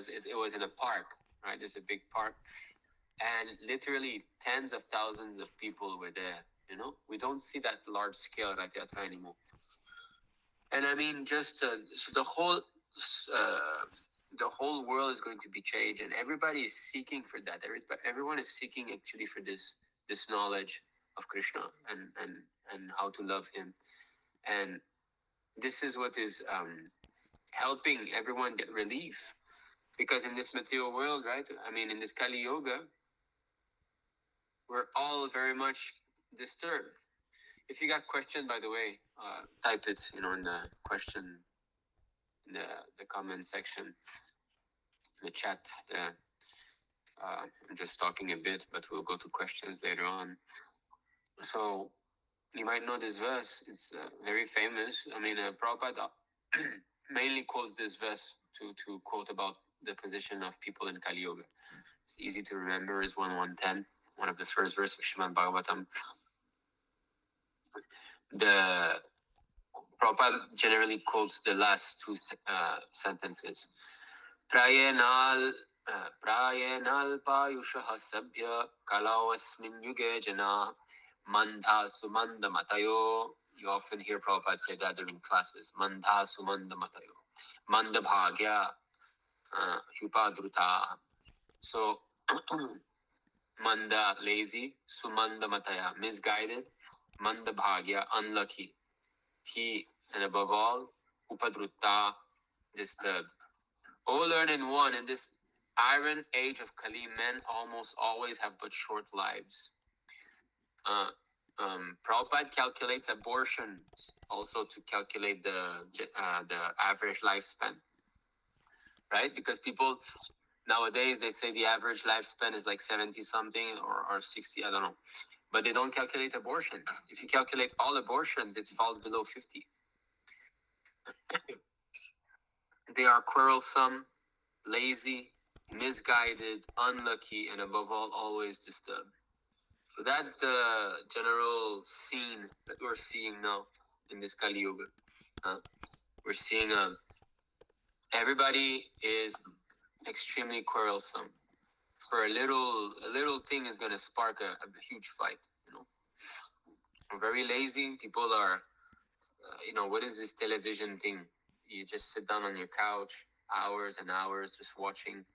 it was in a park, right? There's a big park, and literally tens of thousands of people were there. We don't see that large scale Rath Yatra anymore. And I mean, just so uh, the whole world is going to be changed, and everybody is seeking for that. Everyone is seeking actually for this knowledge of Krishna, and how to love him, and this is what is helping everyone get relief, because in this material world, right? I mean, in this Kali Yoga, we're all very much disturbed. If you got questions, by the way, type it, in the question, in the comment section, in the chat. I'm just talking a bit, but we'll go to questions later on. So you might know this verse. It's very famous. I mean, Prabhupada mainly quotes this verse to quote about the position of people in Kali Yoga. It's easy to remember. Is 1:110, one of the first verses of Srimad Bhagavatam. The Prabhupada generally quotes the last two sentences. Prayenal payushaha sabhya kalawasmin yuge jana mandha sumanda matayo. You often hear Prabhupada say that during classes. Mandha sumanda matayo. Manda bhagya hupadruta. So, manda, lazy. Sumanda mataya, misguided. Manda bhagya, unlucky. He, and above all, upadruta, disturbed. O learned one, in this iron age of Kali, men almost always have but short lives. Prabhupada calculates abortions also to calculate the average lifespan, right? Because people nowadays, they say the average lifespan is like 70 something or 60, I don't know. But they don't calculate abortions. If you calculate all abortions, it falls below 50. They are quarrelsome, lazy, misguided, unlucky, and above all, always disturbed. So that's the general scene that we're seeing now in this Kali Yuga. We're seeing everybody is extremely quarrelsome. For a little thing is going to spark a huge fight. We're very lazy. People are, what is this television thing? You just sit down on your couch, hours and hours, just watching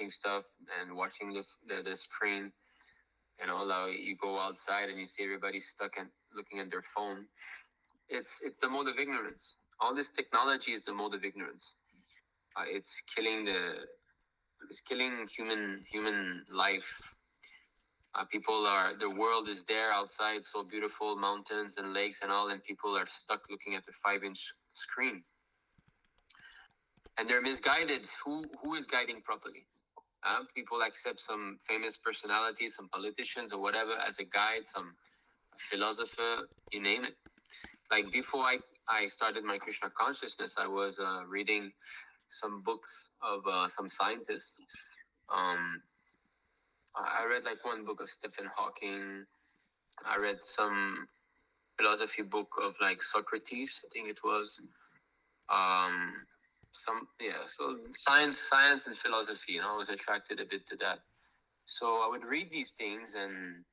stuff and watching the screen. You go outside and you see everybody stuck and looking at their phone. It's the mode of ignorance. All this technology is the mode of ignorance. It's killing human life. The world is there outside, so beautiful, mountains and lakes and all, and people are stuck looking at the 5-inch screen. And they're misguided. Who is guiding properly? People accept some famous personalities, some politicians or whatever as a guide, some philosopher, you name it. Like before I started my Krishna consciousness, I was reading some books of some scientists. I read like one book of Stephen Hawking. I read some philosophy book of like Socrates, I think it was. So science and philosophy, I was attracted a bit to that. So I would read these things, and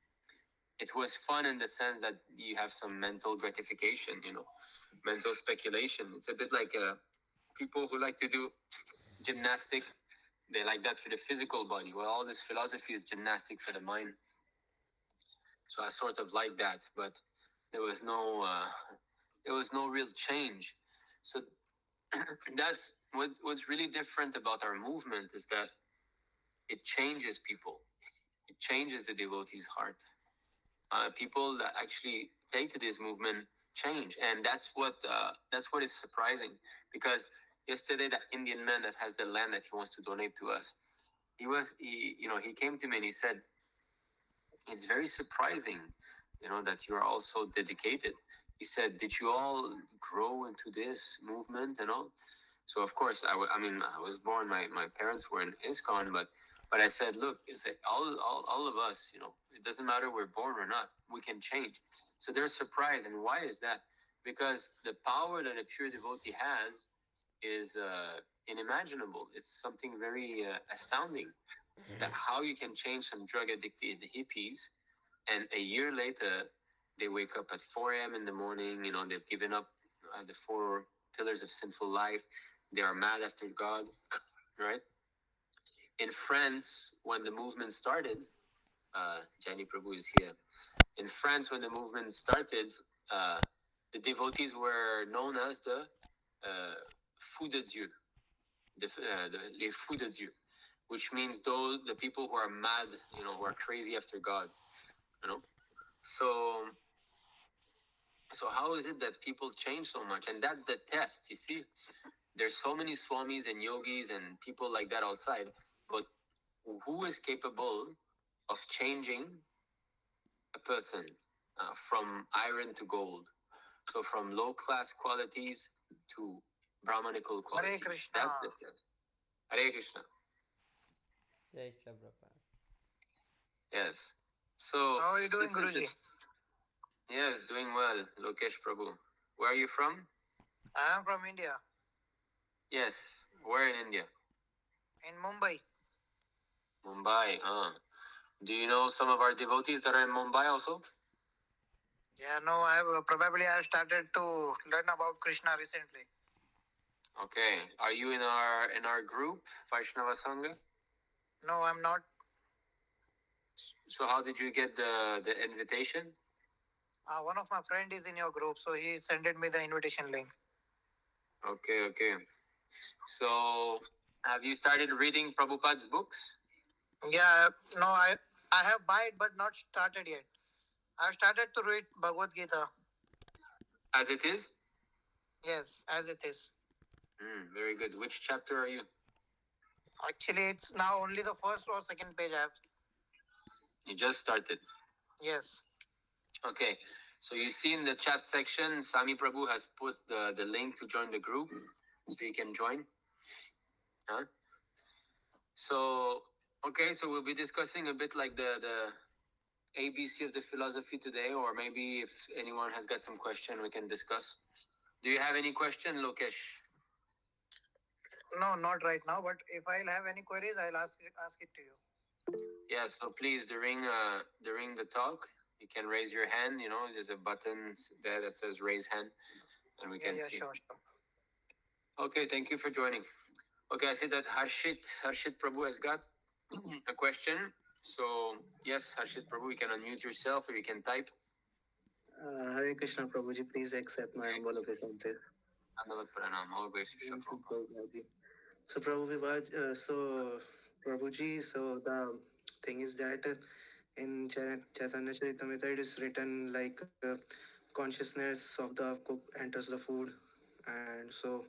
it was fun in the sense that you have some mental gratification, mental speculation. It's a bit like people who like to do gymnastic. They like that for the physical body. Well, all this philosophy is gymnastic for the mind. So I sort of like that, but there was no real change. So that's what's really different about our movement, is that it changes people. It changes the devotee's heart. People that actually take to this movement change, and that's what is surprising. Because yesterday, that Indian man that has the land that he wants to donate to us, he came to me and he said, "It's very surprising, that you are all so dedicated." He said, "Did you all grow into this movement and all?" So of course, I was born. My parents were in ISKCON, but I said, look, it's like all of us, it doesn't matter we're born or not, we can change. So they're surprised, and why is that? Because the power that a pure devotee has is unimaginable. It's something very astounding that how you can change some drug addicted hippies, and a year later they wake up at 4 a.m. in the morning. You know, they've given up the four pillars of sinful life. They are mad after God, right? In France, when the movement started, Jani Prabhu is here. In France, when the movement started, uh, the devotees were known as the fous de Dieu, les fous de Dieu, which means those the people who are mad, you know, who are crazy after God, you know. So, so how is it that people change so much? And that's the test. You see, there's so many swamis and yogis and people like that outside, but who is capable of changing a person from iron to gold? So from low class qualities to Brahmanical qualities. Hare Krishna. That's the test. Hare Krishna. Jai Shri Prabhupada. Yes. So How are you doing, this is the Guruji? yes, doing well, Lokesh Prabhu. Where are you from? I am from India, Yes. Where in India? in Mumbai. Mumbai. Do you know some of our devotees that are in Mumbai also? Yeah, no, I have started to learn about Krishna recently. Okay. Are you in our group, Vaishnava Sangha? No, I'm not. So how did you get the invitation? One of my friend is in your group, so he sent me the invitation link. Okay, okay. So have you started reading Prabhupada's books? Yeah, no, I have buy it but not started yet. I have started to read Bhagavad Gita. As it is? Yes, as it is. Very good. Which chapter are you? Actually, it's now only the first or second page I have. You just started. Yes. Okay. So you see in the chat section, Sami Prabhu has put the link to join the group, so you can join. Huh? So okay, so we'll be discussing a bit like the ABC of the philosophy today, or maybe if anyone has got some question, we can discuss. Do you have any question, Lokesh? No, not right now, but if I'll have any queries, I'll ask it to you. Yeah. So please, during the talk, you can raise your hand. You know, there's a button there that says raise hand, and we Yeah, can yeah, see. sure, sure. Okay, thank you for joining. Okay, I see that Harshit Prabhu has got a question. So yes, Harshit Prabhu, you can unmute yourself or you can type. Hare Krishna Prabhuji, please accept my humble obeisances. Andavat Pranam. All grace to Shri Thank you, Prabhupada. Prabhuji. So Prabhuji, so the thing is that Chaitanya Charitamrita it is written like consciousness of the cook enters the food, and so,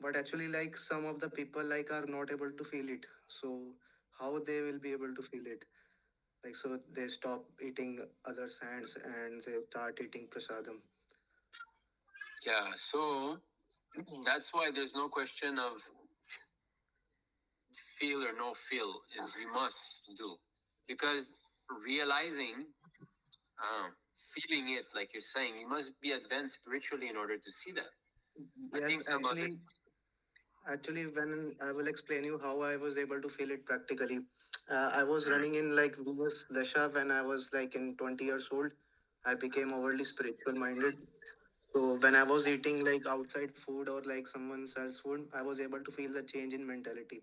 but actually like some of the people like are not able to feel it. So how they will be able to feel it? Like so they stop eating other sands and they start eating prasadam. Yeah, so that's why there's no question of feel or no feel, is you must do. Because realizing, feeling it, like you're saying, you must be advanced spiritually in order to see that. I Yes, think some of it. actually, when I will explain you how I was able to feel it practically. I was running in like Venus Dasha when I was like in 20 years old. I became overly spiritual minded. So when I was eating like outside food or like someone else food, I was able to feel the change in mentality.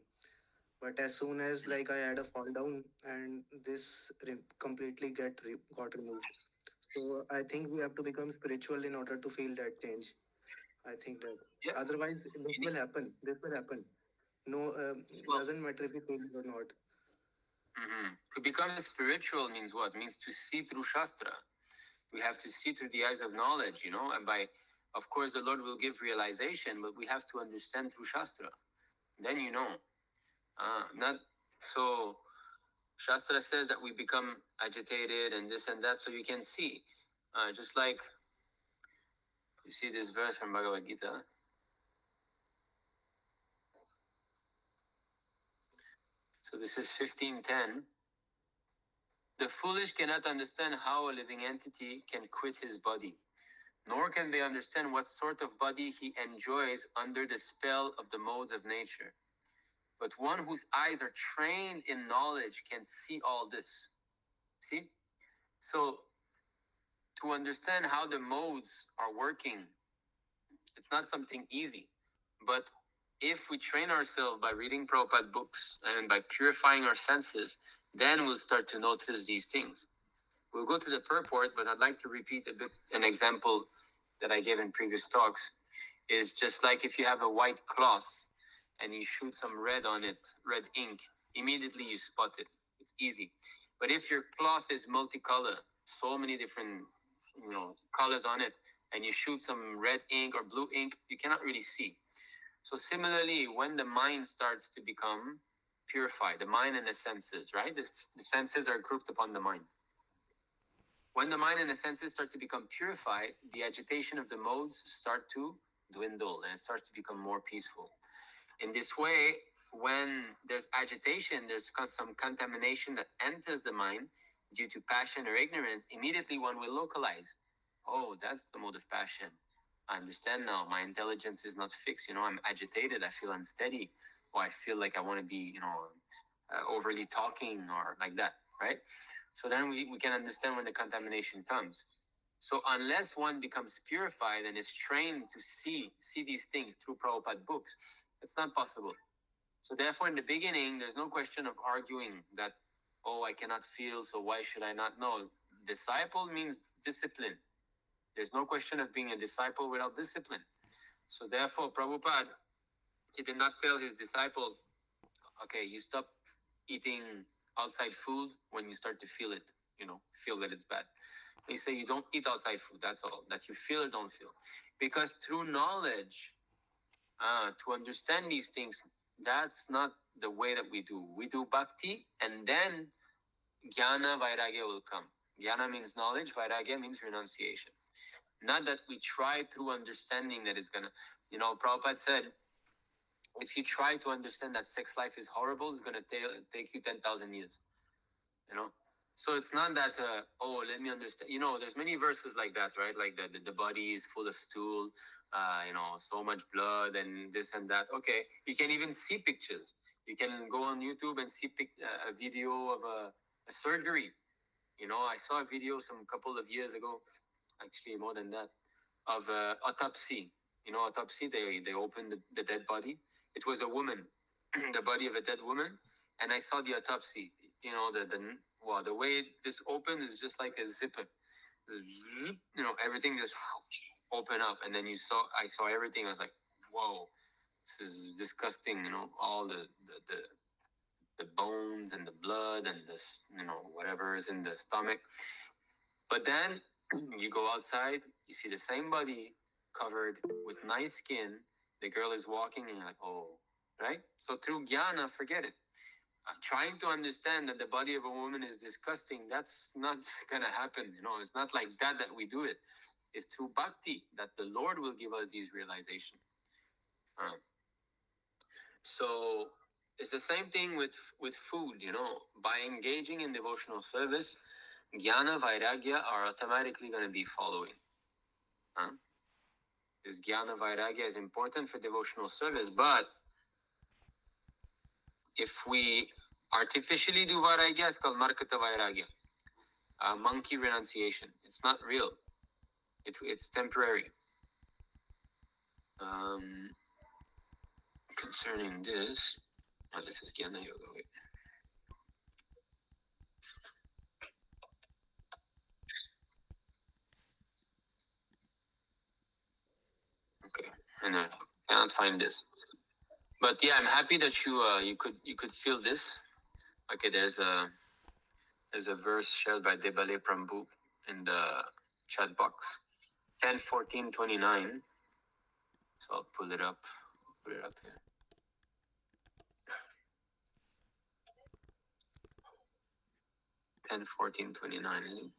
But as soon as like I had a fall down and this completely got removed. So I think we have to become spiritual in order to feel that change. I think that Yeah. otherwise this will happen. This will happen. No, Well, doesn't matter if you feel it or not. to become spiritual means what? Means to see through Shastra. We have to see through the eyes of knowledge, you know, and by, of course, the Lord will give realization, but we have to understand through Shastra. Then you know. Not so. Shastra says that we become agitated and this and that, so you can see. Just like you see this verse from Bhagavad Gita. So this is 15:10. The foolish cannot understand how a living entity can quit his body. nor can they understand what sort of body he enjoys under the spell of the modes of nature. But one whose eyes are trained in knowledge can see all this. See? So, to understand how the modes are working, it's not something easy. But if we train ourselves by reading Prabhupada books and by purifying our senses, then we'll start to notice these things. We'll go to the purport, but I'd like to repeat a bit an example that I gave in previous talks. Is just like if you have a white cloth and you shoot some red on it, red ink, immediately you spot it. It's easy. But if your cloth is multicolor, so many different, colors on it, and you shoot some red ink or blue ink, you cannot really see. So similarly, when the mind starts to become purified, the mind and the senses, right? The senses are grouped upon the mind. When the mind and the senses start to become purified, the agitation of the modes start to dwindle and it starts to become more peaceful. In this way, when there's agitation, there's some contamination that enters the mind due to passion or ignorance, immediately one will localize. Oh, that's the mode of passion. I understand now. My intelligence is not fixed. I'm agitated. I feel unsteady. Or I feel like I want to be, overly talking or like that, right? So then we can understand when the contamination comes. So unless one becomes purified and is trained to see these things through Prabhupada books, it's not possible. So therefore, in the beginning, there's no question of arguing that, oh, I cannot feel, so why should I not know? Disciple means discipline. There's no question of being a disciple without discipline. So therefore, Prabhupada, he did not tell his disciple, okay, you stop eating outside food when you start to feel it, feel that it's bad. He said you don't eat outside food, that's all. That you feel or don't feel. Because through knowledge, to understand these things, that's not the way that we do. We do bhakti, and then jnana vairagya will come. Jnana means knowledge, vairagya means renunciation. Not that we try through understanding that it's gonna, Prabhupada said, if you try to understand that sex life is horrible, it's gonna take you 10,000 years. So it's not that let me understand. There's many verses like that, right? Like the body is full of stool, so much blood and this and that. Okay, you can even see pictures. You can go on YouTube and see a video of a surgery. I saw a video some couple of years ago, actually more than that, of autopsy. Autopsy. They opened the dead body. It was a woman, the body of a dead woman, and I saw the autopsy. The way this opened is just like a zipper. Everything just open up, and then I saw everything. I was like, whoa, this is disgusting. All the bones and the blood and whatever is in the stomach. But then you go outside, you see the same body covered with nice skin. The girl is walking, and you're like, oh, right? So through jnana, forget it. Trying to understand that the body of a woman is disgusting, that's not gonna happen. It's not like that we do it. It's through bhakti that the Lord will give us these realizations. So it's the same thing with food. By engaging in devotional service, jnana, vairagya are automatically going to be following. Because jnana, vairagya is important for devotional service, but if we artificially do vairagya, it's called markata vairagya, monkey renunciation. It's not real. It's temporary. Concerning this, this is jnana yoga. Wait. Okay, and I cannot find this. But yeah, I'm happy that you could feel this. Okay, there's a verse shared by Debale Prabhu in the chat box, 10:14:29. So I'll pull it up. Put it up here. (10:14:29).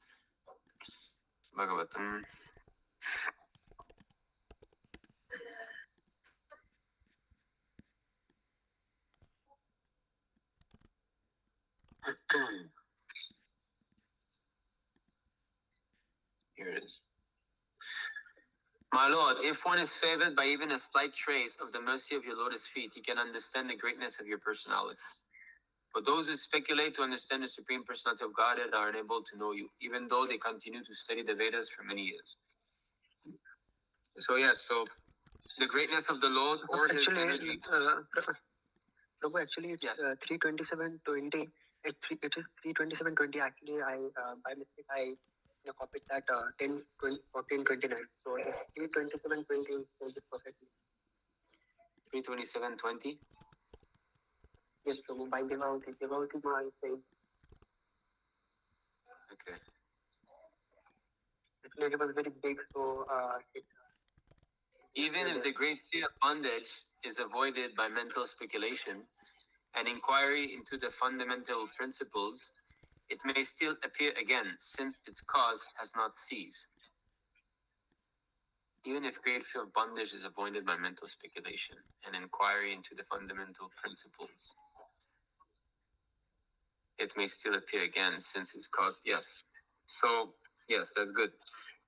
Bhagavatam. Here it is. My Lord, if one is favored by even a slight trace of the mercy of your lotus feet, he can understand the greatness of your personality. But those who speculate to understand the Supreme Personality of Godhead are unable to know you, even though they continue to study the Vedas for many years. So, yes, so the greatness of the Lord or his energy. Prabhu, actually, it's Yes. 327.20. It is 327.20. Actually, I by mistake I copied that 10, 20, 14.29. So it's 327.20 says it perfectly. 327.20. Yes, Prabhu, by Devavati. Devavati Ma is saying. Okay. Actually, it was very big, so Even if the great fear of bondage is avoided by mental speculation and inquiry into the fundamental principles, it may still appear again, since its cause has not ceased. Even if great fear of bondage is avoided by mental speculation and inquiry into the fundamental principles, it may still appear again, since its cause. Yes. So, yes, that's good.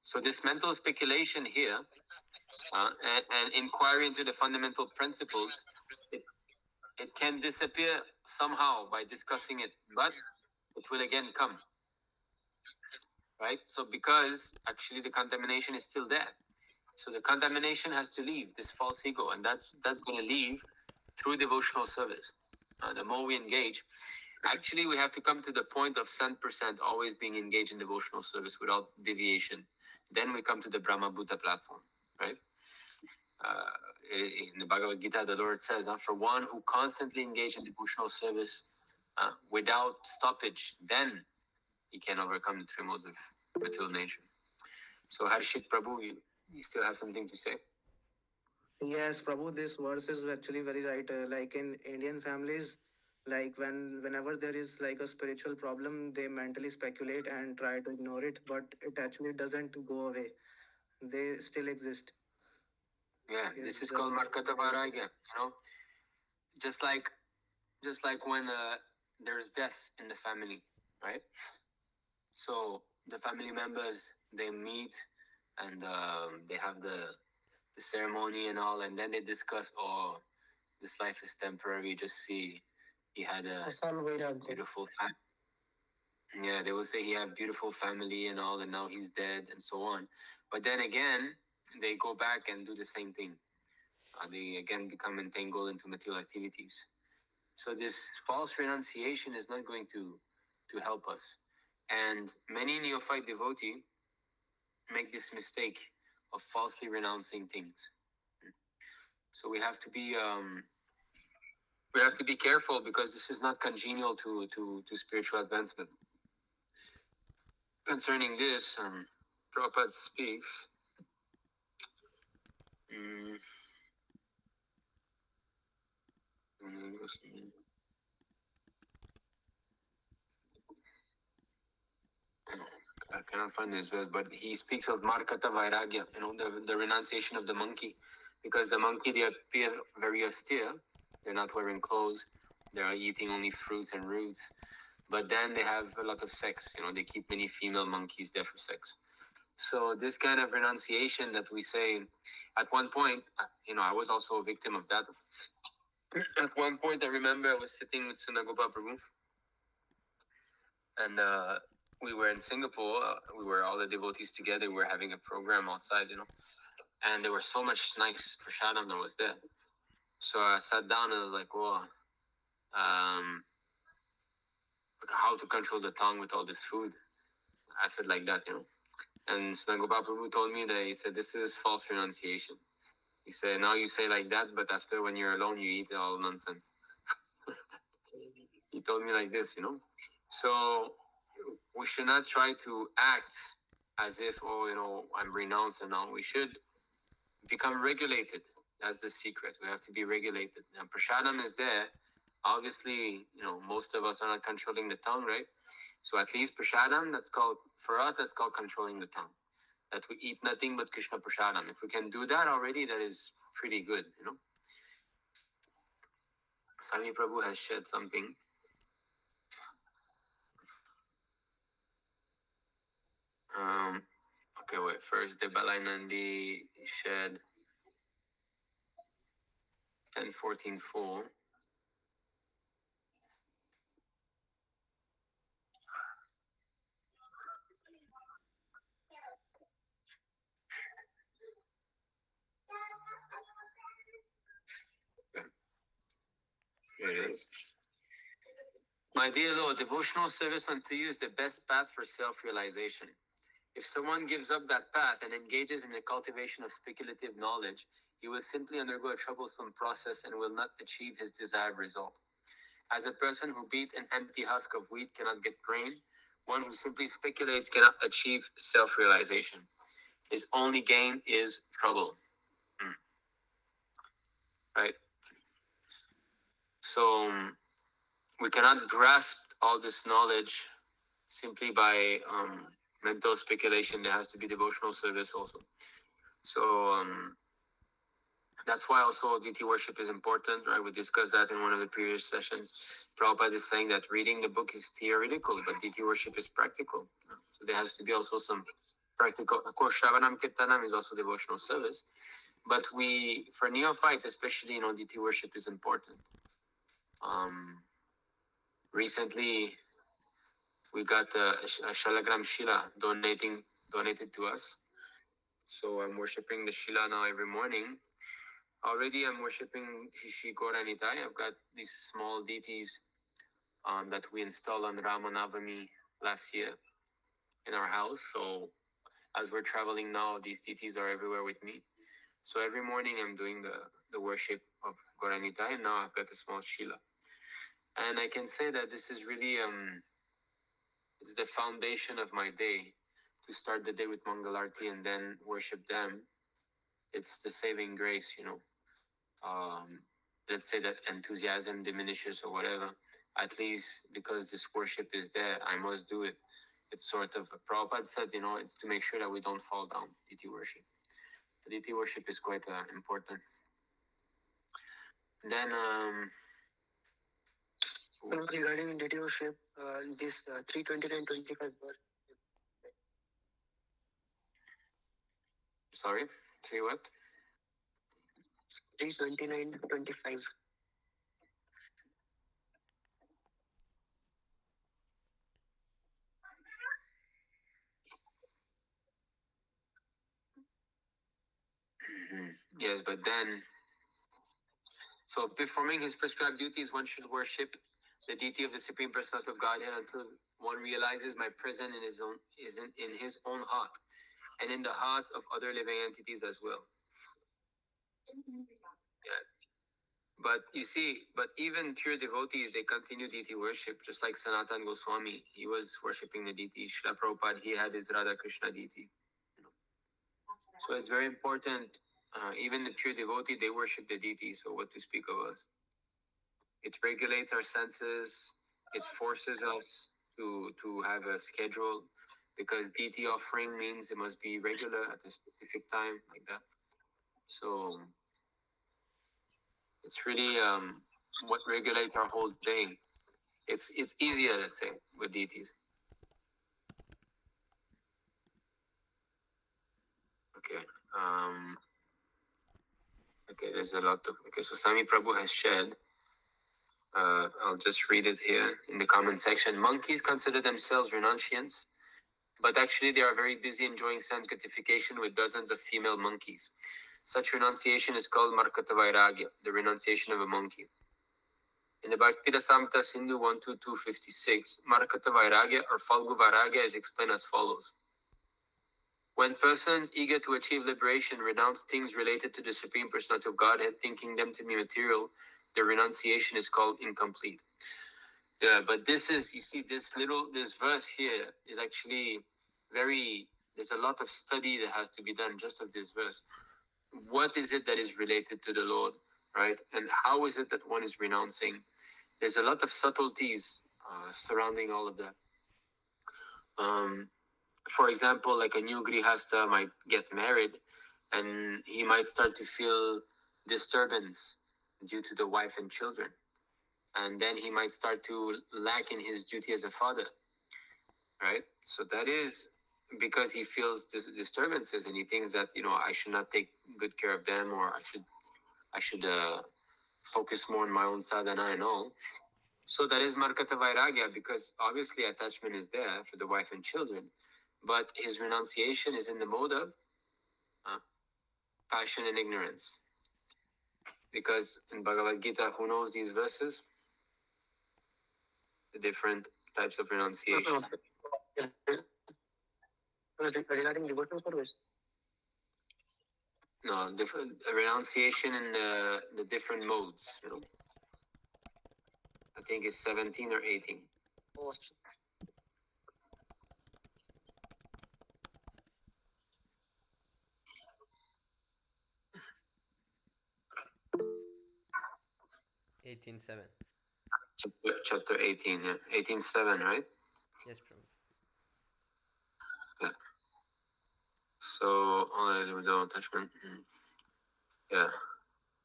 So, this mental speculation here and inquiry into the fundamental principles, it can disappear somehow by discussing it, but it will again come. Right? So, because actually the contamination is still there. So the contamination has to leave, this false ego, and that's going to leave through devotional service. The more we engage, actually, we have to come to the point of 100% always being engaged in devotional service without deviation. Then we come to the Brahma Bhuta platform, right? In the Bhagavad Gita, the Lord says, for one who constantly engage in devotional service without stoppage, then he can overcome the three modes of material nature. So, Harshit Prabhu, you still have something to say? Yes, Prabhu, this verse is actually very right. Like in Indian families, like whenever there is like a spiritual problem, they mentally speculate and try to ignore it, but it actually doesn't go away. They still exist. Yeah, this is called Markata Vairagya. Just like when there's death in the family, right? So the family members, they meet and they have the ceremony and all, and then they discuss, oh, this life is temporary. Just see, he had a beautiful family. Yeah, they will say he had beautiful family and all, and now he's dead and so on. But then again, they go back and do the same thing. They again become entangled into material activities. So this false renunciation is not going to help us. And many neophyte devotee make this mistake of falsely renouncing things. So we have to be careful, because this is not congenial to spiritual advancement. Concerning this, Prabhupada speaks. I cannot find this verse, but he speaks of Markata Vairagya, the renunciation of the monkey. Because the monkey, they appear very austere. They're not wearing clothes. They're eating only fruits and roots. But then they have a lot of sex. They keep many female monkeys there for sex. So this kind of renunciation that we say, at one point, I was also a victim of that. At one point, I remember I was sitting with Sunagopa Prabhu, and we were in Singapore. We were all the devotees together. We were having a program outside, and there was so much nice prasadam that was there. So I sat down and I was like, "Whoa, how to control the tongue with all this food?" I said like that, And Sunagopa Prabhu told me that, he said, this is false renunciation. He said, now you say like that, but after, when you're alone, you eat all nonsense. He told me like this, So we should not try to act as if, I'm renounced and all. We should become regulated. That's the secret. We have to be regulated. And prasadam is there. Obviously, most of us are not controlling the tongue, right? So at least prasadam, for us, that's called controlling the tongue. That we eat nothing but Krishna prasadam. If we can do that already, that is pretty good, Sami Prabhu has shared something. Okay, Okay, wait. First, the Balainandi shed 1014 full. Here it is. My dear Lord, devotional service unto you is the best path for self-realization. If someone gives up that path and engages in the cultivation of speculative knowledge, he will simply undergo a troublesome process and will not achieve his desired result. As a person who beats an empty husk of wheat cannot get grain, one who simply speculates cannot achieve self-realization. His only gain is trouble. Right? So we cannot grasp all this knowledge simply by mental speculation. There has to be devotional service also. So that's why also DT worship is important, right? We discussed that in one of the previous sessions. Prabhupada is saying that reading the book is theoretical, but DT worship is practical. So there has to be also some practical. Of course, Shravanam Kirtanam is also devotional service, but for neophyte especially, DT worship is important. Recently, we got a Shalagram Shila donated to us. So I'm worshiping the Shila now every morning. Already I'm worshiping QA With Nimai Nitai. I've got these small deities that we installed on Ramanavami last year in our house. So as we're traveling now, these deities are everywhere with me. So every morning I'm doing the worship of QA With Nimai Nitai, and now I've got a small Shila. And I can say that this is really it's the foundation of my day, to start the day with Mangalarti and then worship them. It's the saving grace, Let's say that enthusiasm diminishes or whatever. At least because this worship is there, I must do it. It's sort of, Prabhupada said, it's to make sure that we don't fall down, DT worship. The DT worship is quite important. Then, regarding DT worship, this 329.25 verse. Sorry, 3 what? 329.25. Yes, but then, so performing his prescribed duties, one should worship the deity of the Supreme Personality of Godhead until one realizes my presence in his own heart and in the hearts of other living entities as well. Yeah. But you see, even pure devotees, they continue deity worship, just like Sanatan Goswami. He was worshipping the deity. Srila Prabhupada, he had his Radha Krishna deity. So it's very important. Even the pure devotee, they worship the deity. So what to speak of us? It regulates our senses. It forces us to have a schedule, because deity offering means it must be regular at a specific time, like that. So it's really what regulates our whole thing. It's easier, let's say, with deities. Okay. Okay, there's a lot of. Okay, so Sami Prabhu has shared. I'll just read it here in the comment section. Monkeys consider themselves renunciants, but actually they are very busy enjoying sense gratification with dozens of female monkeys. Such renunciation is called Markata Vairagya, the renunciation of a monkey. In the Bhakti Rasamrita Sindhu 12256, Markata Vairagya or Falgu Vairagya is explained as follows. When persons eager to achieve liberation renounce things related to the Supreme Personality of Godhead, thinking them to be material, the renunciation is called incomplete. Yeah, but this is, you see, this verse here is actually there's a lot of study that has to be done just of this verse. What is it that is related to the Lord, right? And how is it that one is renouncing? There's a lot of subtleties surrounding all of that. For example, like a new grihasta might get married and he might start to feel disturbance due to the wife and children. And then he might start to lack in his duty as a father, right? So that is because he feels disturbances, and he thinks that I should not take good care of them, or I should focus more on my own sadhana and all. So that is Markata Vairagya, because obviously attachment is there for the wife and children, but his renunciation is in the mode of passion and ignorance. Because in Bhagavad Gita, who knows these verses? The different types of renunciation. Regarding devotional service. No, different renunciation in the different modes. I think it's 17 or 18. Oh, 18:7. Chapter 18, yeah. 18:7, right? Yes, Prabhu. Yeah. So, only without attachment. Yeah.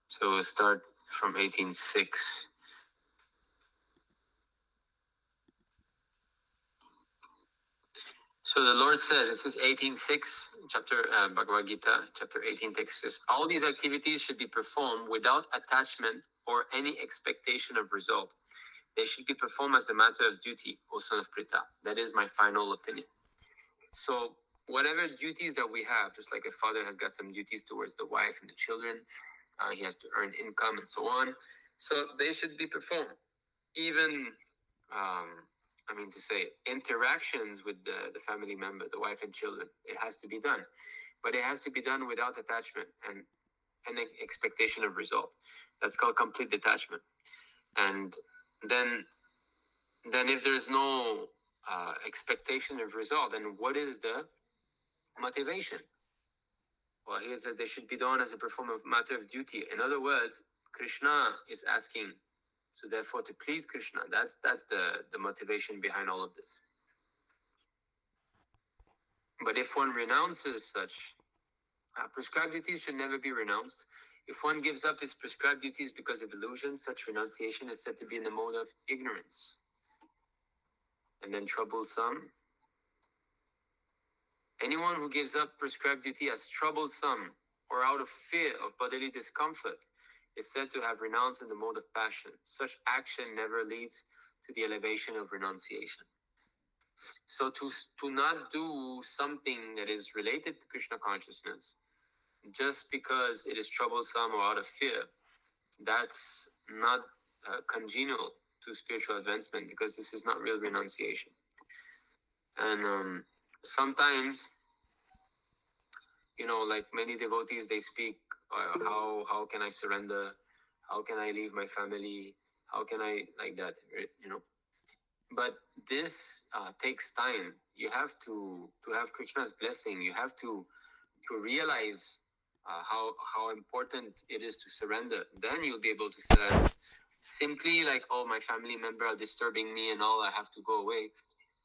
So we'll start from 18:6. So the Lord says, this is 18:6, chapter Bhagavad Gita, chapter 18 text says, all these activities should be performed without attachment or any expectation of result. They should be performed as a matter of duty, O son of Prita. That is my final opinion. So whatever duties that we have, just like a father has got some duties towards the wife and the children, he has to earn income and so on. So they should be performed. Even, interactions with the family member, the wife and children, it has to be done. But it has to be done without attachment and an expectation of result. That's called complete detachment. And then if there's no expectation of result, then what is the motivation? Well, here it says they should be done as a performance matter of duty. In other words, Krishna is asking, so therefore to please Krishna, that's the motivation behind all of this. But if one renounces such prescribed duties, should never be renounced. If one gives up his prescribed duties because of illusion, such renunciation is said to be in the mode of ignorance. And then troublesome. Anyone who gives up prescribed duty as troublesome or out of fear of bodily discomfort is said to have renounced in the mode of passion. Such action never leads to the elevation of renunciation. So to not do something that is related to Krishna consciousness, just because it is troublesome or out of fear, that's not congenial to spiritual advancement, because this is not real renunciation. And sometimes, like many devotees, they speak, how can I surrender? How can I leave my family? How can I, like that, But this takes time. You have to have Krishna's blessing. You have to realize how important it is to surrender. Then you'll be able to surrender. Simply like, oh, my family member are disturbing me and all, I have to go away.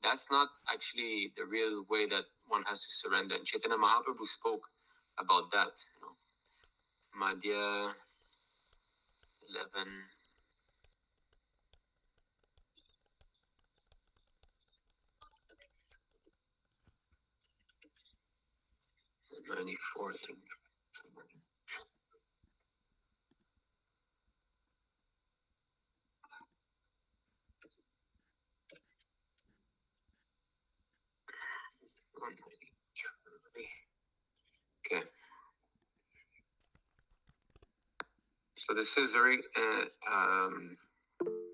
That's not actually the real way that one has to surrender. And Chaitanya Mahaprabhu spoke about that. Madhya 11. '94, I think. Okay. So this is very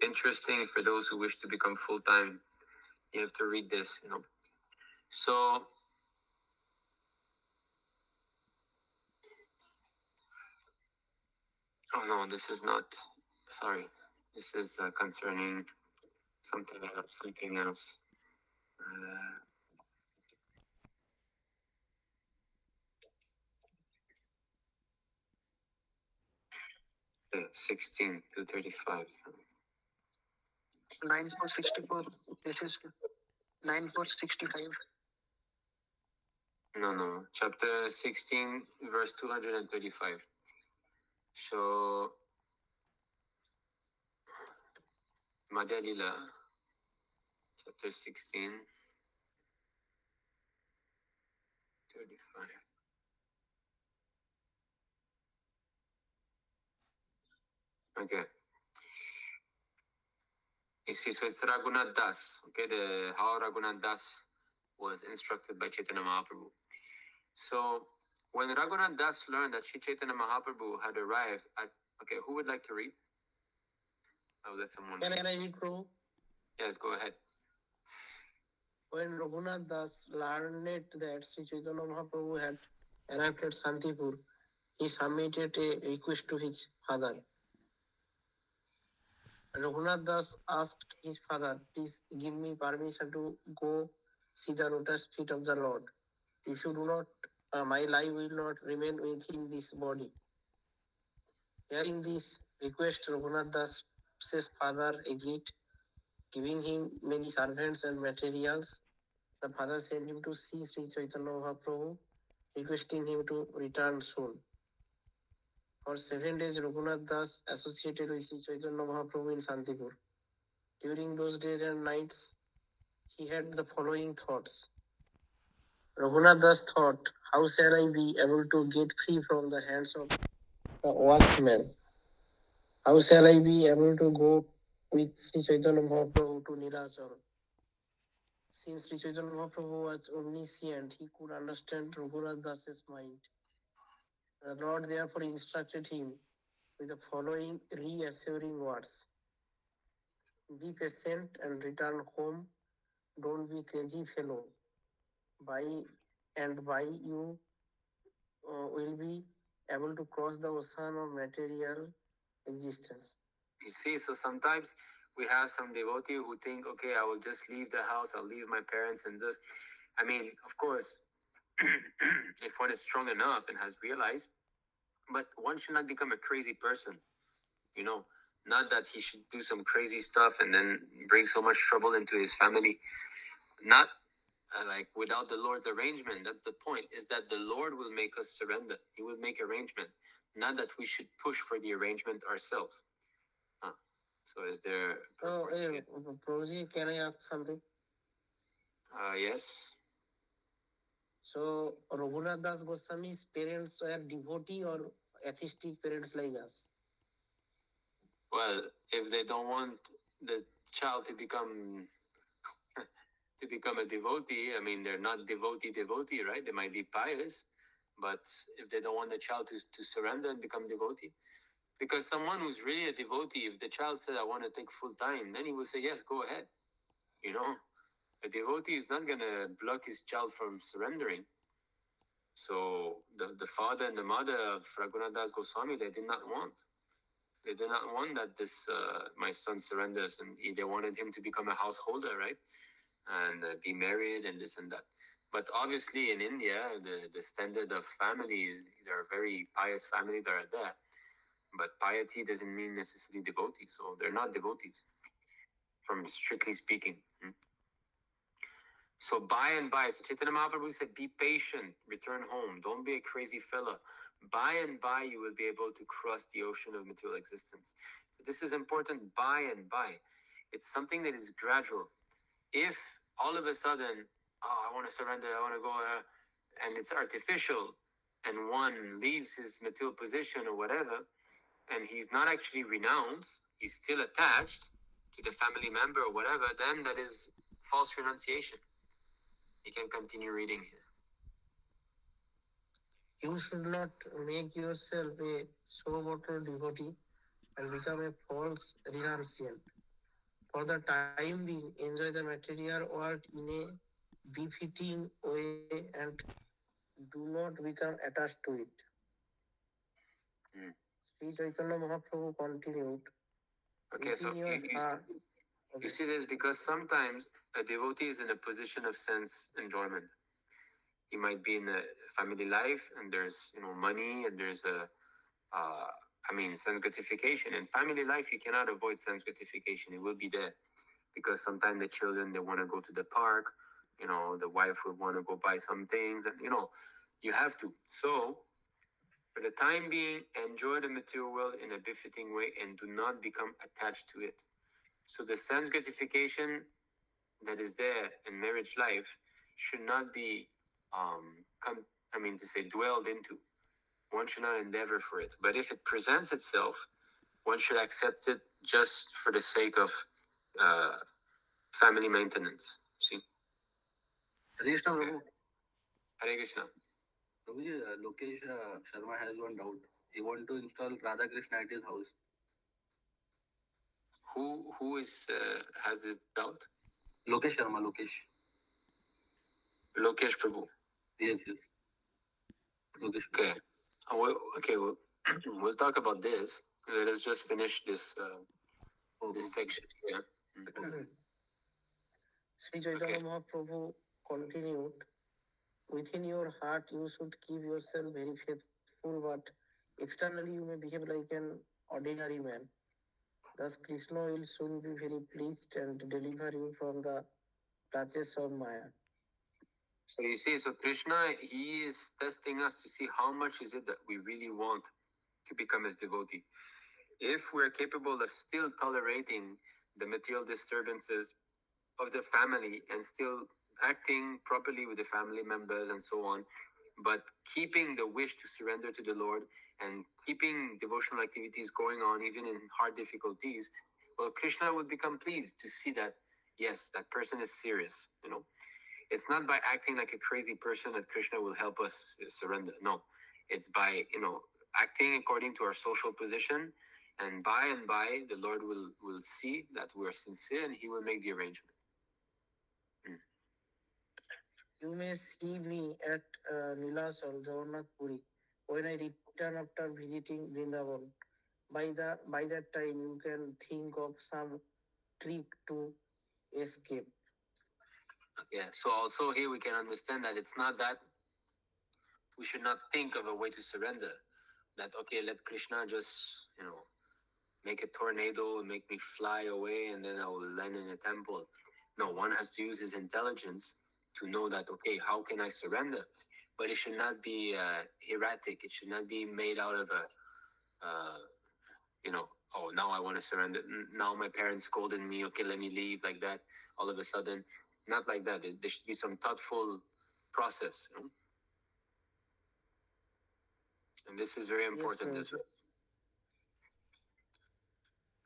interesting for those who wish to become full-time. You have to read this, So, oh no, this is not, sorry. This is concerning something else. 16 to 35. 9464. This is 9465. No. Chapter 16, verse 235. So, Madhya Lila, chapter 16. 35. Okay. You see, so it's Raghunath Das. Okay, the how Raghunath Das was instructed by Chaitanya Mahaprabhu. So when Raghunath Das learned that Sri Chaitanya Mahaprabhu had arrived at, okay, who would like to read? I'll let someone Can read. I read, Prabhu? Yes, go ahead. When Raghunath Das learned that Sri Chaitanya Mahaprabhu had arrived at Santipur, he submitted a request to his father. Raghunath Das asked his father, please give me permission to go see the lotus feet of the Lord. If you do not, my life will not remain within this body. Hearing this request, Raghunath Das's father agreed, giving him many servants and materials. The father sent him to see Sri Chaitanya Mahaprabhu, requesting him to return soon. For 7 days, Raghunath Das associated with Sri Chaitanya Mahaprabhu in Santipur. During those days and nights, he had the following thoughts. Raghunath Das thought, how shall I be able to get free from the hands of the watchman? How shall I be able to go with Sri Chaitanya Mahaprabhu to Nilachal? Since Sri Chaitanya Mahaprabhu was omniscient, he could understand Raghunath Das's mind. The Lord therefore instructed him with the following reassuring words. Be patient and return home. Don't be crazy fellow. By and by you will be able to cross the ocean of material existence. You see, so sometimes we have some devotee who think, okay, I will just leave the house, I'll leave my parents and just, I mean, of course, if one is strong enough and has realized, but one should not become a crazy person, you know, not that he should do some crazy stuff and then bring so much trouble into his family. Not like without the Lord's arrangement. That's the point, is that the Lord will make us surrender. He will make arrangement, not that we should push for the arrangement ourselves. So is there... Prabhuji, can I ask something? Yes. So, Raghunath Das Goswami's parents were devotee or atheistic parents like us? Well, if they don't want the child to become to become a devotee, I mean, they're not devotee, right? They might be pious, but if they don't want the child to surrender and become devotee, because someone who's really a devotee, if the child said, I want to take full time, then he will say, yes, go ahead. You know, a devotee is not going to block his child from surrendering. So the father and the mother of Raghunath Das Goswami, they did not want. They did not want that this my son surrenders, and they wanted him to become a householder, right? And be married and this and that. But obviously in India, the standard of family, there are very pious families that are there. But piety doesn't mean necessarily devotees, so they're not devotees, from strictly speaking. So by and by, so Chaitanya Mahaprabhu said, be patient, return home, don't be a crazy fella. By and by, you will be able to cross the ocean of material existence. So this is important, by and by. It's something that is gradual. If all of a sudden, oh, I want to surrender, I want to go, and it's artificial, and one leaves his material position or whatever, and he's not actually renounced, he's still attached to the family member or whatever, then that is false renunciation. You can continue reading here. You should not make yourself a soul-bottle devotee and become a false renunciant. For the time being, enjoy the material world in a befitting way and do not become attached to it. Sri Chaitanya Mahaprabhu continued. Okay, so you see this because sometimes a devotee is in a position of sense enjoyment. He might be in a family life, and there's money, and there's sense gratification. In family life, you cannot avoid sense gratification. It will be there because sometimes the children, they want to go to the park. The wife will want to go buy some things, and you have to. So for the time being, enjoy the material world in a befitting way and do not become attached to it. So the sense gratification that is there in marriage life should not be to say dwelled into. One should not endeavor for it. But if it presents itself, one should accept it just for the sake of uh, family maintenance. See? Hare Krishna, Prabhu. Hare Krishna. Prabhuji, Lokesh Sharma has one doubt. He want to install Radha Krishna at his house. Who is has this doubt? Lokesh Sharma, Lokesh. Lokesh Prabhu. Yes. Lokesh. Okay. We'll talk about this. Let us just finish this this section here. Sri Chaitanya Mahaprabhu continued, within your heart you should keep yourself very faithful, but externally you may behave like an ordinary man. Thus Krishna will soon be very pleased and deliver you from the clutches of Maya. So you see, so Krishna, he is testing us to see how much is it that we really want to become his devotee. If we're capable of still tolerating the material disturbances of the family and still acting properly with the family members and so on, but keeping the wish to surrender to the Lord and keeping devotional activities going on even in hard difficulties, well, Krishna would become pleased to see that, yes, that person is serious. It's not by acting like a crazy person that Krishna will help us surrender. No, it's by acting according to our social position, and by the Lord will see that we're sincere, and He will make the arrangement. You may see me at Nilasal, Jagannath Puri, when I return after visiting Vrindavan. By that time, you can think of some trick to escape. Yeah. So also here we can understand that it's not that we should not think of a way to surrender. That okay, let Krishna just make a tornado and make me fly away, and then I will land in a temple. No, one has to use his intelligence to know that okay, how can I surrender? But it should not be erratic. It should not be made out of oh, now I want to surrender. Now my parents scolded me. Okay, let me leave like that. All of a sudden, not like that. There should be some thoughtful process. And this is very important. Yes,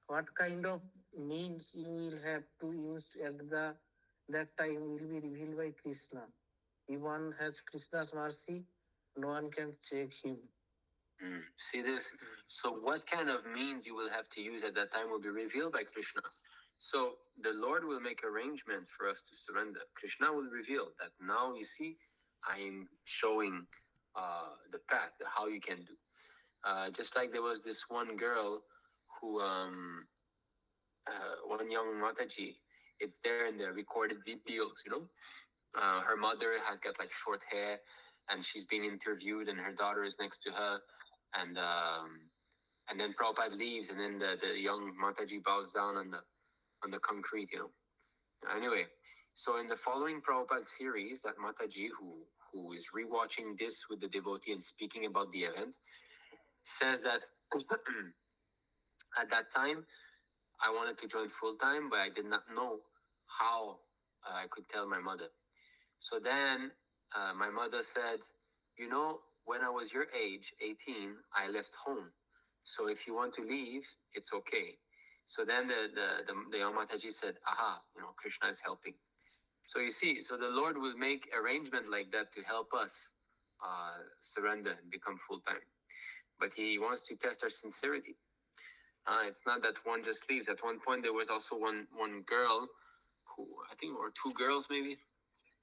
what kind of means you will have to use at that time will be revealed by Krishna. If one has Krishna's mercy, no one can check him. See this? So what kind of means you will have to use at that time will be revealed by Krishna. So the Lord will make arrangement for us to surrender. Krishna will reveal that now you see, I am showing the path, how you can do. Just like there was this one girl who, one young Mataji, it's there in the recorded videos. Her mother has got like short hair and she's being interviewed and her daughter is next to her. And then Prabhupada leaves and then the young Mataji bows down on the concrete. Anyway, so in the following Prabhupada series, that Mataji, who is rewatching this with the devotee and speaking about the event, says that at that time, I wanted to join full time, but I did not know how I could tell my mother. So then my mother said, when I was your age, 18, I left home. So if you want to leave, it's okay. So then the young Mataji said, aha, Krishna is helping. So you see, so the Lord will make arrangement like that to help us surrender and become full time. But He wants to test our sincerity. It's not that one just leaves. At one point, there was also one girl who, I think, or two girls maybe,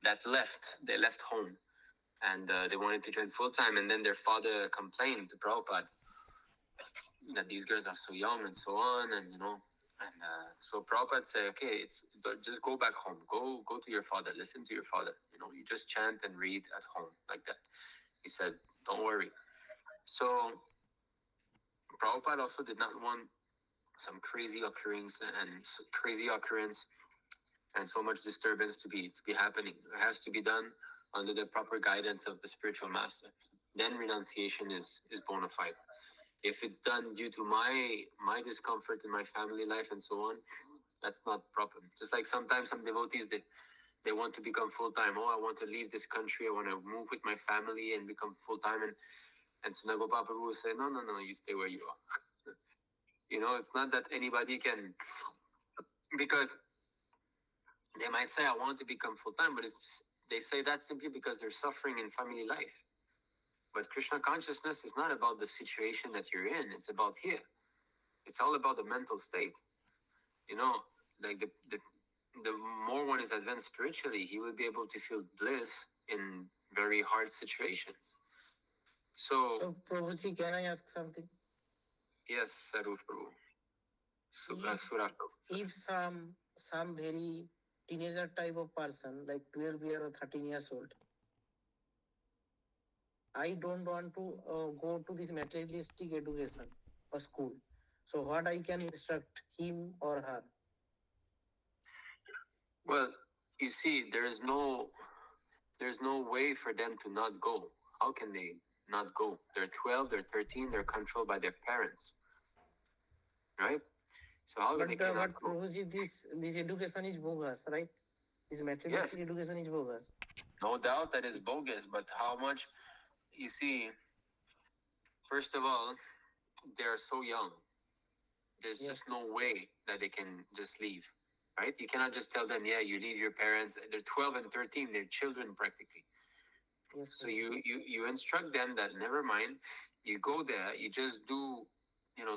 that left. They left home and they wanted to join full time. And then their father complained to Prabhupada that these girls are so young and so on, and so Prabhupada said, okay, just go back home, go to your father, listen to your father. You just chant and read at home like that. He said, don't worry. So Prabhupada also did not want some crazy occurrence and so much disturbance to be happening. It has to be done under the proper guidance of the spiritual master. Then renunciation is bona fide. If it's done due to my discomfort in my family life and so on, that's not proper. Just like sometimes some devotees, they want to become full-time. Oh, I want to leave this country. I want to move with my family and become full-time. And so Nagopa Prabhu will say, no, you stay where you are. It's not that anybody can, because they might say, I want to become full-time, but they say that simply because they're suffering in family life. But Krishna consciousness is not about the situation that you're in. It's about here. It's all about the mental state. Like the more one is advanced spiritually, he will be able to feel bliss in very hard situations. So, Prabhuji, can I ask something? Yes, Sarup Prabhu. If some very teenager type of person, like 12 year or 13 years old, I don't want to go to this materialistic education or school. So what I can instruct him or her? Well, you see, there's no way for them to not go. How can they not go? They're 12, they're 13, they're controlled by their parents. Right? So how they cannot go? Prabhuji, this education is bogus, right? This materialistic education is bogus. No doubt that is bogus, but how much? You see, first of all, they're so young. There's just no way that they can just leave, right? You cannot just tell them, you leave your parents. They're 12 and 13. They're children practically. Yes, so you instruct them that never mind. You go there. You just do,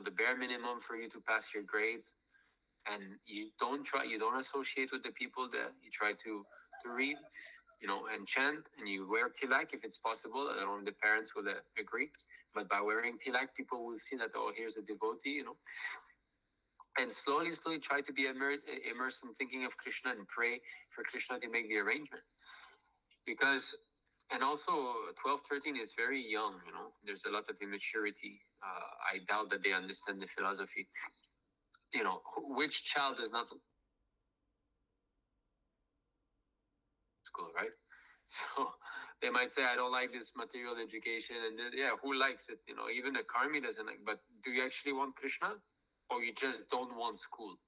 the bare minimum for you to pass your grades, and you don't associate with the people there. You try to read, and chant, and you wear tilak if it's possible. I don't know if the parents will agree, but by wearing tilak, people will see that, oh, here's a devotee, and slowly try to be immersed in thinking of Krishna and pray for Krishna to make the arrangement. Because, and also 12, 13 is very young, there's a lot of immaturity. I doubt that they understand the philosophy. Which child does not school, right? So they might say, I don't like this material education, and who likes it? Even a karmi doesn't like. But do you actually want Krishna, or you just don't want school?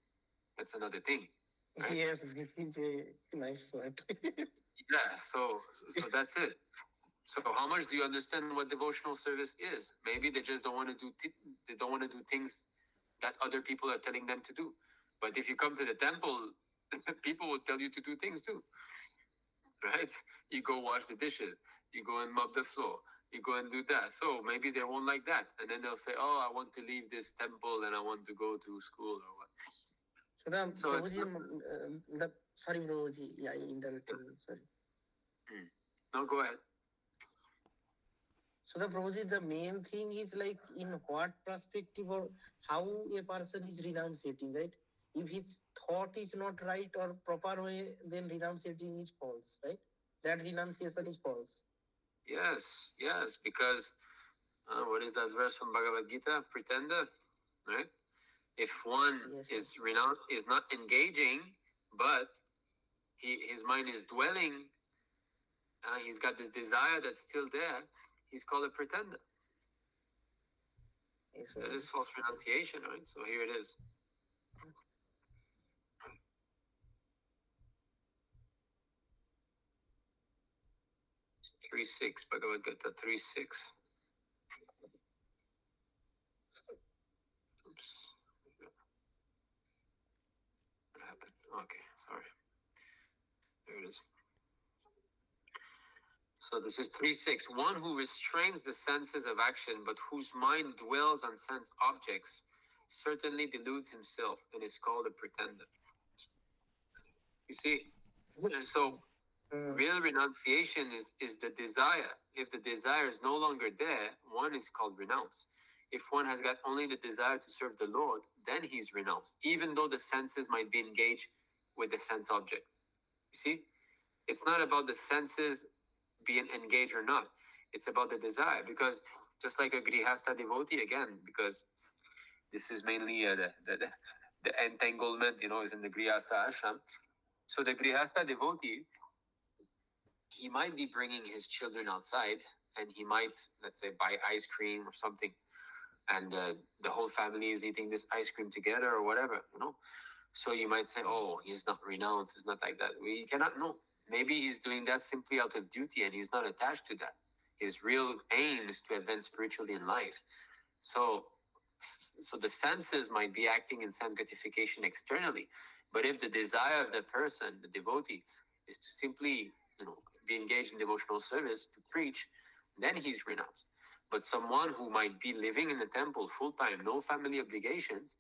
That's another thing. Right? Yes, this is a nice point. So that's it. So how much do you understand what devotional service is? Maybe they just don't want to do they don't want to do things that other people are telling them to do. But if you come to the temple, people will tell you to do things too. Right? You go wash the dishes, you go and mop the floor, you go and do that. So maybe they won't like that. And then they'll say, oh, I want to leave this temple and I want to go to school or what. So Prabhuji, sorry, Prabhuji, I interrupted you, sorry. No, go ahead. So the Prabhuji, the main thing is like in what perspective or how a person is renunciating, right? If his thought is not right or proper way, then renunciating is false, right? That renunciation is false. Yes, because what is that verse from Bhagavad Gita? Pretender, right? If one is not engaging, but his mind is dwelling, he's got this desire that's still there, he's called a pretender. Yes, that is false renunciation, right? So here it is. It's 3:6, Bhagavad Gita 3:6. Oops. What happened? Okay, sorry. There it is. So this is 3:6. One who restrains the senses of action, but whose mind dwells on sense objects, certainly deludes himself and is called a pretender. You see, so real renunciation is the desire. If the desire is no longer there, one is called renounce. If one has got only the desire to serve the Lord, then he's renounced, even though the senses might be engaged with the sense object. You see, it's not about the senses being engaged or not. It's about the desire, because just like a grihasta devotee, again, because this is mainly the entanglement, is in the grihasta ashram. So the grihasta devotee, he might be bringing his children outside, and he might, let's say, buy ice cream or something, and the whole family is eating this ice cream together or whatever. So you might say, oh, he's not renounced, it's not like that. We cannot know. Maybe he's doing that simply out of duty and he's not attached to that. His real aim is to advance spiritually in life. So, so the senses might be acting in sense gratification externally, but if the desire of the person, the devotee, is to simply, be engaged in devotional service to preach, then he's renounced. But someone who might be living in the temple full time, no family obligations,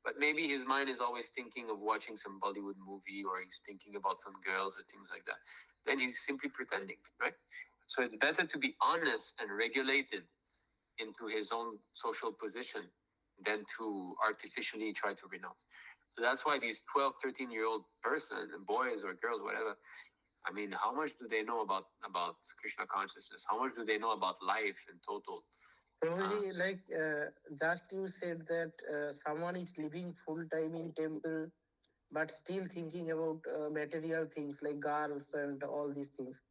but maybe his mind is always thinking of watching some Bollywood movie or he's thinking about some girls or things like that, then he's simply pretending, right? So it's better to be honest and regulated into his own social position than to artificially try to renounce. So that's why these 12, 13-year-old person, boys or girls, whatever, I mean, how much do they know about Krishna consciousness? How much do they know about life in total? Probably, just you said that someone is living full time in temple, but still thinking about material things like girls and all these things.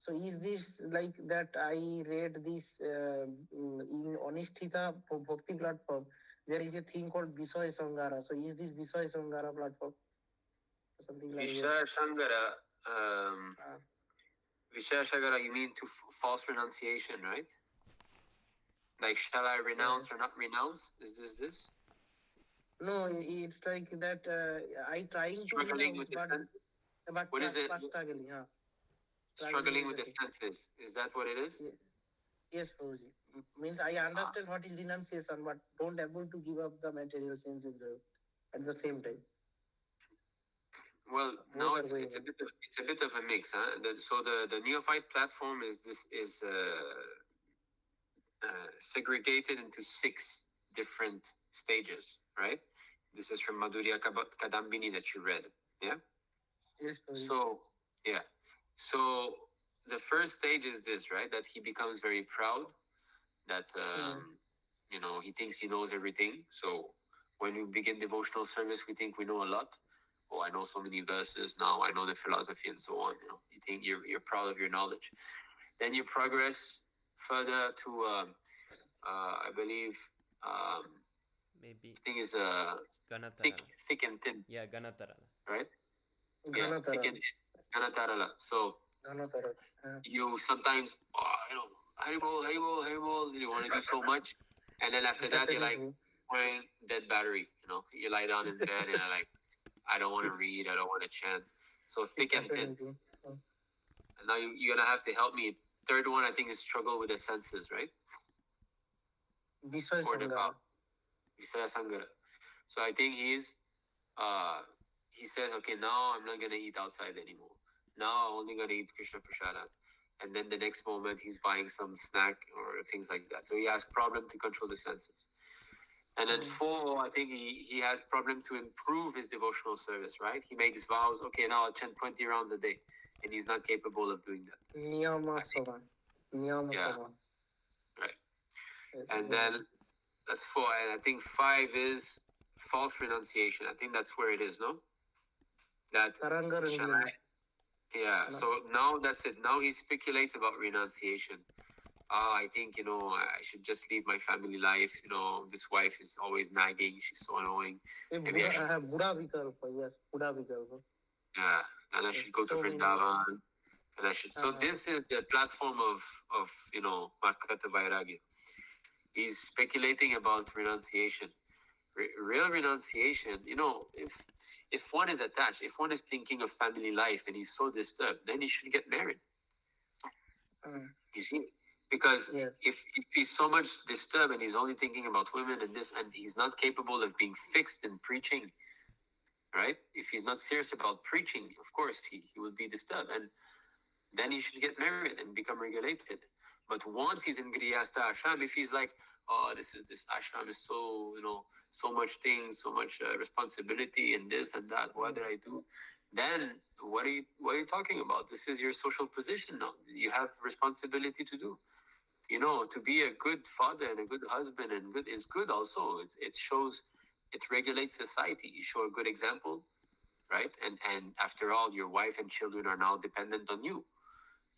So is this like that? I read this in Onisthita Bhakti platform. There is a thing called Visaya Sangara. So is this Visaya Sangara platform? Something like that. Vishaya Sangara, Uh, Vishaya Sangara, you mean to false renunciation, right? Like, shall I renounce or not renounce? Is this? No, it's like that. I trying Struggling to with the renounce, senses? but What is it? struggling, huh? Struggling with the senses. Is that what it is? Yes, Prabhuji. Means I understand what is renunciation, but don't able to give up the material senses at the same time. Well, Both now are it's going a on. bit of a mix, huh? So the neophyte platform is segregated into 6 different stages, right? This is from Madhurya Kadambini that you read, yeah. Yes, Prabhuji. So yeah, so the first stage is this, right? That he becomes very proud, that he thinks he knows everything. So when we begin devotional service, we think we know a lot. Oh, I know so many verses now. I know the philosophy and so on. You think you're proud of your knowledge. Then you progress further to, I believe, Maybe I think is Ganatarala. thick and thin, Yeah, Ganatarala. right? Yeah, thick and Ganatarala. So you sometimes, Haribol, Haribol, Haribol, you want to do so much. And then after that, you're like, wearing dead battery. You lie down in bed and you're like, I don't want to read, I don't want to chant. So thick and thin. And now you're going to have to help me. Third one, I think, is struggle with the senses, right? Visaya Or the Sangara. Visaya Sangara. So I think he says, okay, now I'm not going to eat outside anymore. Now I'm only going to eat Krishna Prasada. And then the next moment he's buying some snack or things like that. So he has problem to control the senses. And then 4, I think he has problem to improve his devotional service, right? He makes vows, okay, now I'll chant 20 rounds a day. And he's not capable of doing that. Niyama Sava. Yeah. Right. And then that's 4. And I think 5 is false renunciation. I think that's where it is, no? That shall I? Yeah. So now that's it. Now he speculates about renunciation. I think, I should just leave my family life. This wife is always nagging. She's so annoying. Maybe I should. Buddha Vikalpa, yes, Buddha Vikalpa. Yeah. And I should go to Vrindavan. And I should. So this is the platform of Markata Vairagya. He's speculating about renunciation. Real renunciation, if one is attached, if one is thinking of family life and he's so disturbed, then he should get married. You see? Because if he's so much disturbed and he's only thinking about women and this, and he's not capable of being fixed in preaching, right? If he's not serious about preaching, of course he will be disturbed. And then he should get married and become regulated. But once he's in Grihastha ashram, if he's like, oh, this ashram is so, so much things, so much responsibility and this and that, what did I do? Then what are you talking about? This is your social position now. You have responsibility to do. To be a good father and a good husband and good is good also. It shows, it regulates society. You show a good example, right? And after all, your wife and children are now dependent on you.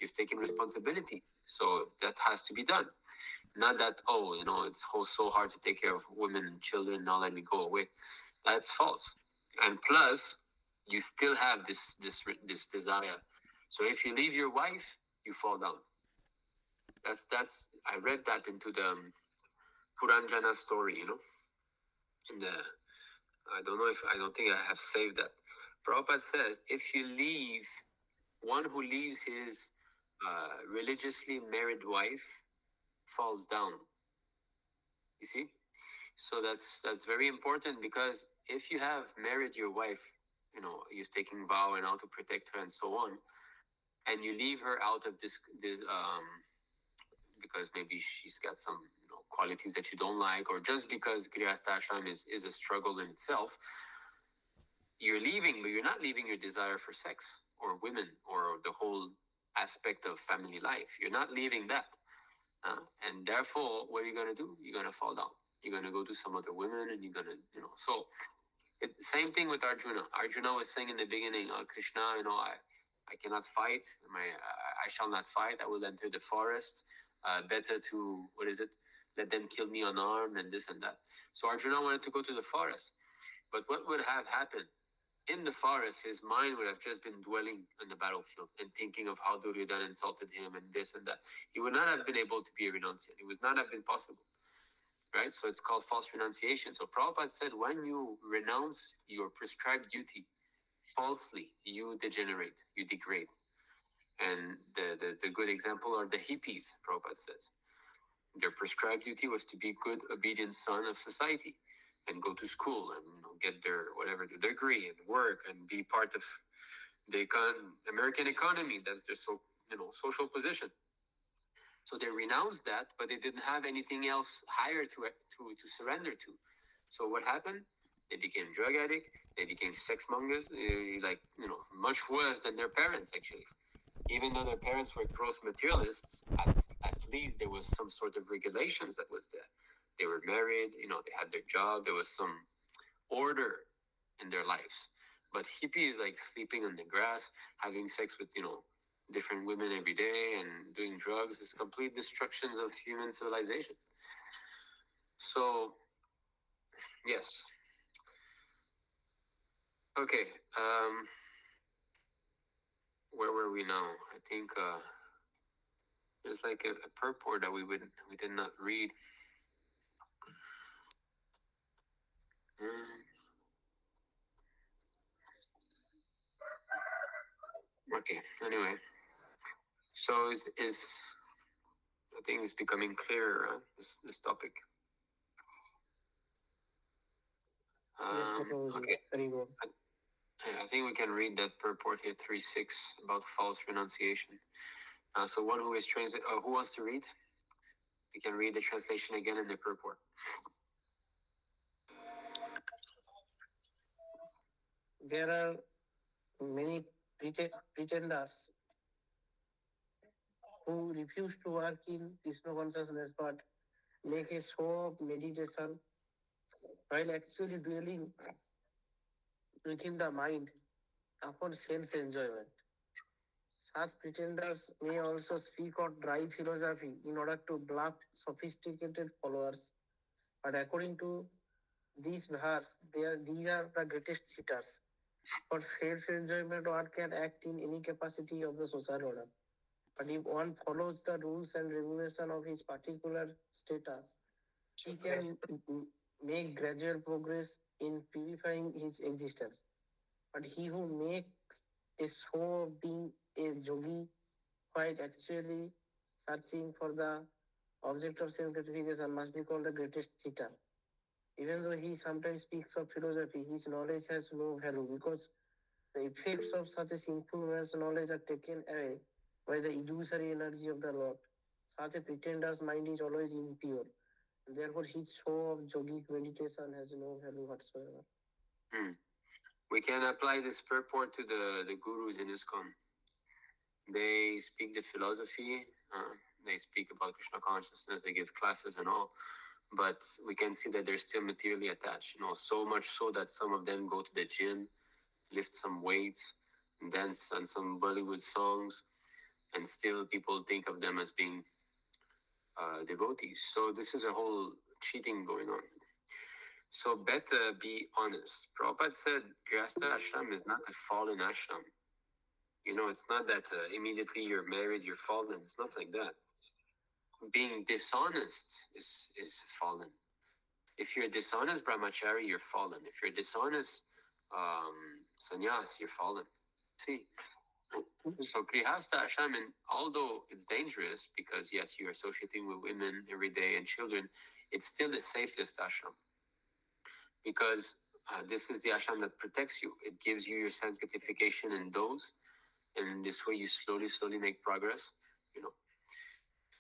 You've taken responsibility. So that has to be done. Not that, it's so hard to take care of women and children, now let me go away. That's false. And plus, you still have this desire. So if you leave your wife, you fall down. That's I read that into the Puranjana story, in the I don't think I have saved that. Prabhupada says if you leave one who leaves his religiously married wife falls down. You see, so that's very important, because if you have married your wife, you've taken vow and how to protect her and so on, and you leave her out of this because maybe she's got some qualities that you don't like, or just because Grihastha Ashram is a struggle in itself, you're leaving, but you're not leaving your desire for sex or women or the whole aspect of family life. You're not leaving that. And therefore, what are you going to do? You're going to fall down. You're going to go to some other women, and you're going to, so same thing with Arjuna. Arjuna was saying in the beginning, Krishna, I cannot fight. I shall not fight. I will enter the forest. Better to, what is it? Let them kill me unarmed and this and that. So Arjuna wanted to go to the forest. But what would have happened? In the forest, his mind would have just been dwelling on the battlefield and thinking of how Duryodhana insulted him and this and that. He would not have been able to be a renunciant. It would not have been possible. Right? So it's called false renunciation. So Prabhupada said, when you renounce your prescribed duty falsely, you degenerate, you degrade. And the good example are the hippies, Prabhupada says. Their prescribed duty was to be good, obedient son of society and go to school and get their whatever the degree and work and be part of the American economy. That's their social position. So they renounced that, but they didn't have anything else higher to surrender to. So what happened? They became drug addict. They became sex mongers, much worse than their parents, actually. Even though their parents were gross materialists, at least there was some sort of regulations that was there. They were married, they had their job. There was some order in their lives. But hippies, like sleeping on the grass, having sex with, different women every day and doing drugs, is complete destruction of human civilization. So, yes. Okay. Where were we now? I think there's like a purport that we did not read. Okay. Anyway, so is I think it's becoming clearer, this topic. Yes, Prabhuji. Okay. Very good. I think we can read that purport here, 3.6, about false renunciation. So one who is who wants to read? We can read the translation again in the purport. There are many pretenders who refuse to work in Krishna consciousness but make a show of meditation while actually dwelling within the mind upon sense enjoyment. Such pretenders may also speak of dry philosophy in order to bluff sophisticated followers. But according to this verse, these are the greatest cheaters. For self-enjoyment, one can act in any capacity of the social order. But if one follows the rules and regulation of his particular status, he can make gradual progress in purifying his existence. But he who makes a show of being a yogi while actually searching for the object of sense gratification must be called the greatest cheater. Even though he sometimes speaks of philosophy, his knowledge has no value because the effects of such a sinful man's knowledge are taken away by the illusory energy of the Lord. Such a pretender's mind is always impure. Therefore, his show of yogic meditation has no value whatsoever. We can apply this purport to the gurus in ISKCON. They speak the philosophy, they speak about Krishna consciousness, they give classes and all, but we can see that they're still materially attached, so much so that some of them go to the gym, lift some weights, dance on some Bollywood songs, and still people think of them as being devotees. So this is a whole cheating going on. So better be honest. Prabhupada said Grihastha ashram is not a fallen ashram. It's not that immediately you're married, you're fallen. It's not like that. Being dishonest is fallen. If you're dishonest brahmachari, you're fallen. If you're dishonest sannyas, you're fallen. See, so Grihastha ashram, and although it's dangerous because yes, you're associating with women every day and children, it's still the safest ashram because this is the ashram that protects you. It gives you your sense gratification in those, and this way you slowly make progress.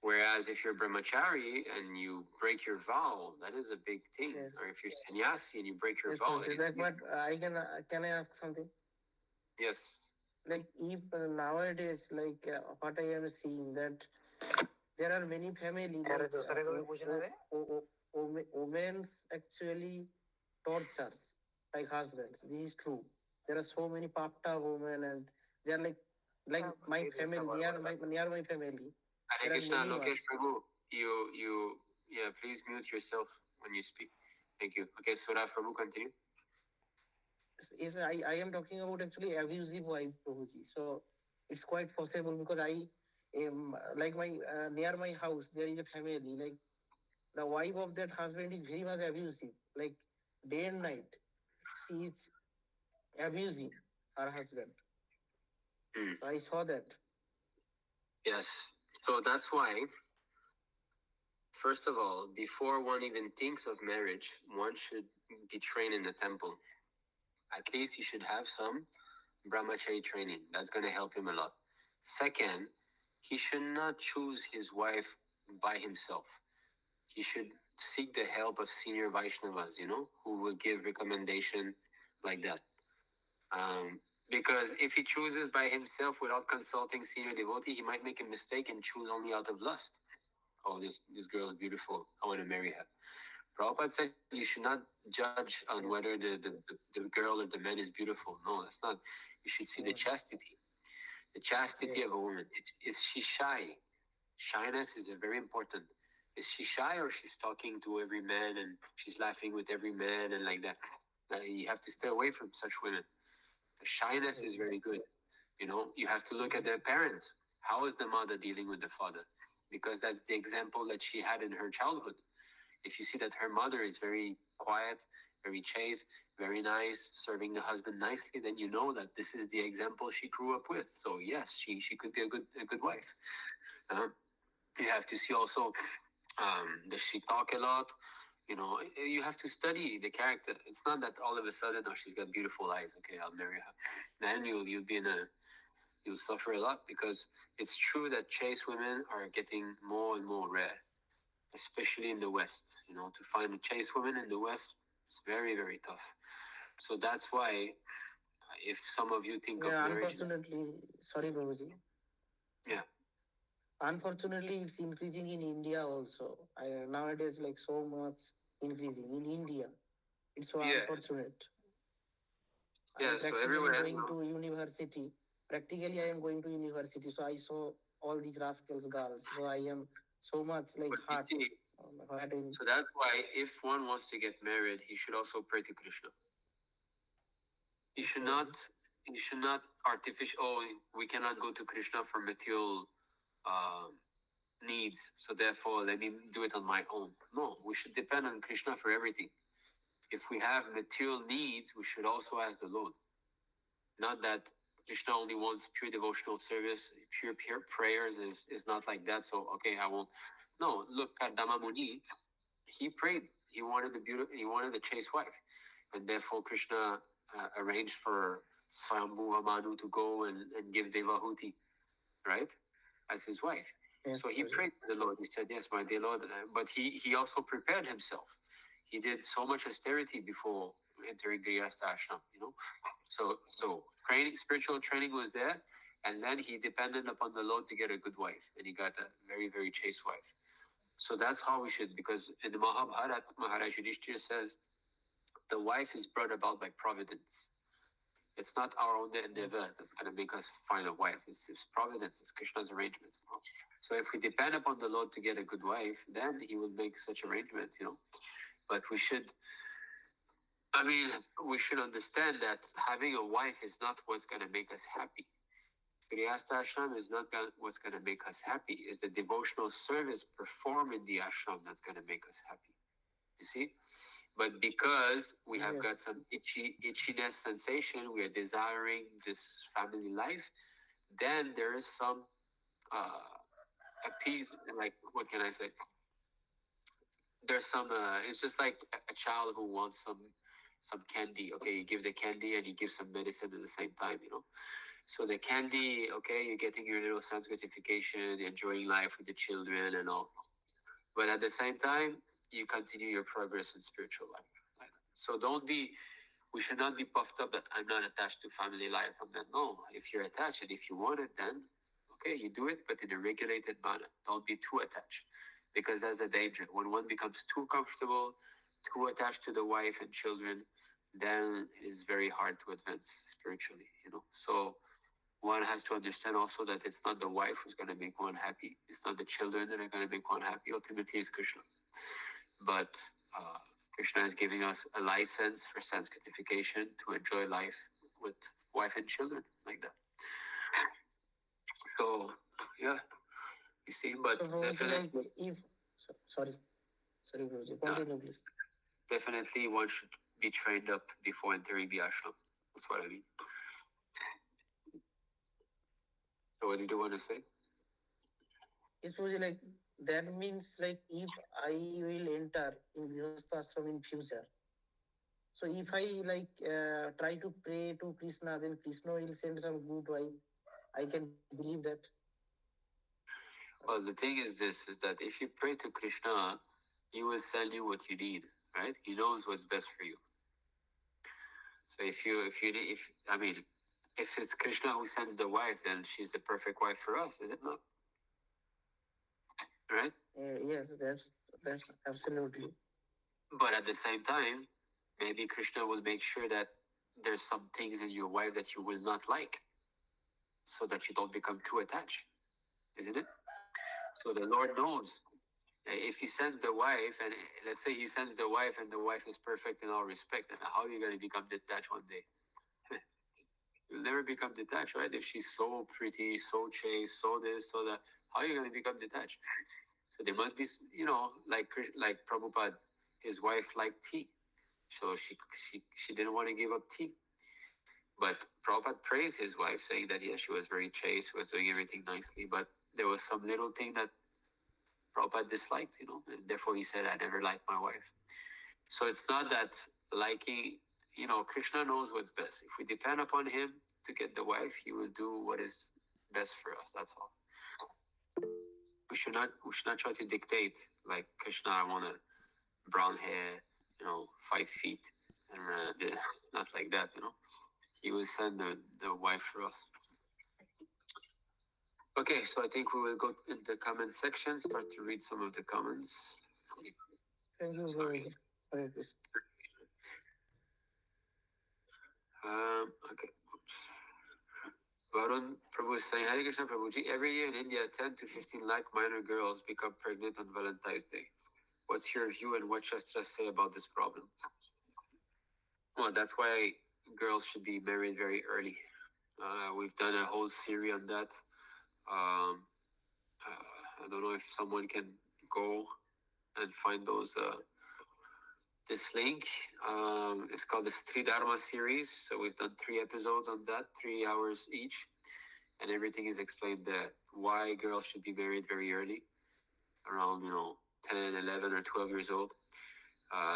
Whereas if you're brahmachari and you break your vow, that is a big thing. Yes. Or if you're sannyasi and you break your Yes, vow, Prabhuji, like, but can I ask something? yes. Like if nowadays, like what I am seeing, that there are many families. Women's actually tortures like husbands. This is true. There are so many papta women, and they are like my family, near my family. Hare There are Krishna, many Lokesh Prabhu, yeah, please mute yourself when you speak. Thank you. Okay, Suraj Prabhu, continue. Is I am talking about actually abusive wife, Prabhuji. So it's quite possible because I am like my near my house there is a family, like the wife of that husband is very much abusive, like day and night she is abusing her husband. I saw that. Yes. So that's why, first of all, before one even thinks of marriage, one should be trained in the temple. At least he should have some brahmachari training. That's going to help him a lot. Second, he should not choose his wife by himself. He should seek the help of senior Vaishnavas, who will give recommendation like that. Because if he chooses by himself without consulting senior devotee, he might make a mistake and choose only out of lust. Oh, this girl is beautiful. I want to marry her. Prabhupada said you should not judge on whether the girl or the man is beautiful. No, that's not. You should see the chastity. The chastity of a woman. Is she shy? Shyness is very important. Is she shy or she's talking to every man and she's laughing with every man and like that? You have to stay away from such women. The shyness is very good. You have to look at their parents. How is the mother dealing with the father? Because that's the example that she had in her childhood. If you see that her mother is very quiet, very chaste, very nice, serving the husband nicely, then you know that this is the example she grew up with. So yes, she could be a good wife. You have to see also, does she talk a lot? You have to study the character. It's not that all of a sudden, oh, she's got beautiful eyes. Okay, I'll marry her. Then you'll be you'll suffer a lot because it's true that chaste women are getting more and more rare, especially in the West. To find a chaste woman in the West, it's very, very tough. So that's why, if some of you think of marriage, unfortunately, sorry, Prabhuji. Yeah. Unfortunately, it's increasing in India also. Nowadays, like so much increasing in India. It's so unfortunate. Yeah, so everywhere going to university. Practically, I am going to university. So I saw all these rascals girls. So I am so much like hard. So that's why if one wants to get married, he should also pray to Krishna. He should not artificial. Oh, we cannot go to Krishna for material needs. So therefore, let me do it on my own. No, we should depend on Krishna for everything. If we have material needs, we should also ask the Lord. Not that Krishna only wants pure devotional service, pure prayers is not like that. So okay, I won't. No, look at Dama Muni. He prayed. He wanted a chaste wife, and therefore Krishna arranged for Swayambhu Manu to go and give Devahuti, right, as his wife. So he prayed to the Lord. He said, "Yes, my dear Lord." But he also prepared himself. He did so much austerity before entering Grihastha ashram. So spiritual training was there, and then he depended upon the Lord to get a good wife, and he got a very, very chaste wife. So that's how we should, because in the Mahabharata, Maharaj Yudhishthira says, the wife is brought about by providence. It's not our own endeavor that's going to make us find a wife. It's providence. It's Krishna's arrangement. So if we depend upon the Lord to get a good wife, then he will make such arrangements. But we should I mean, we should understand that having a wife is not what's going to make us happy. Grihastha ashram is not what's going to make us happy. It's the devotional service performed in the ashram that's going to make us happy. You see? But because we have got Yes. some itchiness sensation, we are desiring this family life, then there is some appease, like, what can I say? There's some, it's just like a child who wants some candy. Okay, you give the candy and you give some medicine at the same time, you know. So the candy, okay, you're getting your little sense gratification, enjoying life with the children and all. But at the same time, you continue your progress in spiritual life. Right? So we should not be puffed up that I'm not attached to family life. I'm not, no, if you're attached and if you want it, then okay, you do it, but in a regulated manner. Don't be too attached because that's the danger. When one becomes too comfortable, too attached to the wife and children, then it is very hard to advance spiritually, you know. So one has to understand also that it's not the wife who's going to make one happy. It's not the children that are going to make one happy. Ultimately, it's Krishna. But uh, Krishna is giving us a license for sense gratification to enjoy life with wife and children like that. So, yeah, you see, but So Prabhuji, definitely, like if sorry, Prabhuji, continue please. definitely one should be trained up before entering the ashram. That's what I mean. So, what did you want to say? Yes, Prabhuji, like that means like if I will enter in Grihastha ashram in future, so if I like try to pray to Krishna, then Krishna will send some good wife. I can believe that. Well, the thing is this: is that if you pray to Krishna, he will send you what you need, right? He knows what's best for you. So if I mean, if it's Krishna who sends the wife, then she's the perfect wife for us, is it not? Right? Yes, that's absolutely. But at the same time, maybe Krishna will make sure that there's some things in your wife that you will not like, so that you don't become too attached, isn't it? So the Lord knows. If he sends the wife, and let's say he sends the wife, and the wife is perfect in all respect, then how are you going to become detached one day? You'll never become detached, right? If she's so pretty, so chaste, so this, so that, how are you going to become detached? So there must be, you know, like Prabhupada, his wife liked tea, so she didn't want to give up tea. But Prabhupada praised his wife, saying that yes, she was very chaste, she was doing everything nicely, but there was some little thing that Prabhupada disliked, you know, and therefore he said, I never liked my wife. So it's not that liking, you know, Krishna knows what's best. If we depend upon him to get the wife, he will do what is best for us. That's all. We should not try to dictate like Krishna. I want a brown hair, you know, 5 feet, and not like that. You know, he will send the wife for us. Okay, so I think we will go in the comment section. Start to read some of the comments. Thank you, Sorry. Prabhuji. Hare Krishna. Okay. Oops. Varun Prabhu is saying, Hare Krishna Prabhuji, every year in India, 10 to 15 lakh minor girls become pregnant on Valentine's Day. What's your view and what Shastras say about this problem? Well, that's why girls should be married very early. We've done a whole series on that. I don't know if someone can go and find those this link. It's called the Sri Dharma series. So we've done 3 episodes on that, 3 hours each. And everything is explained there. Why girls should be married very early, around, 10, 11, or 12 years old.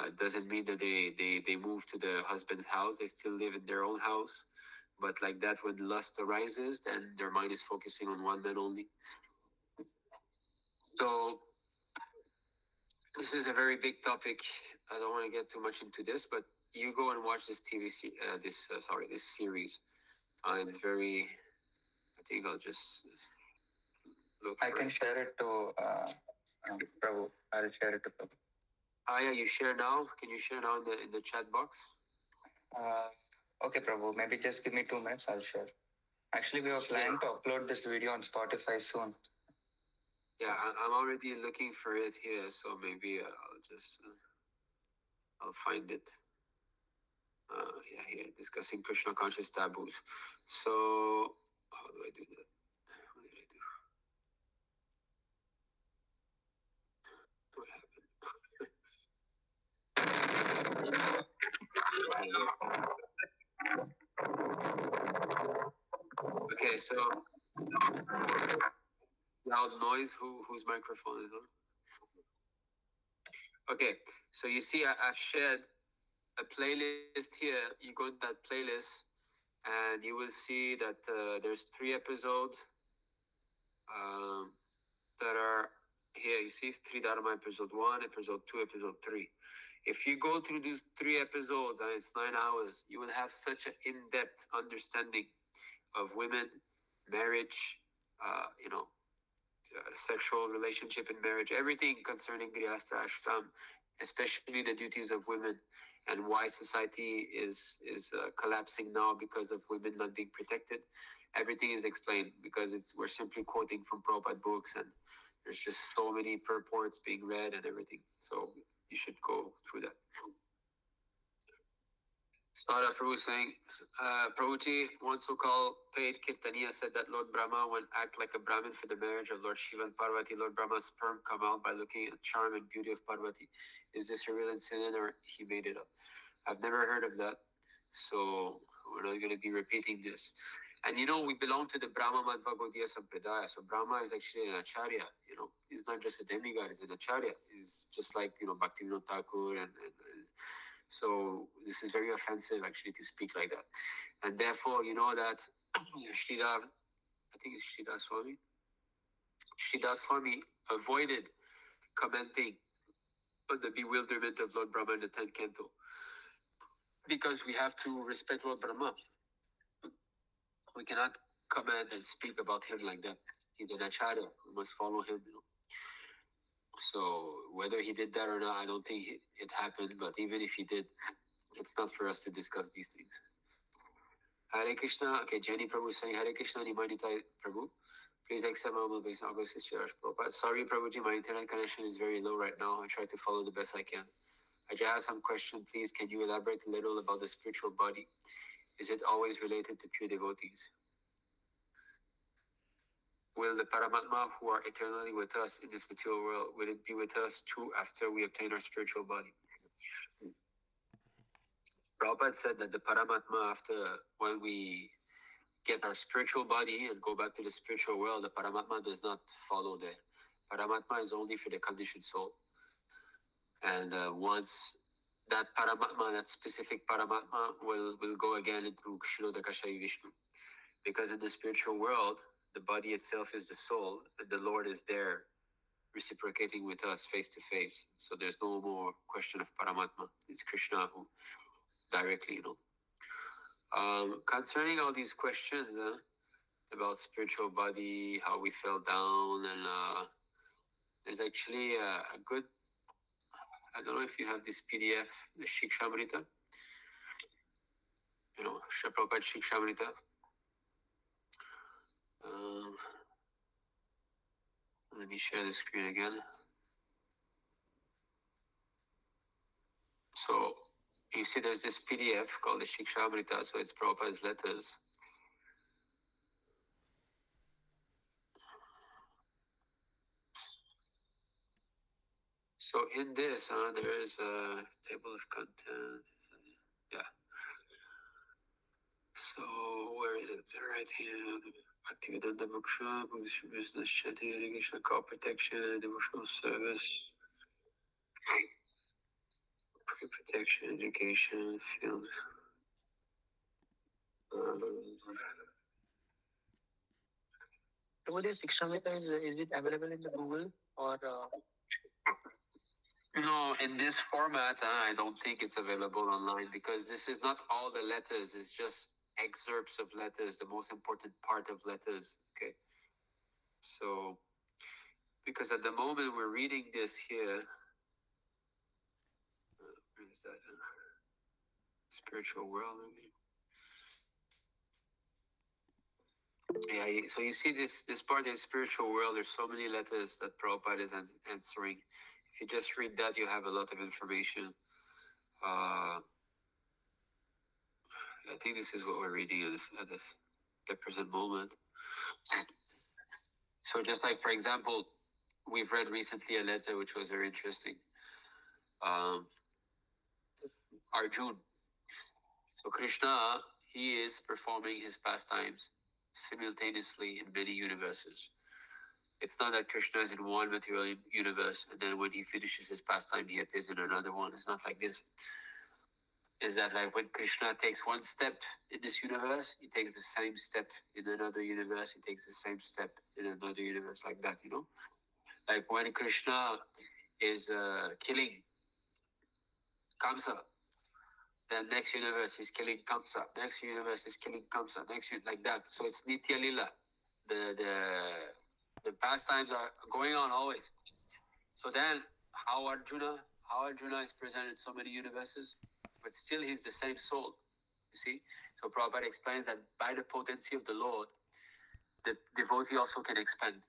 It doesn't mean that they move to the husband's house. They still live in their own house. But like that, when lust arises, then their mind is focusing on one man only. So this is a very big topic. I don't want to get too much into this, but you go and watch this this series. It's very. I think I'll just look. I can share it to Prabhu. I'll share it to Prabhu. Yeah, you share now. Can you share now in the chat box? Okay, Prabhu. Maybe just give me 2 minutes. I'll share. Actually, we were planning to upload this video on Spotify soon. Yeah, I'm already looking for it here, so maybe I'll find it. Here discussing Krishna conscious taboos. So how do I do that? What did I do? What happened? Okay, so loud noise. Whose microphone is on? Okay, so you see, I've shared a playlist here. You go to that playlist, and you will see that there's 3 episodes um, that are here. You see, 3 Dharma episode 1, episode 2, episode 3. If you go through these 3 episodes and it's 9 hours, you will have such an in-depth understanding of women, marriage, sexual relationship in marriage, everything concerning Grihastha Ashram, especially the duties of women, and why society is collapsing now because of women not being protected. Everything is explained because we're simply quoting from Prabhupada books, and there's just so many purports being read and everything. So you should go through that. Sara Prabhu saying, Prabhuji, one so-called paid Kirtaniya said that Lord Brahma would act like a Brahmin for the marriage of Lord Shiva and Parvati. Lord Brahma's sperm come out by looking at charm and beauty of Parvati. Is this a real incident or he made it up? I've never heard of that, so we're not going to be repeating this. And we belong to the Brahma Madhva Gaudiya Sampradaya. So Brahma is actually an acharya. He's not just a demigod, he's an acharya. He's just like, Bhaktivinoda Thakur and so this is very offensive actually to speak like that. And therefore, that Sridhar, I think it's Sridhar Swami. Sridhar Swami avoided commenting on the bewilderment of Lord Brahma in the 10th canto. Because we have to respect Lord Brahma. We cannot comment and speak about him like that. He's an acharya. We must follow him. So whether he did that or not, I don't think it happened. But even if he did, it's not for us to discuss these things. Hare Krishna. Okay, Jenny Prabhu is saying Hare Krishna Nimai Nitai Prabhu. Please accept my humble obeisance. August Siraj Prabhupada. Sorry, Prabhuji, my internet connection is very low right now. I try to follow the best I can. I just have some question. Please, can you elaborate a little about the spiritual body? Is it always related to pure devotees? Will the Paramatma who are eternally with us in this material world, will it be with us too after we obtain our spiritual body? Prabhupada said that the Paramatma, after when we get our spiritual body and go back to the spiritual world, the Paramatma does not follow there. Paramatma is only for the conditioned soul. And once that Paramatma, that specific Paramatma, will go again into Kshirodakashayi Vishnu. Because in the spiritual world, the body itself is the soul, and the Lord is there reciprocating with us face to face. So there's no more question of Paramatma. It's Krishna who directly, Concerning all these questions about spiritual body, how we fell down, and there's actually a good, I don't know if you have this PDF, the Shikshamrita, Sri Prabhupada Shikshamrita. Let me share the screen again. So you see there's this PDF called the Shikshamrita, so it's Prabhupada's letters. So in this, there is a table of content. Yeah. So where is it? Right here. Actividad Moksha, business, shanty, irrigation, cow protection, devotional service, pre-protection, education, films. So this Shikshamrita is it available in the Google or? No, in this format, I don't think it's available online because this is not all the letters. It's just excerpts of letters, the most important part of letters. Okay. So, because at the moment we're reading this here, where is that? Spiritual world. Yeah, so you see this part is spiritual world. There's so many letters that Prabhupada is answering. If you just read that, you have a lot of information. I think this is what we're reading at the present moment. So just like, for example, we've read recently a letter which was very interesting. Arjun. So Krishna, he is performing his pastimes simultaneously in many universes. It's not that Krishna is in one material universe and then when he finishes his pastime, he appears in another one. It's not like this. Is that like when Krishna takes one step in this universe, he takes the same step in another universe, he takes the same step in another universe, like that, you know? Like when Krishna is killing Kamsa, then next universe is killing Kamsa, next universe is killing Kamsa, like that. So it's Nitya Lila. The pastimes are going on always. So then how Arjuna is present in so many universes, but still he's the same soul. You see? So Prabhupada explains that by the potency of the Lord, the devotee also can expand.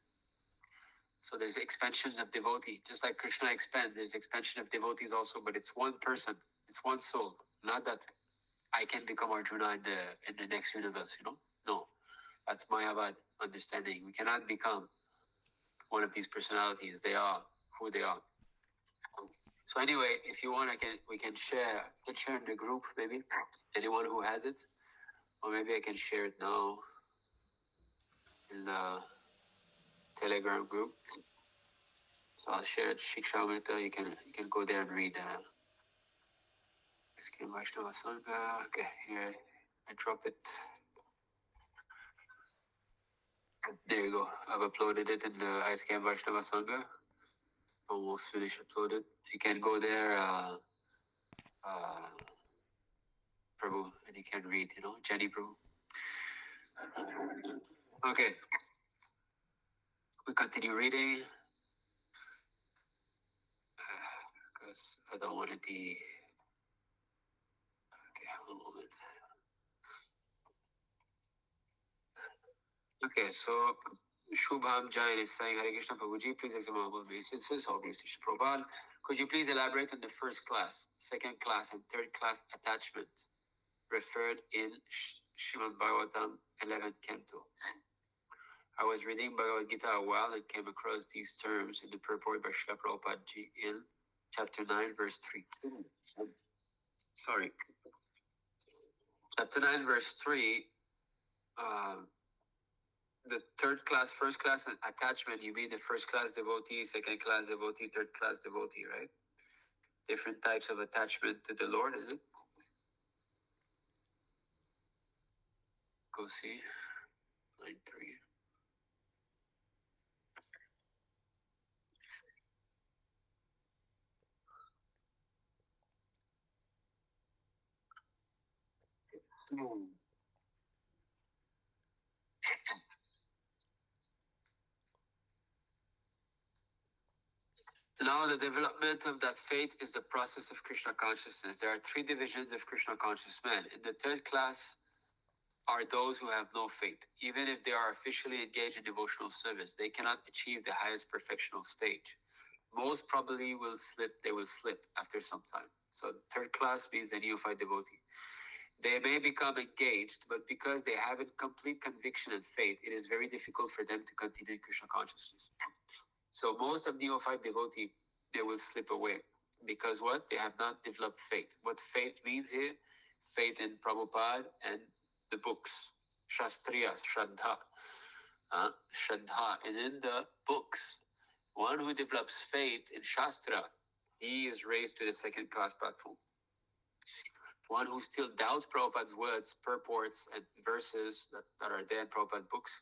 So there's expansions of devotee, just like Krishna expands. There's expansion of devotees also, but it's one person, it's one soul. Not that I can become Arjuna in the next universe. You know, no, that's Mayavad understanding. We cannot become one of these personalities. They are who they are. So anyway, if you want, we can share. Let's share in the group, maybe anyone who has it, or maybe I can share it now in the Telegram group. So I'll share it. Shiksha Amrita. You can go there and read. SK Vaishnava Sangha. Okay, here I drop it. There you go. I've uploaded it in the ISKM Vaishnava Sangha. Almost finished uploaded. You can go there, Prabhu, and you can read, you know, Jenny Prabhu. Okay. We continue reading. Because I don't want to be. Okay, one moment. Okay, so Shubham Jain is saying, Hare Krishna Prabhuji, please examine all bases. All grace to Shri Prabhupada. Could you please elaborate on the first class, second class, and third class attachment referred in Srimad Bhagavatam 11th Canto? I was reading Bhagavad Gita a while and came across these terms in the purport by Srila Prabhupada Ji in chapter 9, verse 3. Sorry. Chapter 9, verse 3, the third class, first class attachment, you mean the first class devotee, second class devotee, third class devotee, right? Different types of attachment to the Lord, is it? Go see. 9.3. Now, the development of that faith is the process of Krishna consciousness. There are three divisions of Krishna conscious men. In the third class are those who have no faith. Even if they are officially engaged in devotional service, they cannot achieve the highest perfectional stage. Most probably they will slip after some time. So third class means the neophyte devotee. They may become engaged, but because they haven't complete conviction and faith, it is very difficult for them to continue in Krishna consciousness. So most of neophyte devotee, they will slip away because what? They have not developed faith. What faith means here? Faith in Prabhupada and the books, Shastriyas, Shraddha. Shraddha. And in the books, one who develops faith in Shastra, he is raised to the second class platform. One who still doubts Prabhupada's words, purports, and verses that are there in Prabhupada books,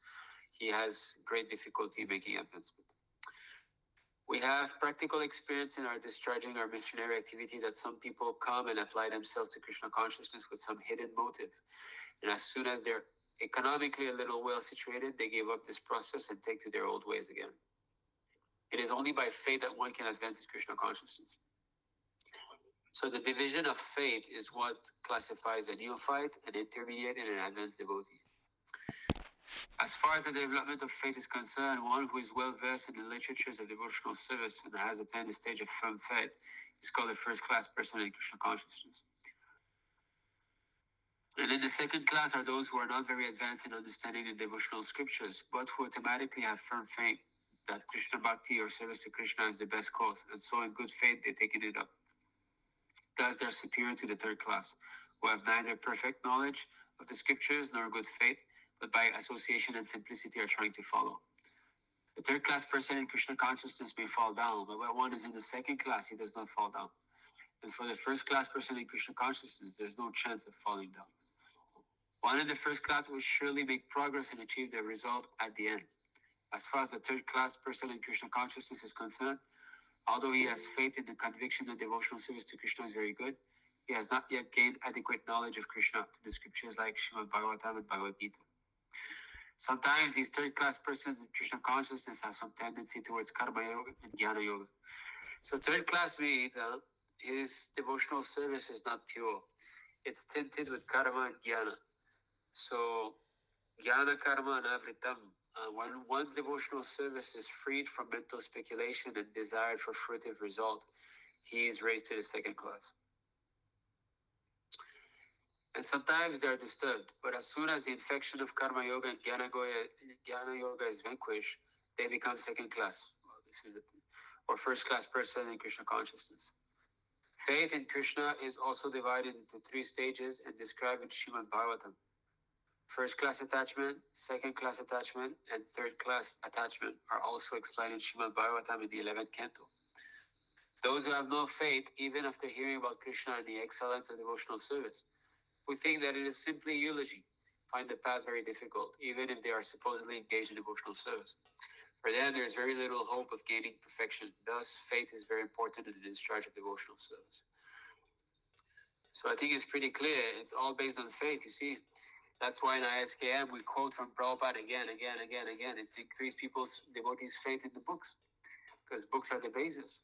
he has great difficulty making advancement. We have practical experience in our discharging our missionary activity that some people come and apply themselves to Krishna consciousness with some hidden motive. And as soon as they're economically a little well situated, they give up this process and take to their old ways again. It is only by faith that one can advance in Krishna consciousness. So the division of faith is what classifies a neophyte, an intermediate, and an advanced devotee. As far as the development of faith is concerned, one who is well versed in the literatures of devotional service and has attained the stage of firm faith is called a first-class person in Krishna consciousness. And in the second class are those who are not very advanced in understanding the devotional scriptures, but who automatically have firm faith that Krishna Bhakti or service to Krishna is the best cause, and so in good faith they take it up. Thus they are superior to the third class, who have neither perfect knowledge of the scriptures nor good faith, but by association and simplicity are trying to follow. The third class person in Krishna consciousness may fall down, but when one is in the second class, he does not fall down. And for the first class person in Krishna consciousness, there's no chance of falling down. One in the first class will surely make progress and achieve the result at the end. As far as the third class person in Krishna consciousness is concerned, although he has faith in the conviction that devotional service to Krishna is very good, he has not yet gained adequate knowledge of Krishna to the scriptures like Srimad Bhagavatam and Bhagavad Gita. Sometimes these third class persons in Krishna consciousness have some tendency towards karma yoga and jnana yoga. So third class means his devotional service is not pure. It's tinted with karma and jnana. So jnana karma and avritam. When one's devotional service is freed from mental speculation and desired for fruitive result, he is raised to the second class. And sometimes they're disturbed, but as soon as the infection of karma yoga and jnana yoga is vanquished, they become second class. Well, this is or first class person in Krishna consciousness. Faith in Krishna is also divided into 3 stages and described in Srimad Bhagavatam. First class attachment, second class attachment, and third class attachment are also explained in Srimad Bhagavatam in the 11th canto. Those who have no faith, even after hearing about Krishna and the excellence of devotional service, who think that it is simply eulogy, find the path very difficult, even if they are supposedly engaged in devotional service. For them, there is very little hope of gaining perfection. Thus, faith is very important in the discharge of devotional service. So I think it's pretty clear. It's all based on faith, you see. That's why in ISKM we quote from Prabhupada again. It's to increase people's devotees' faith in the books, because books are the basis.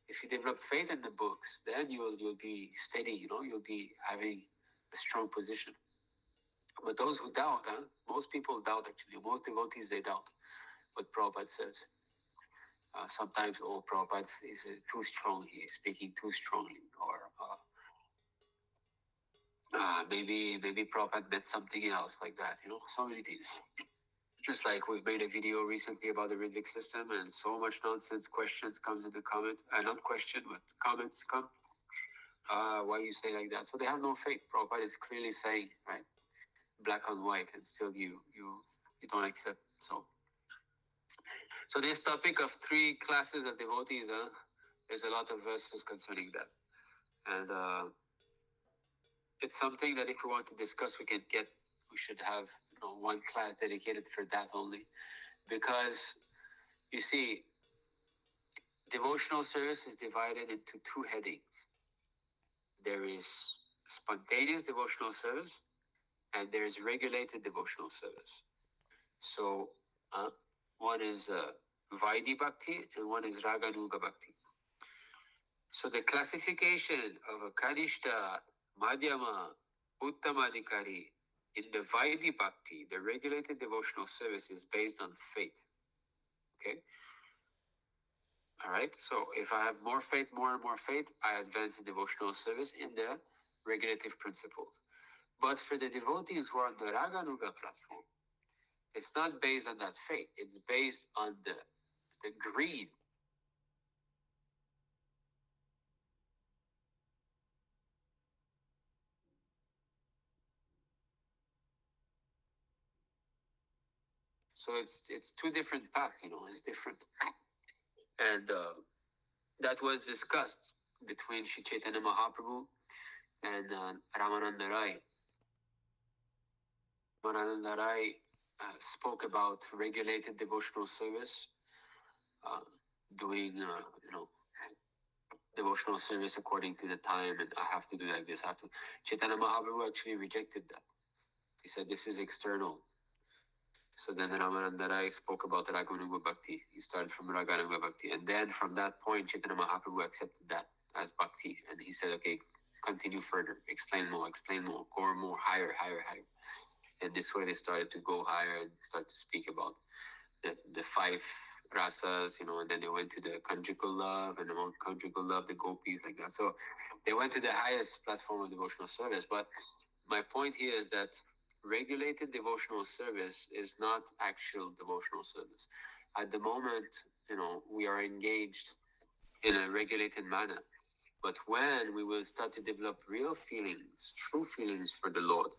If you develop faith in the books, then you'll be steady. You'll be having a strong position. But those who doubt, most people doubt actually. Most devotees they doubt what Prabhupada says. Sometimes, Prabhupada is too strong. He is speaking too strongly, or maybe Prabhupada meant something else like that. So many things. Just like we've made a video recently about the Riddick system, and so much nonsense questions comes in the comment. Not question, but comments come. Why you say like that? So they have no faith. Prabhupada is clearly saying, right, black on white, and still you don't accept. So this topic of 3 classes of devotees, there's a lot of verses concerning that, and it's something that if we want to discuss, we should have one class dedicated for that only, because you see, devotional service is divided into 2 headings. There is spontaneous devotional service, and there is regulated devotional service. So one is Vaidhi Bhakti and one is Raganuga Bhakti. So the classification of a Kanishta, Madhyama, Uttamadhikari in the Vaidhi Bhakti, the regulated devotional service, is based on faith. Okay? All right? So if I have more and more faith, I advance in devotional service in the regulative principles. But for the devotees who are on the Raganuga platform, it's not based on that faith. It's based on the greed. So it's 2 different paths, it's different. And that was discussed between Sri Chaitanya Mahaprabhu and Ramananda Rai. Ramananda Rai spoke about regulated devotional service, doing, devotional service according to the time, and I have to do like this. Chaitanya Mahaprabhu actually rejected that. He said this is external. So then Ramananda Rai spoke about Raganuga Bhakti. He started from Raganuga Bhakti, and then from that point, Chaitanya Mahaprabhu accepted that as Bhakti, and he said, okay, continue further, explain more, go more, higher. And this way they started to go higher and start to speak about the 5 rasas, and then they went to the conjugal love, and among conjugal love, the gopis, like that. So they went to the highest platform of devotional service. But my point here is that regulated devotional service is not actual devotional service. At the moment, we are engaged in a regulated manner. But when we will start to develop real feelings, true feelings for the Lord,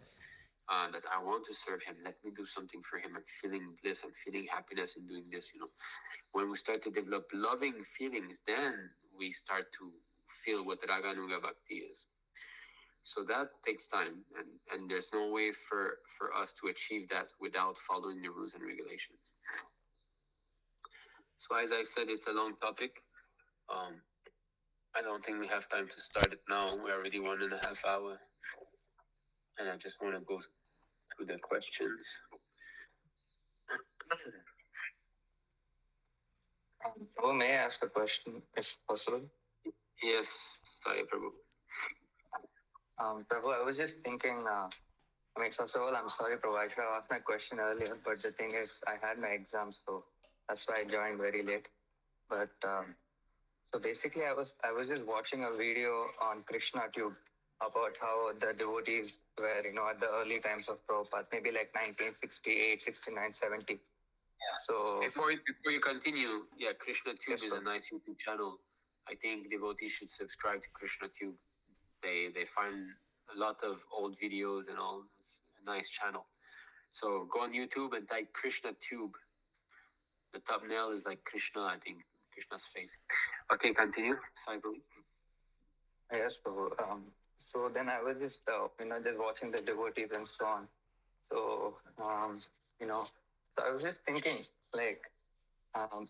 that I want to serve Him, let me do something for Him. I'm feeling bliss, I'm feeling happiness in doing this. When we start to develop loving feelings, then we start to feel what Raganuga Bhakti is. So that takes time, and there's no way for us to achieve that without following the rules and regulations. So as I said, it's a long topic. I don't think we have time to start it now. We're already 1.5 hours. And I just want to go through the questions. Prabhu, may I ask a question, if possible? Yes, sorry, Prabhu. Prabhu, I was just thinking, first of all, I'm sorry, Prabhu, I should have asked my question earlier, but the thing is, I had my exam, so that's why I joined very late. But so basically, I was just watching a video on Krishna Tube about how the devotees were, at the early times of Prabhupada, maybe like 1968, 69, 70. Yeah. So before you continue, Krishna Tube yes, is a nice YouTube channel. I think devotees should subscribe to Krishna Tube. They find a lot of old videos and all. It's a nice channel. So go on YouTube and type Krishna Tube. The thumbnail is like Krishna, I think, Krishna's face. Okay, continue. Sorry, Prabhu. yes, Prabhu. So then I was just, just watching the devotees and so on. So, so I was just thinking, like,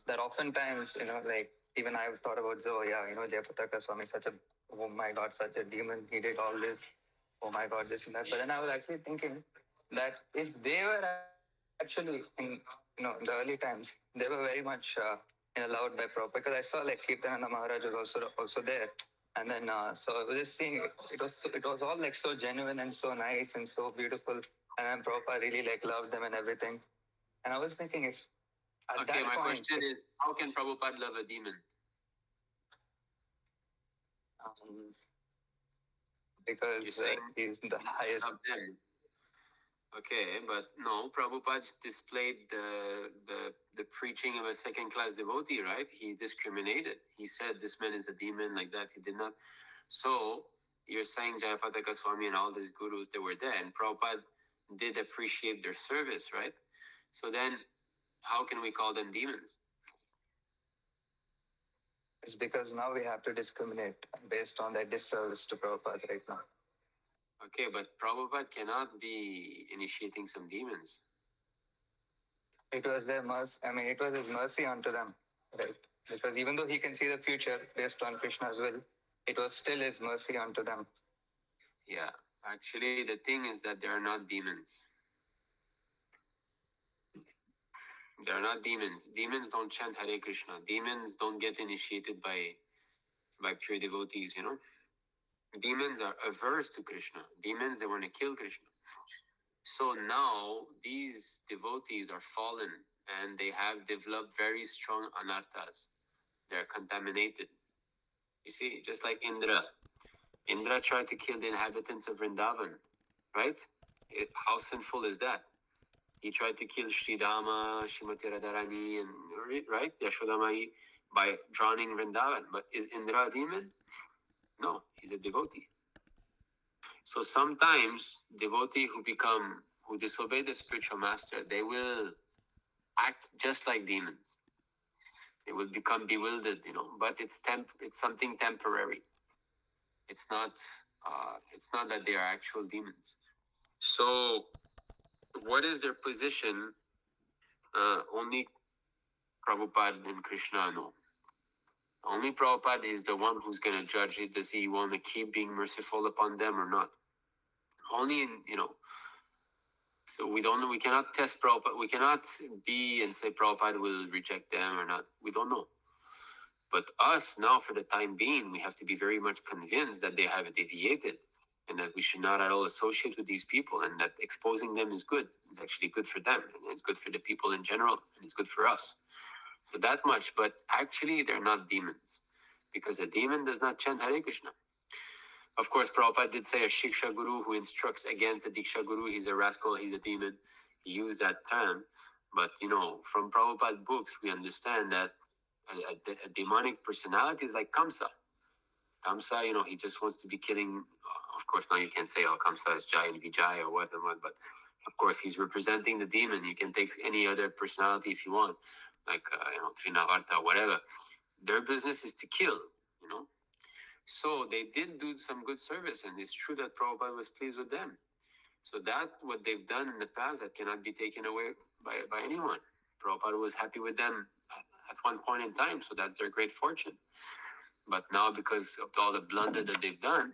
that oftentimes, even I've thought about, Jayapataka Swami, oh my God, such a demon. He did all this. Oh my God, this and that. But then I was actually thinking that if they were actually in the early times, they were very much allowed by Prabhupada, because I saw like Kirtananda Maharaj was also there. And then, so I was just seeing it was all like so genuine and so nice and so beautiful. And then Prabhupada really like loved them and everything. And I was thinking, if at Okay, that my point, question is, how can Prabhupada love a demon? Because he's the highest. Love them. Okay, but no, Prabhupada displayed the preaching of a second-class devotee, right? He discriminated. He said this man is a demon, like that. He did not. So you're saying Jayapataka Swami and all these gurus, they were there, and Prabhupada did appreciate their service, right? So then, how can we call them demons? It's because now we have to discriminate based on their disservice to Prabhupada right now. Okay, but Prabhupada cannot be initiating some demons. It was their mercy. It was his mercy unto them, right? Because even though he can see the future based on Krishna's will, it was still his mercy unto them. Yeah, actually, the thing is that they are not demons. They are not demons. Demons don't chant Hare Krishna. Demons don't get initiated by pure devotees, Demons are averse to Krishna. Demons, they want to kill Krishna. So now these devotees are fallen and they have developed very strong anarthas. They're contaminated. You see, just like Indra. Indra tried to kill the inhabitants of Vrindavan, right? How sinful is that? He tried to kill Sridhama, Shrimati Radharani, and right, Yashodamai, by drowning Vrindavan. But is Indra a demon? No, he's a devotee. So sometimes devotee who disobey the spiritual master, they will act just like demons. They will become bewildered, But it's something temporary. It's not that they are actual demons. So, what is their position? Only Prabhupada and Krishna know. Only Prabhupada is the one who's going to judge it. Does he want to keep being merciful upon them or not? Only so we don't know. We cannot test Prabhupada. We cannot be and say Prabhupada will reject them or not. We don't know. But us now, for the time being, we have to be very much convinced that they have deviated and that we should not at all associate with these people, and that exposing them is good. It's actually good for them, and it's good for the people in general, and it's good for us. So that much. But actually, they're not demons, because a demon does not chant Hare Krishna. Of course, Prabhupada did say a Shiksha Guru who instructs against the Diksha Guru, he's a rascal, he's a demon. He used that term. But, from Prabhupada books, we understand that a demonic personality is like Kamsa. Kamsa, he just wants to be killing. Of course, now you can say, oh, Kamsa is Jai and Vijay or what and what, but of course, he's representing the demon. You can take any other personality if you want, like, Trinavarta, whatever. Their business is to kill, you know. So they did do some good service, and it's true that Prabhupada was pleased with them. So that what they've done in the past, that cannot be taken away by anyone. Prabhupada was happy with them at one point in time, so that's their great fortune. But now, because of all the blunder that they've done,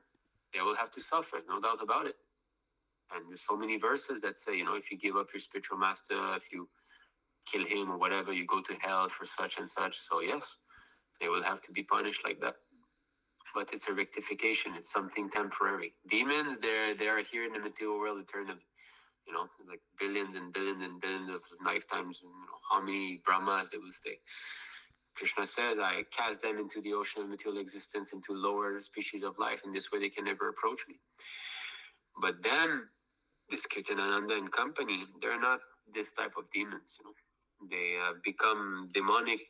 they will have to suffer, no doubt about it. And there's so many verses that say, if you give up your spiritual master, if you kill him or whatever, you go to hell for such and such. So yes, they will have to be punished like that. But it's a rectification. It's something temporary. Demons, they're here in the material world eternally. Like billions and billions and billions of lifetimes. How many Brahmas they will stay. Krishna says, I cast them into the ocean of material existence, into lower species of life. In this way, they can never approach me. But then, this Kirtanananda and company, they're not this type of demons. They become demonic,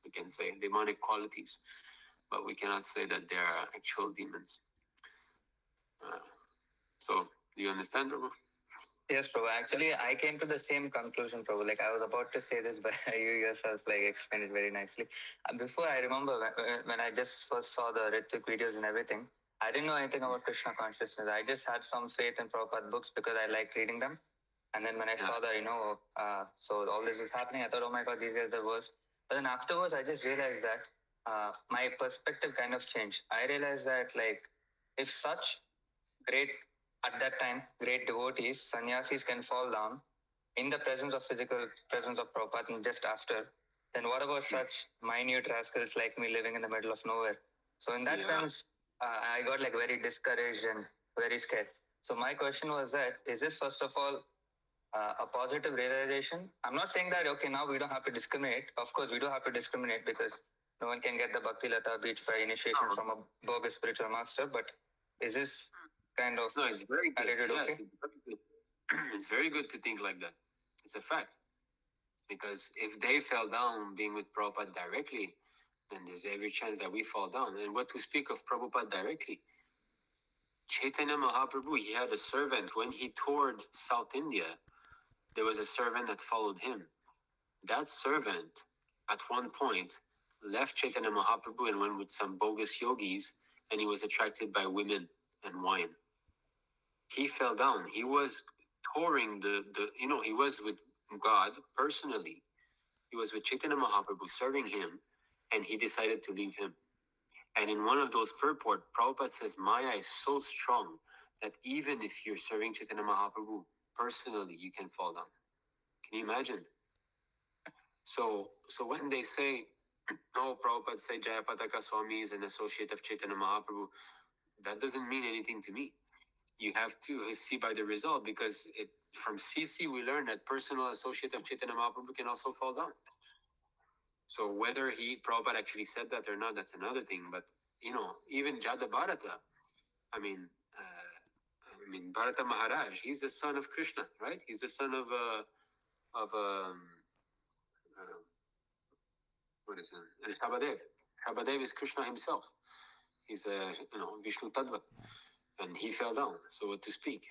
we can say, demonic qualities. But we cannot say that they are actual demons. So, do you understand, Prabhu? Yes, Prabhu. Actually, I came to the same conclusion, Prabhu. Like, I was about to say this, but you yourself, explained it very nicely. Before, I remember when I just first saw the Ritik videos and everything, I didn't know anything about Krishna consciousness. I just had some faith in Prabhupada books because I liked reading them. And then when I saw that, so all this was happening, I thought, oh my God, these guys are the worst. But then afterwards, I just realized that my perspective kind of changed. I realized that, if such great, at that time, great devotees, sannyasis can fall down in the presence of physical presence of Prabhupada and just after, then what about such minute rascals like me living in the middle of nowhere? So in that sense, I got very discouraged and very scared. So my question was that, is this first of all a positive realization? I'm not saying that, okay, now we don't have to discriminate. Of course, we do have to discriminate because no one can get the Bhakti Lata Beach by initiation from a bogus spiritual master. But is this kind of no, it's very good. attitude Yes, okay? it's very good. It's very good to think like that. It's a fact. Because if they fell down being with Prabhupada directly, then there's every chance that we fall down. And what to speak of Prabhupada directly? Chaitanya Mahaprabhu, he had a servant. When he toured South India, there was a servant that followed him. That servant, at one point, left Chaitanya Mahaprabhu and went with some bogus yogis, and he was attracted by women and wine. He fell down. He was touring he was with God personally. He was with Chaitanya Mahaprabhu serving him, and he decided to leave him. And in one of those purport, Prabhupada says, Maya is so strong that even if you're serving Chaitanya Mahaprabhu personally, you can fall down. Can you imagine? So when they say, no, Prabhupada say Jayapataka Swami is an associate of Chaitanya Mahaprabhu, that doesn't mean anything to me. You have to see by the result, because from CC we learned that personal associate of Chaitanya Mahaprabhu can also fall down. So whether Prabhupada actually said that or not, that's another thing. But even Jada Bharata, Bharata Maharaj, he's the son of Krishna, right? He's the son of what is it? Shabbadev. Shabbadev is Krishna himself. He's Vishnu Tattva, and he fell down. So what to speak?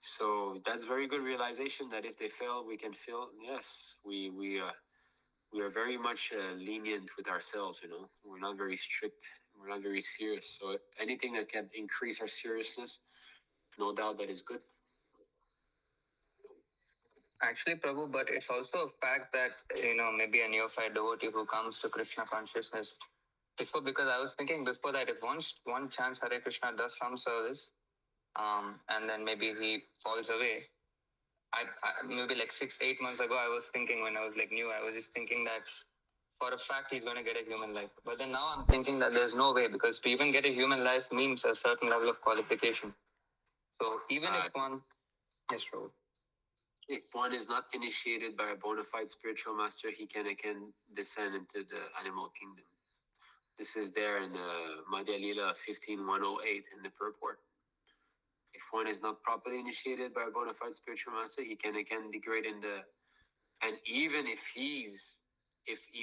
So that's very good realization that if they fail, we can fail. Yes, we are very much lenient with ourselves. We're not very strict. We're not very serious. So anything that can increase our seriousness, no doubt that is good. Actually, Prabhu, but it's also a fact that, maybe a neophyte devotee who comes to Krishna consciousness because I was thinking before that if one chance Hare Krishna does some service, and then maybe he falls away. I maybe 6-8 months ago, I was thinking when I was new, I was just thinking that for a fact he's going to get a human life. But then now I'm thinking that there's no way, because to even get a human life means a certain level of qualification. So even if one, yes, Prabhu. If one is not initiated by a bona fide spiritual master, he can descend into the animal kingdom. This is there in Madhya Lila 15108 in the purport. If one is not properly initiated by a bona fide spiritual master, he can again degrade in the, and even if he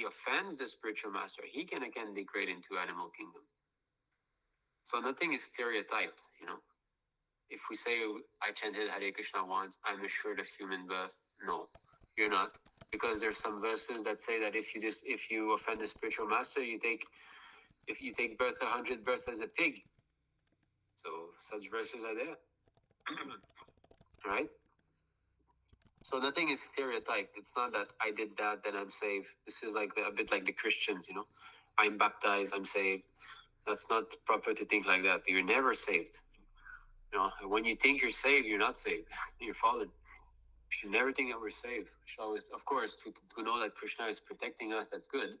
offends the spiritual master, he can again degrade into animal kingdom. So nothing is stereotyped, you know. If we say I chanted Hare Krishna once, I'm assured of human birth. No, you're not, because there's some verses that say that if you offend the spiritual master, if you take birth 100 births as a pig. So such verses are there, right? So nothing is stereotyped. It's not that I did that, then I'm saved. This is like a bit like the Christians, you know. I'm baptized, I'm saved. That's not proper to think like that. You're never saved. You know, when you think you're saved, you're not saved. You're fallen. You never think that we're saved. We should always, of course, to know that Krishna is protecting us, that's good.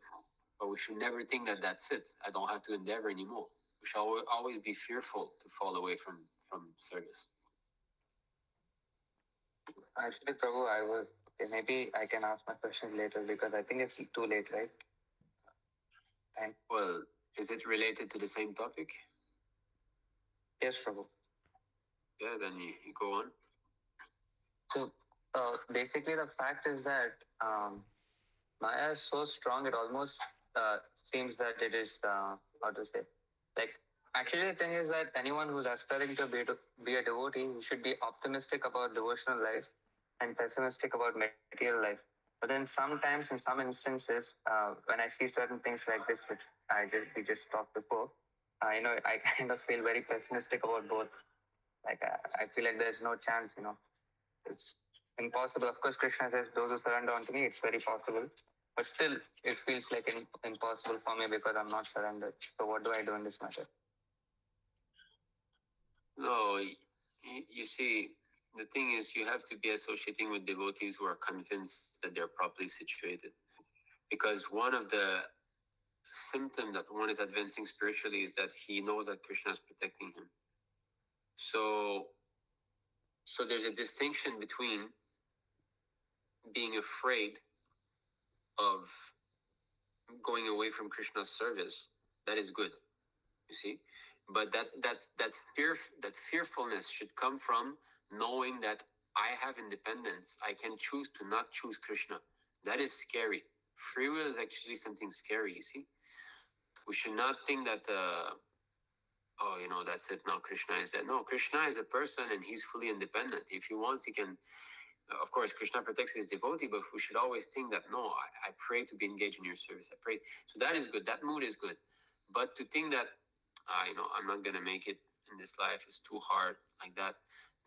But we should never think that that's it. I don't have to endeavor anymore. We should always be fearful to fall away from service. Actually, Prabhu, maybe I can ask my question later because I think it's too late, right? And Well, is it related to the same topic? yes, Prabhu. Yeah, then you go on. So basically, the fact is that Maya is so strong, it almost seems that it is, how to say, like, actually, the thing is that anyone who's aspiring to be a devotee, he should be optimistic about devotional life and pessimistic about material life. But then sometimes, in some instances, when I see certain things like this, which we just talked before, I kind of feel very pessimistic about both. Like, I feel like there's no chance, it's impossible. Of course, Krishna says, those who surrender unto me, it's very possible. But still, it feels like impossible for me because I'm not surrendered. So what do I do in this matter? No, you see, the thing is, you have to be associating with devotees who are convinced that they're properly situated. Because one of the symptoms that one is advancing spiritually is that he knows that Krishna is protecting him. So there's a distinction between being afraid of going away from Krishna's service. That is good, you see. But that fearfulness should come from knowing that I have independence. I can choose to not choose Krishna. That is scary. Free will is actually something scary, you see. We should not think that that's it, now Krishna is that. No, Krishna is a person and he's fully independent. If he wants, he can. Of course, Krishna protects his devotee, but we should always think that, no, I pray to be engaged in your service. I pray. So that is good. That mood is good. But to think that, I'm not going to make it in this life, it's too hard, like that,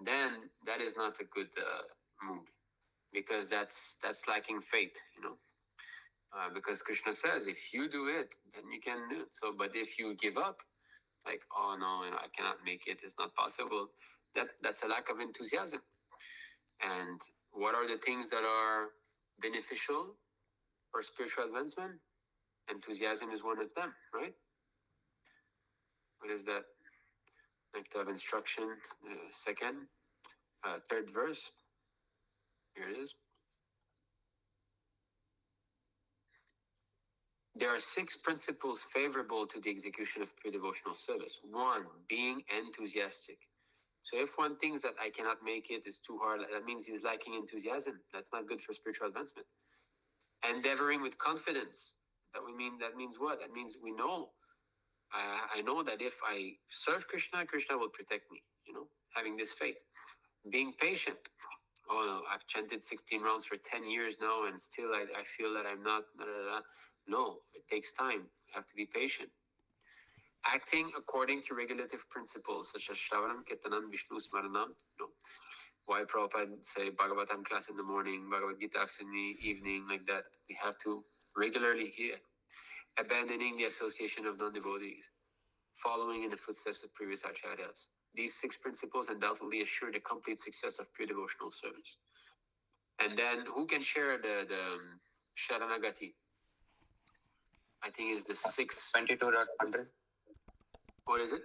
then that is not a good mood, because that's lacking faith, because Krishna says, if you do it, then you can do it. So, but if you give up, like, oh no, I cannot make it, it's not possible, that's a lack of enthusiasm. And what are the things that are beneficial for spiritual advancement? Enthusiasm is one of them, right? What is that? Nectar of instruction, third verse. Here it is. There are 6 principles favorable to the execution of pure devotional service. 1, being enthusiastic. So if one thinks that I cannot make it, it's too hard, that means he's lacking enthusiasm. That's not good for spiritual advancement. Endeavoring with confidence. That means what? That means we know. I know that if I serve Krishna, Krishna will protect me, having this faith. Being patient. Oh no, I've chanted 16 rounds for 10 years now and still I feel that I'm not. No, it takes time. You have to be patient. Acting according to regulative principles such as Shravanam, Kirtanam, Vishnu, Smaranam. Why Prabhupada say Bhagavatam class in the morning, Bhagavad Gita class in the evening, like that. We have to regularly hear. Abandoning the association of non-devotees. Following in the footsteps of previous acharyas. These 6 principles undoubtedly assure the complete success of pure devotional service. And then who can share the Sharanagati? I think it's the 22.100. What is it?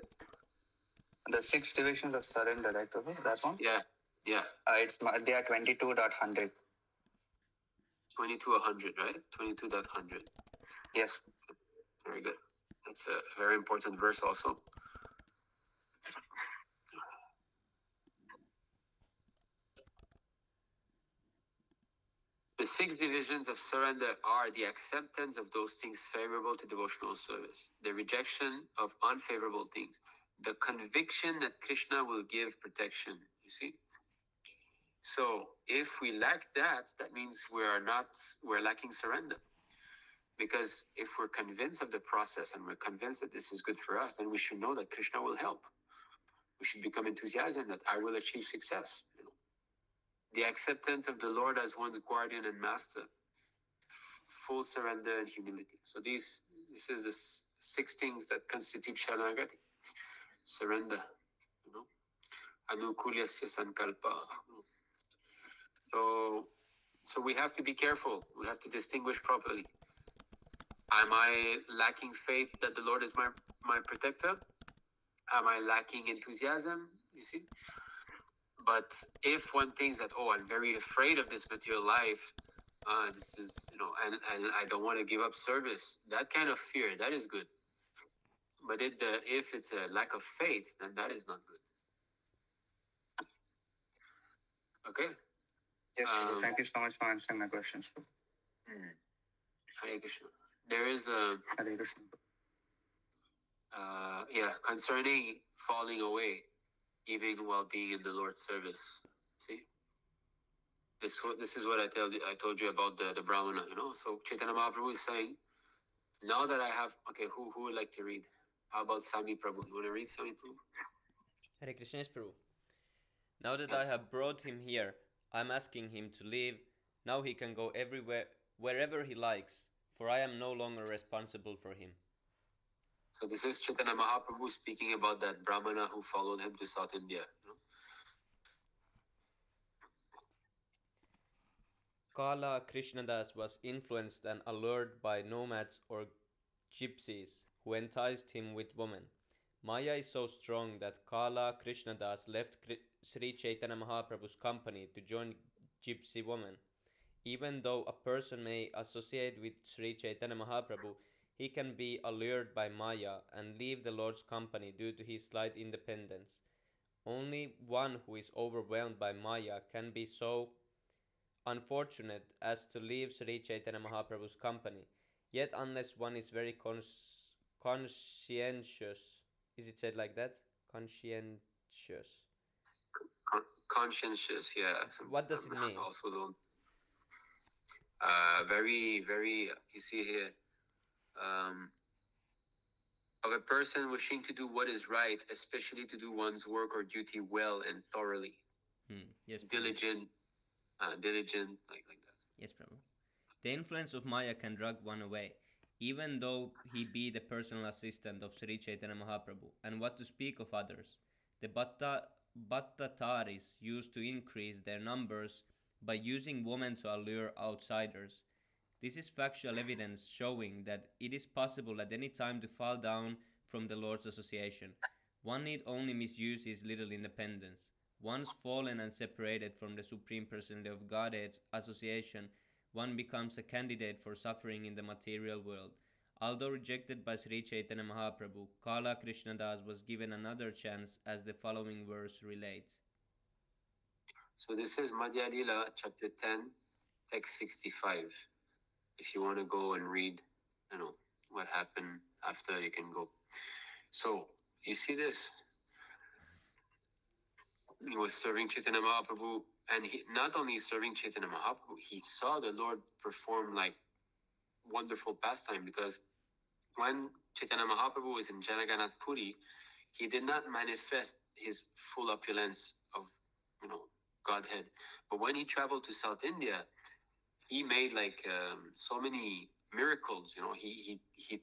The 6 divisions of surrender, right, Prabhu? That one? Yeah. They are 22.100. 22.100, right? 22.100. Yes. Very good. It's a very important verse also. The six divisions of surrender are the acceptance of those things favorable to devotional service, the rejection of unfavorable things, the conviction that Krishna will give protection. You see? So if we lack that, that means we're lacking surrender. Because if we're convinced of the process and we're convinced that this is good for us, then we should know that Krishna will help. We should become enthusiastic that I will achieve success. The acceptance of the Lord as one's guardian and master, full surrender and humility. So this is the six things that constitute Sharanagati. Surrender, you know. Anukulyasya sankalpa. So we have to be careful. We have to distinguish properly. Am I lacking faith that the Lord is my protector? Am I lacking enthusiasm? You see? But if one thinks that, oh, I'm very afraid of this material life, this is, and I don't want to give up service, that kind of fear, that is good. But if it's a lack of faith, then that is not good. Okay? Yes, thank you so much for answering my questions. Hare Krishna. There is a... Hare Krishna. Concerning falling away, even while being in the Lord's service. See? This is what I told you about the Brahmana, So Chaitanya Mahaprabhu is saying, now that I have... Okay, who would like to read? How about Sami Prabhu? You want to read, Sami Prabhu? Hare Krishna, Prabhu. Now that I have brought him here, I'm asking him to leave. Now he can go everywhere, wherever he likes, for I am no longer responsible for him. So this is Chaitanya Mahaprabhu speaking about that Brahmana who followed him to South India. Kala Krishnadas was influenced and allured by nomads or gypsies who enticed him with women. Maya is so strong that Kala Krishnadas left Sri Chaitanya Mahaprabhu's company to join gypsy women. Even though a person may associate with Sri Chaitanya Mahaprabhu, he can be allured by Maya and leave the Lord's company due to his slight independence. Only one who is overwhelmed by Maya can be so unfortunate as to leave Sri Chaitanya Mahaprabhu's company. Yet, unless one is very conscientious, is it said like that? Conscientious. Conscientious, yeah. What does it mean? Also don't. Very, very. You see here, of a person wishing to do what is right, especially to do one's work or duty well and thoroughly. Yes, Prabhu. Diligent, like that. Yes, Prabhu. The influence of Maya can drag one away, even though he be the personal assistant of Sri Chaitanya Mahaprabhu. And what to speak of others? The Bhattataris used to increase their numbers by using women to allure outsiders. This is factual evidence showing that it is possible at any time to fall down from the Lord's association. One need only misuse his little independence. Once fallen and separated from the Supreme Personality of Godhead's association, one becomes a candidate for suffering in the material world. Although rejected by Sri Chaitanya Mahaprabhu, Kala Krishnadas was given another chance, as the following verse relates. So this is Madhya Lila, chapter 10, text 65. If you want to go and read, what happened after, you can go. So, you see this? He was serving Chaitanya Mahaprabhu, and he not only serving Chaitanya Mahaprabhu, he saw the Lord perform like wonderful pastime, because when Chaitanya Mahaprabhu was in Janaganath Puri, he did not manifest his full opulence of, Godhead. But when he traveled to South India, he made so many miracles. He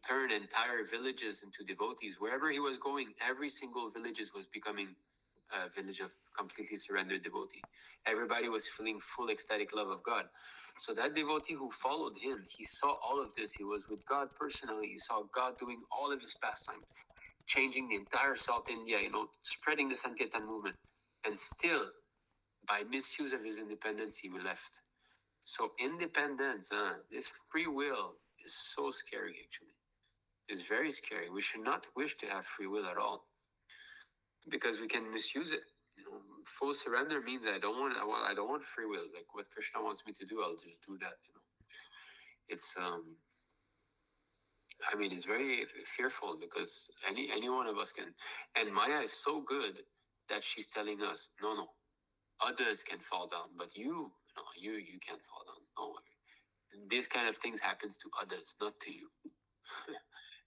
turned entire villages into devotees. Wherever he was going, every single village was becoming a village of completely surrendered devotee. Everybody was feeling full ecstatic love of God. So that devotee who followed him, he saw all of this. He was with God personally. He saw God doing all of his pastimes, changing the entire South India, spreading the Sankirtan movement. And still, by misuse of his independence, he left. So independence, this free will is so scary, actually. is very scary. We should not wish to have free will at all because we can misuse it. Full surrender means I don't want free will. Like what Krishna wants me to do, I'll just do that. It's I mean, it's very fearful because any one of us can. And Maya is so good that she's telling us, no, others can fall down, but you can't fall down. No way. And these kind of things happens to others, not to you.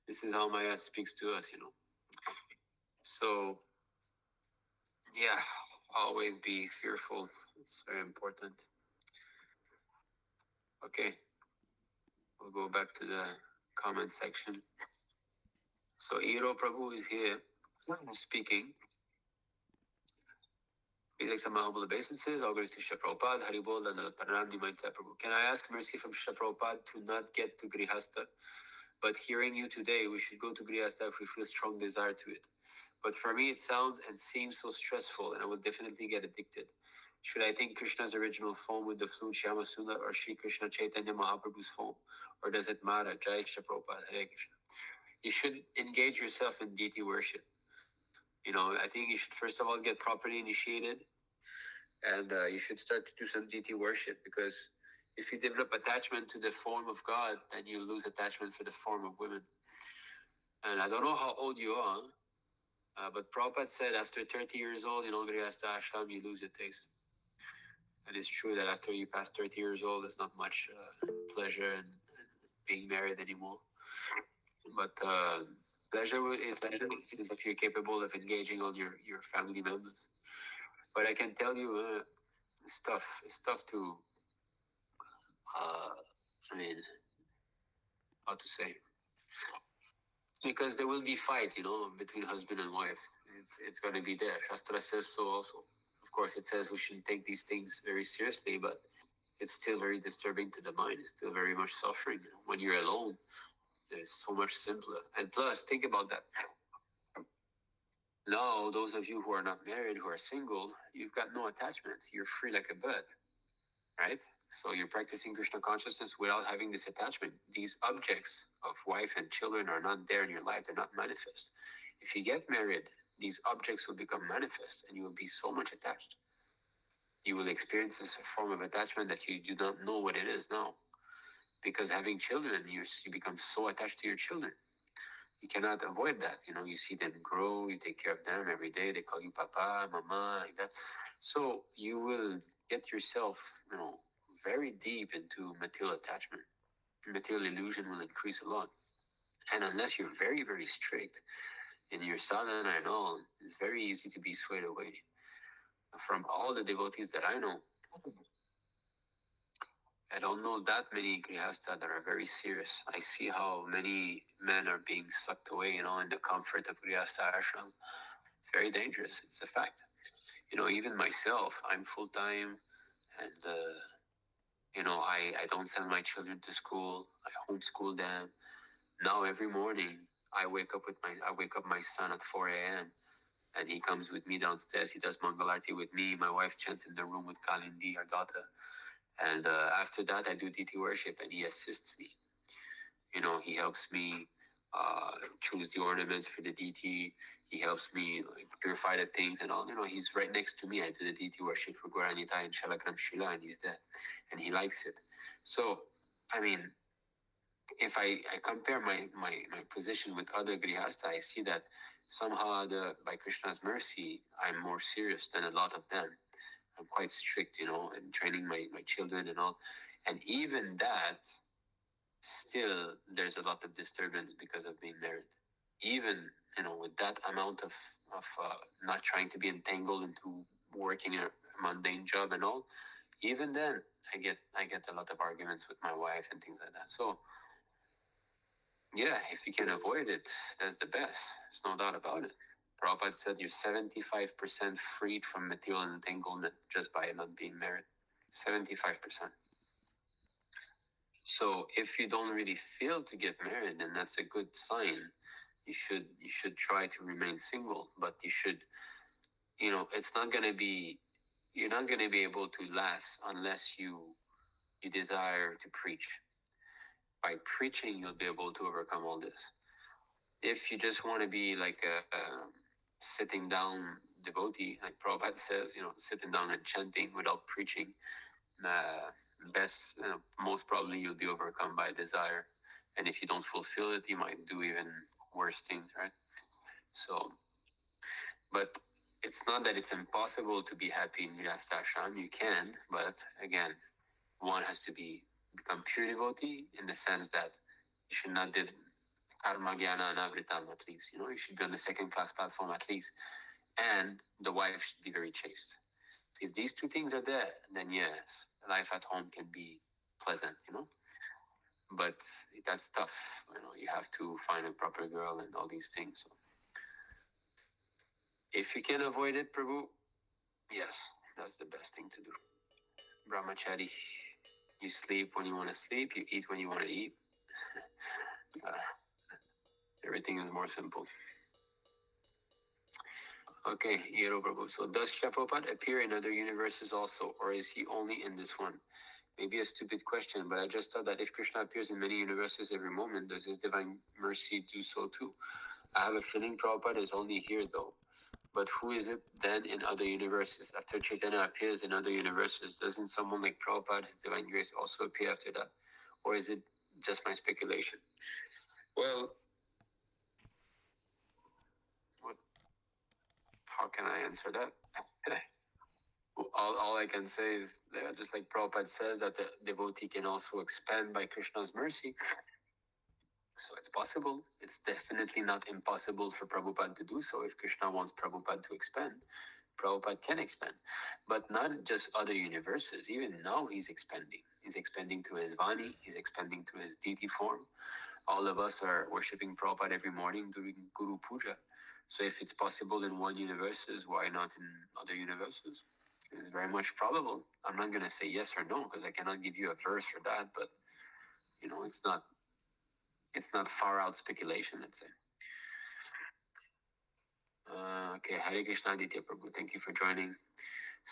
This is how Maya speaks to us. So yeah, always be fearful. It's very important. Okay, we'll go back to the comment section. So Iro Prabhu is here speaking. Please accept my humble obeisances. All grace to Shri Prabhupada, Haribol, and Paranam Nimai Nitai Prabhu. Can I ask mercy from Shri Prabhupada to not get to Grihastha? But hearing you today, we should go to Grihastha if we feel strong desire to it. But for me, it sounds and seems so stressful, and I will definitely get addicted. Should I think Krishna's original form with the flute Shyama Sundar or Shri Krishna Chaitanya Mahaprabhu's form? Or does it matter? Jai Shri Prabhupada, Hare Krishna. You should engage yourself in deity worship. I think you should first of all get properly initiated, and you should start to do some deity worship, because if you develop attachment to the form of God, then you lose attachment for the form of women. And I don't know how old you are, but Prabhupada said after 30 years old in Grihastha Ashram, you lose your taste. And it's true that after you pass 30 years old, there's not much pleasure in being married anymore. But pleasure is if you're capable of engaging all your family members. But I can tell you, it's tough to, I mean, how to say, because there will be fight, between husband and wife. It's going to be there. Shastra says so also. Of course, it says we shouldn't take these things very seriously, but it's still very disturbing to the mind. It's still very much suffering. When you're alone, it's so much simpler. And plus, think about that. Now, those of you who are not married, who are single, you've got no attachments. You're free like a bird, right? So you're practicing Krishna consciousness without having this attachment. These objects of wife and children are not there in your life. They're not manifest. If you get married, these objects will become manifest and you will be so much attached. You will experience this form of attachment that you do not know what it is now. Because having children, you become so attached to your children. You cannot avoid that. You see them grow, you take care of them every day. They call you papa, mama, like that. So you will get yourself, very deep into material attachment. Material illusion will increase a lot. And unless you're very, very strict in your sadhana and all, it's very easy to be swayed away. From all the devotees that I know, I don't know that many grihastha that are very serious. I see how many men are being sucked away, in the comfort of grihastha ashram. It's very dangerous. It's a fact. Even myself, I'm full time, and I don't send my children to school. I homeschool them. Now every morning I wake up my son at 4 a.m. and he comes with me downstairs. He does Mangalarti with me. My wife chants in the room with Kalindi, our daughter. And after that, I do deity worship, and he assists me. He helps me choose the ornaments for the deity. He helps me purify the things and all. He's right next to me. I do the deity worship for QA Nitai and Shalakram Shila, and he's there, and he likes it. So, I mean, if I compare my position with other grihastha, I see that somehow by Krishna's mercy, I'm more serious than a lot of them. I'm quite strict, and training my children and all. And even that, still, there's a lot of disturbance because of being married. Even, with that amount of not trying to be entangled into working a mundane job and all, even then, I get a lot of arguments with my wife and things like that. So, yeah, if you can avoid it, that's the best. There's no doubt about it. Prabhupada said you're 75% freed from material entanglement just by not being married. 75%. So if you don't really feel to get married, then that's a good sign. You should try to remain single, but you should, it's not gonna be, you're not gonna be able to last unless you desire to preach. By preaching, you'll be able to overcome all this. If you just want to be like a sitting down devotee, like Prabhupada says, sitting down and chanting without preaching, uh, most probably you'll be overcome by desire. And if you don't fulfill it, you might do even worse things, right? So, but it's not that it's impossible to be happy in Virastashram. You can, but again, one has to become pure devotee in the sense that you should not karma jnana anavritam at least. You should be on the second class platform at least. And the wife should be very chaste. If these two things are there, then yes, life at home can be pleasant. But that's tough. You have to find a proper girl and all these things. So if you can avoid it, Prabhu, yes, that's the best thing to do. Brahmachari, you sleep when you want to sleep, you eat when you want to eat. Everything is more simple. Okay, Yero Prabhu. So does Shri Prabhupada appear in other universes also, or is he only in this one? Maybe a stupid question, but I just thought that if Krishna appears in many universes every moment, does his divine mercy do so too? I have a feeling Prabhupada is only here though. But who is it then in other universes? After Chaitanya appears in other universes, doesn't someone like Prabhupada, his divine grace, also appear after that? Or is it just my speculation? Well, how can I answer that? All I can say is, just like Prabhupada says, that the devotee can also expand by Krishna's mercy. So it's possible. It's definitely not impossible for Prabhupada to do so. If Krishna wants Prabhupada to expand, Prabhupada can expand. But not just other universes. Even now he's expanding. He's expanding through his Vani. He's expanding through his deity form. All of us are worshipping Prabhupada every morning during Guru Puja. So if it's possible in one universes, why not in other universes? It's very much probable. I'm not going to say yes or no because I cannot give you a verse for that, but it's not far out speculation, let's say. Okay, Hare Krishna Aditya Prabhu, thank you for joining.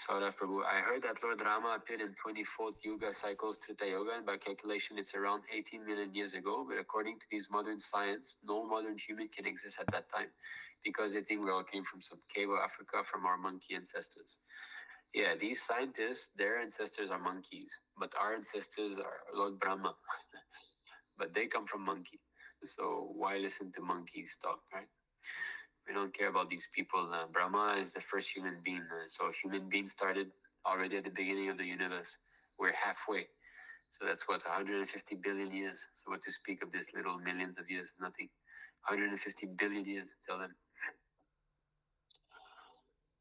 Saurav Prabhu, I heard that Lord Rama appeared in 24th Yuga cycles Trita Yoga, and by calculation it's around 18 million years ago, but according to these modern science, no modern human can exist at that time because they think we all came from some cave of Africa from our monkey ancestors. Yeah, these scientists, their ancestors are monkeys, but our ancestors are Lord Brahma. But they come from monkey. So why listen to monkeys talk, right? We don't care about these people. Brahma is the first human being. So human beings started already at the beginning of the universe. We're halfway. So that's what, 150 billion years. So what to speak of this little millions of years? Nothing. 150 billion years, tell them.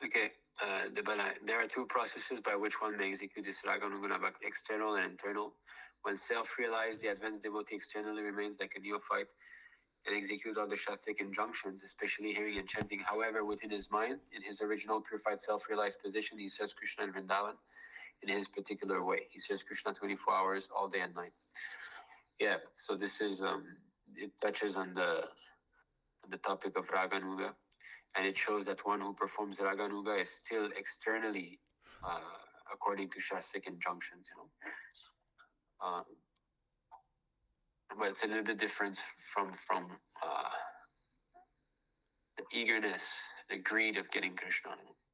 Okay, there are two processes by which one may execute this Raganuga Bhakti, external and internal. When self-realized, the advanced devotee externally remains like a neophyte and executes all the Shastric injunctions, especially hearing and chanting. However, within his mind, in his original purified self-realized position, he serves Krishna in Vrindavan in his particular way. He serves Krishna 24 hours, all day and night. Yeah, so this is, it touches on the topic of Raganuga. And it shows that one who performs Raganuga is still externally, according to Shastric injunctions. But it's a little bit different from the eagerness, the greed of getting Krishna.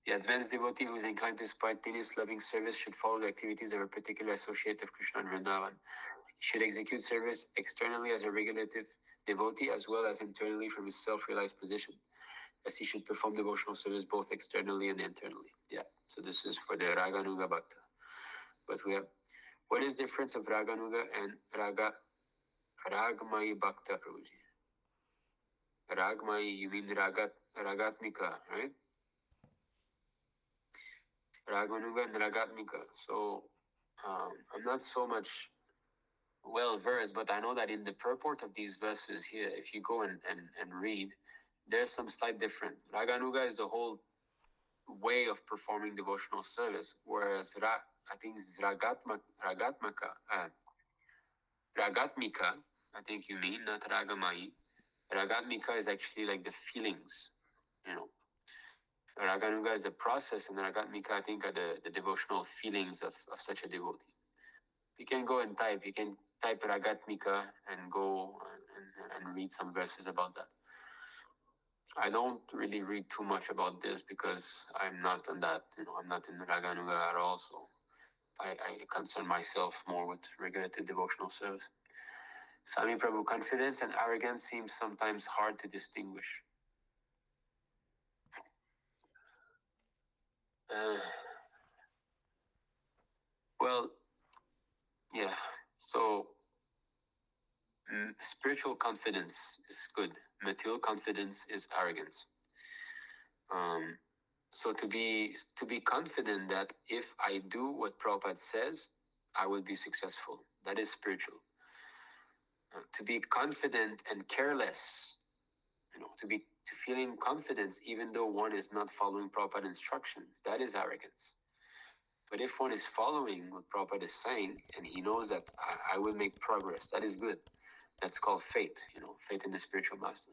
The advanced devotee who is inclined to spontaneous loving service should follow the activities of a particular associate of Krishna and Vrindavan. He should execute service externally as a regulative devotee as well as internally from his self-realized position, as he should perform devotional service both externally and internally. Yeah, so this is for the Raganuga Bhakta. But we have, what is the difference of Raganuga and Ragmayi Bhakta, Prabhuji? Ragmayi, you mean Ragatmika, right? Raganuga and Ragatmika. So I'm not so much well versed, but I know that in the purport of these verses here, if you go and read, there's some slight difference. Raganuga is the whole way of performing devotional service, whereas I think it's Ragatmika, I think you mean, not Ragamai. Ragatmika is actually like the feelings, you know. Raganuga is the process, and Ragatmika, I think, are the devotional feelings of such a devotee. You can go and type Ragatmika and go and read some verses about that. I don't really read too much about this because I'm not in that, I'm not in Raganuga at all. So I concern myself more with regulated devotional service. Sami Prabhu, confidence and arrogance seems sometimes hard to distinguish. Well, yeah. So spiritual confidence is good. Material confidence is arrogance. So to be confident that if I do what Prabhupada says, I will be successful. That is spiritual. To be confident and careless, to feeling confidence even though one is not following Prabhupada instructions, that is arrogance. But if one is following what Prabhupada is saying and he knows that I will make progress, that is good. That's called faith, faith in the spiritual master.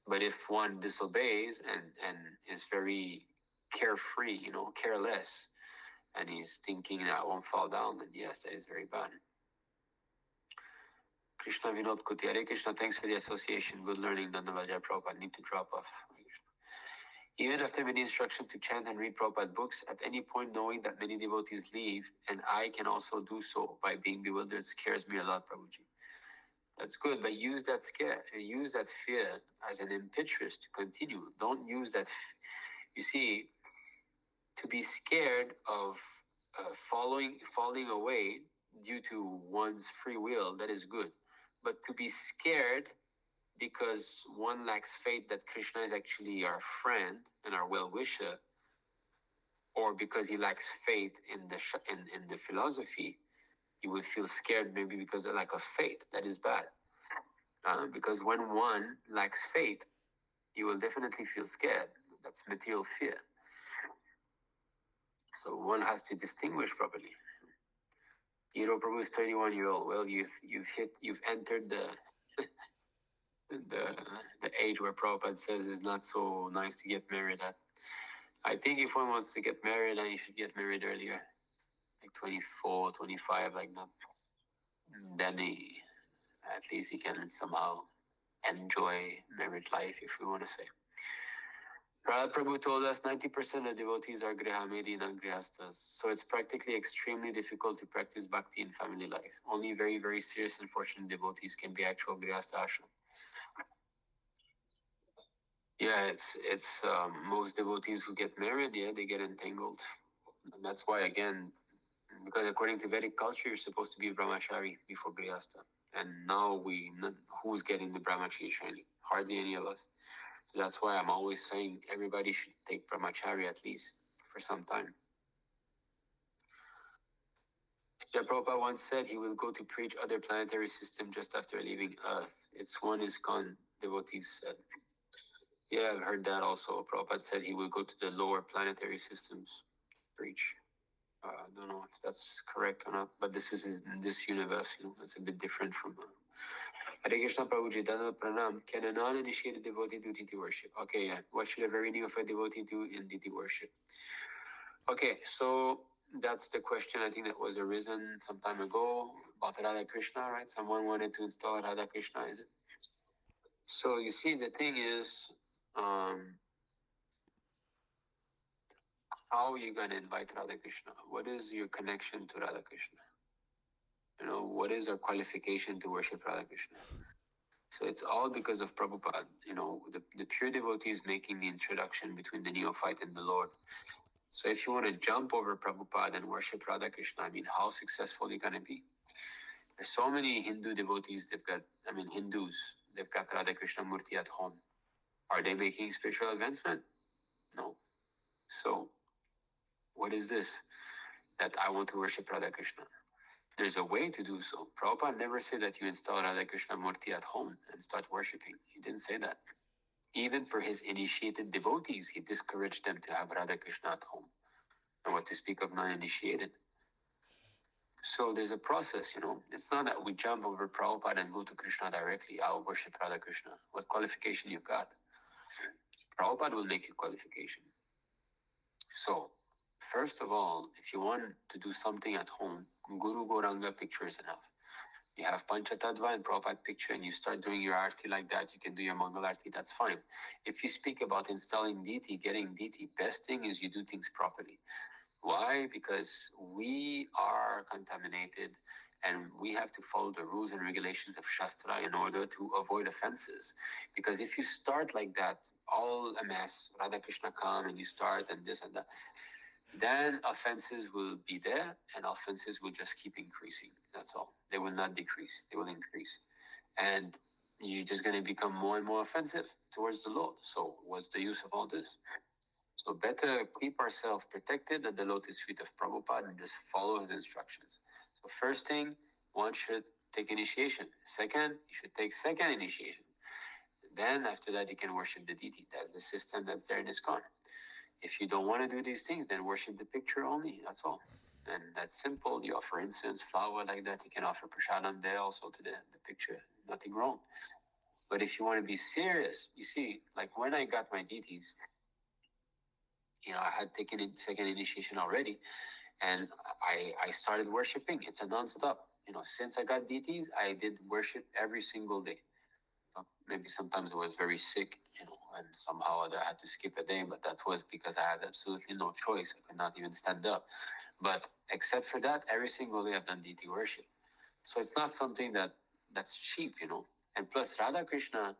But if one disobeys and is very carefree, careless, and he's thinking that I won't fall down, then yes, that is very bad. Krishna Vinod Kuti, Hare Krishna, thanks for the association. Good learning, Dandavaja Prabhupada. Need to drop off. Even after many instructions to chant and read Prabhupada books, at any point knowing that many devotees leave, and I can also do so by being bewildered, scares me a lot, Prabhuji. That's good, but use that fear as an impetus to continue. Don't use that. You see, to be scared of falling away due to one's free will, that is good. But to be scared because one lacks faith that Krishna is actually our friend and our well-wisher, or because he lacks faith in the philosophy, he will feel scared maybe because of lack of faith. That is bad. Because when one lacks faith, you will definitely feel scared. That's material fear. So one has to distinguish properly. Hero Prabhu is 21-year-old. Well, you've entered the age where Prabhupada says it's not so nice to get married at. I think if one wants to get married, then you should get married earlier, like 24, 25, like that. Then at least he can somehow enjoy marriage life, if we want to say. Prahlad Prabhu told us 90% of devotees are Grihamedi, not Grihastas. So it's practically extremely difficult to practice bhakti in family life. Only very, very serious and fortunate devotees can be actual Grihasta ashram. Yeah, it's most devotees who get married, yeah, they get entangled. And that's why, again, because according to Vedic culture, you're supposed to be a brahmachari before Grihasta. And now who's getting the brahmachari training? Hardly any of us. So that's why I'm always saying everybody should take brahmachari at least for some time. Srila Prabhupada once said he will go to preach other planetary system just after leaving Earth. It's one ISKCON devotees said. Yeah, I've heard that also. Prabhupada said he will go to the lower planetary systems to preach. I don't know if that's correct or not, but this is in this universe, it's a bit different from. Hare Krishna Prabhuji, Dana Pranam. Can a non-initiated devotee do deity worship? Okay, yeah. What should a very neophyte devotee do in deity worship? Okay, so that's the question I think that was arisen some time ago about Radha Krishna, right? Someone wanted to install Radha Krishna, is it? So you see, the thing is, how are you going to invite Radha Krishna? What is your connection to Radha Krishna? What is our qualification to worship Radha Krishna? So it's all because of Prabhupada. The pure devotee is making the introduction between the neophyte and the Lord. So if you want to jump over Prabhupada and worship Radha Krishna, how successful are you going to be? There's so many Hindu devotees, Hindus, they've got Radha Krishna Murti at home. Are they making spiritual advancement? No. So what is this? That I want to worship Radha Krishna. There's a way to do so. Prabhupada never said that you install Radha Krishna Murti at home and start worshipping. He didn't say that. Even for his initiated devotees, he discouraged them to have Radha Krishna at home. And what to speak of non-initiated. So there's a process, It's not that we jump over Prabhupada and go to Krishna directly. I'll worship Radha Krishna. What qualification you got? Prabhupada will make you qualification. So, first of all, if you want to do something at home, Guru Gauranga picture is enough. You have Panchatattva and Prabhupada picture and you start doing your arti like that, you can do your Mangal arti, that's fine. If you speak about installing deity, getting deity, best thing is you do things properly. Why? Because we are contaminated and we have to follow the rules and regulations of Shastra in order to avoid offenses. Because if you start like that, all a mess, Radha Krishna come and you start and this and that, then offenses will be there and offenses will just keep increasing. That's all. They will not decrease, they will increase. And you're just going to become more and more offensive towards the Lord. So, what's the use of all this? So better keep ourselves protected at the lotus feet of Prabhupada and just follow his instructions. So first thing, one should take initiation. Second, you should take second initiation. Then after that, you can worship the deity. That's the system that's there in ISKCON. If you don't want to do these things, then worship the picture only. That's all. And that's simple. You offer incense, flower like that. You can offer prasadam there also to the picture. Nothing wrong. But if you want to be serious, you see, like when I got my deities, I had taken in second initiation already, and I started worshiping. It's a non-stop. Since I got deities, I did worship every single day. Maybe sometimes I was very sick, and somehow I had to skip a day, but that was because I had absolutely no choice. I could not even stand up. But except for that, every single day I've done deity worship. So it's not something that's cheap, And plus Radha Krishna,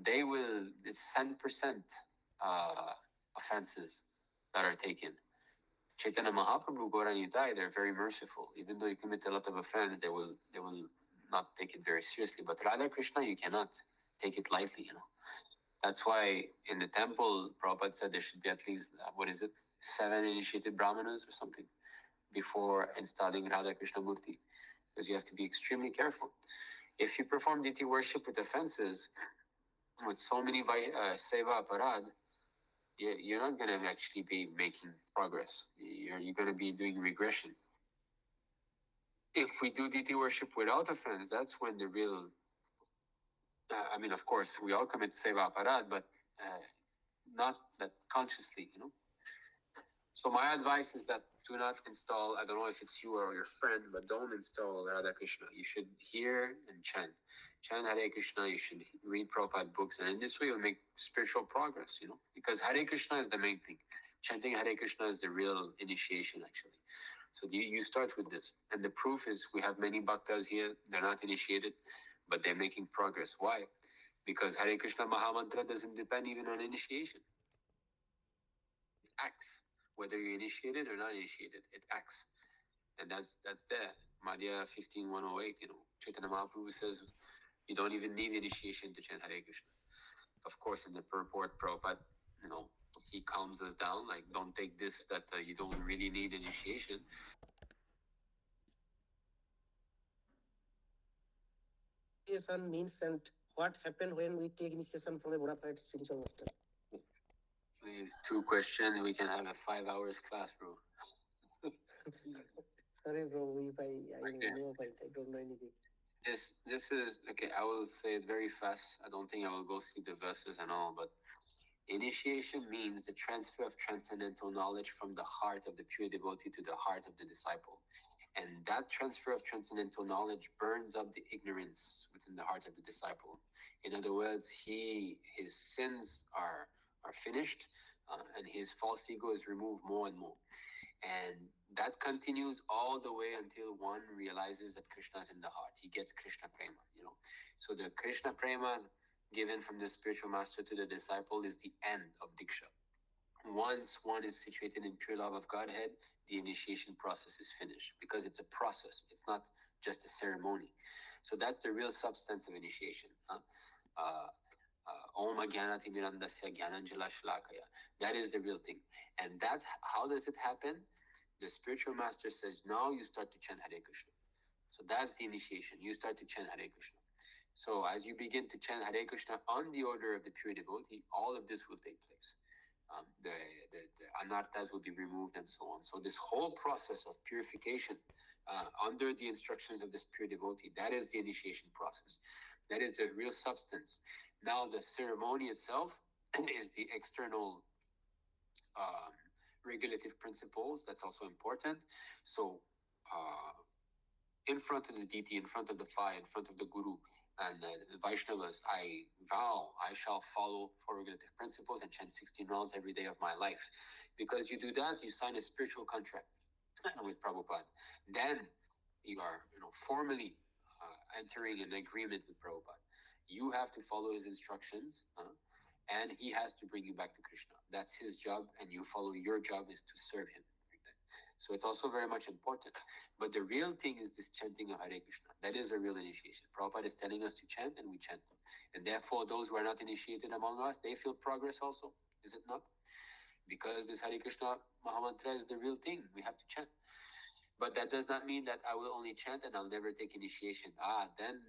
it's 10% offenses that are taken. Chaitanya Mahaprabhu, Gaura Nitai, they're very merciful. Even though you commit a lot of offense, they will not take it very seriously. But Radha Krishna, you cannot take it lightly, That's why in the temple, Prabhupada said there should be at least, 7 initiated brahmanas or something before installing Radha Krishna Murti. Because you have to be extremely careful. If you perform deity worship with offenses, with so many seva aparad, you're not going to actually be making progress. You're going to be doing regression. If we do deity worship without offense, that's when the real. Of course, we all commit seva aparad, but not that consciously, So my advice is that do not install. I don't know if it's you or your friend, but don't install Radha Krishna. You should hear and chant. Chant Hare Krishna. You should read Prabhupada books, and in this way, you'll make spiritual progress. Because Hare Krishna is the main thing. Chanting Hare Krishna is the real initiation, actually. So you start with this, and the proof is we have many bhaktas here. They're not initiated, but they're making progress. Why? Because Hare Krishna Mahamantra doesn't depend even on initiation. It acts. Whether you're initiated or not initiated, it acts. And that's there. Madhya 15:108, Chaitanya Mahaprabhu says you don't even need initiation to chant Hare Krishna. Of course, in the purport, Prabhupada, he calms us down, like don't take this that you don't really need initiation. Initiation means, and what happened when we take initiation from a bona fide spiritual master? Please, 2 questions, we can have a 5 hours class, bro. Sorry, bro, if I know about it, I don't know anything. This is okay. I will say it very fast. I don't think I will go see the verses and all, but initiation means the transfer of transcendental knowledge from the heart of the pure devotee to the heart of the disciple. And that transfer of transcendental knowledge burns up the ignorance within the heart of the disciple. In other words, his sins are finished, and his false ego is removed more and more. And that continues all the way until one realizes that Krishna is in the heart. He gets Krishna Prema, So the Krishna Prema given from the spiritual master to the disciple is the end of Diksha. Once one is situated in pure love of Godhead, the initiation process is finished because it's a process. It's not just a ceremony. So that's the real substance of initiation. Om Agyanati Mirandasya Gyananjala Shlakaya. That is the real thing. And how does it happen? The spiritual master says, now you start to chant Hare Krishna. So that's the initiation. You start to chant Hare Krishna. So as you begin to chant Hare Krishna on the order of the pure devotee, all of this will take place. The anarthas will be removed and so on. So this whole process of purification under the instructions of this pure devotee, that is the initiation process. That is the real substance. Now the ceremony itself is the external regulative principles. That's also important. So in front of the deity, in front of the Fa, in front of the Guru and the Vaishnavas, I vow I shall follow four regulative principles and chant 16 rounds every day of my life. Because you do that, you sign a spiritual contract with Prabhupada. Then you are, formally entering an agreement with Prabhupada. You have to follow his instructions, and he has to bring you back to Krishna. That's his job, and you follow your job is to serve him. So it's also very much important. But the real thing is this chanting of Hare Krishna. That is a real initiation. Prabhupada is telling us to chant, and we chant. And therefore, those who are not initiated among us, they feel progress also. Is it not? Because this Hare Krishna Mahamantra is the real thing. We have to chant. But that does not mean that I will only chant and I'll never take initiation. Then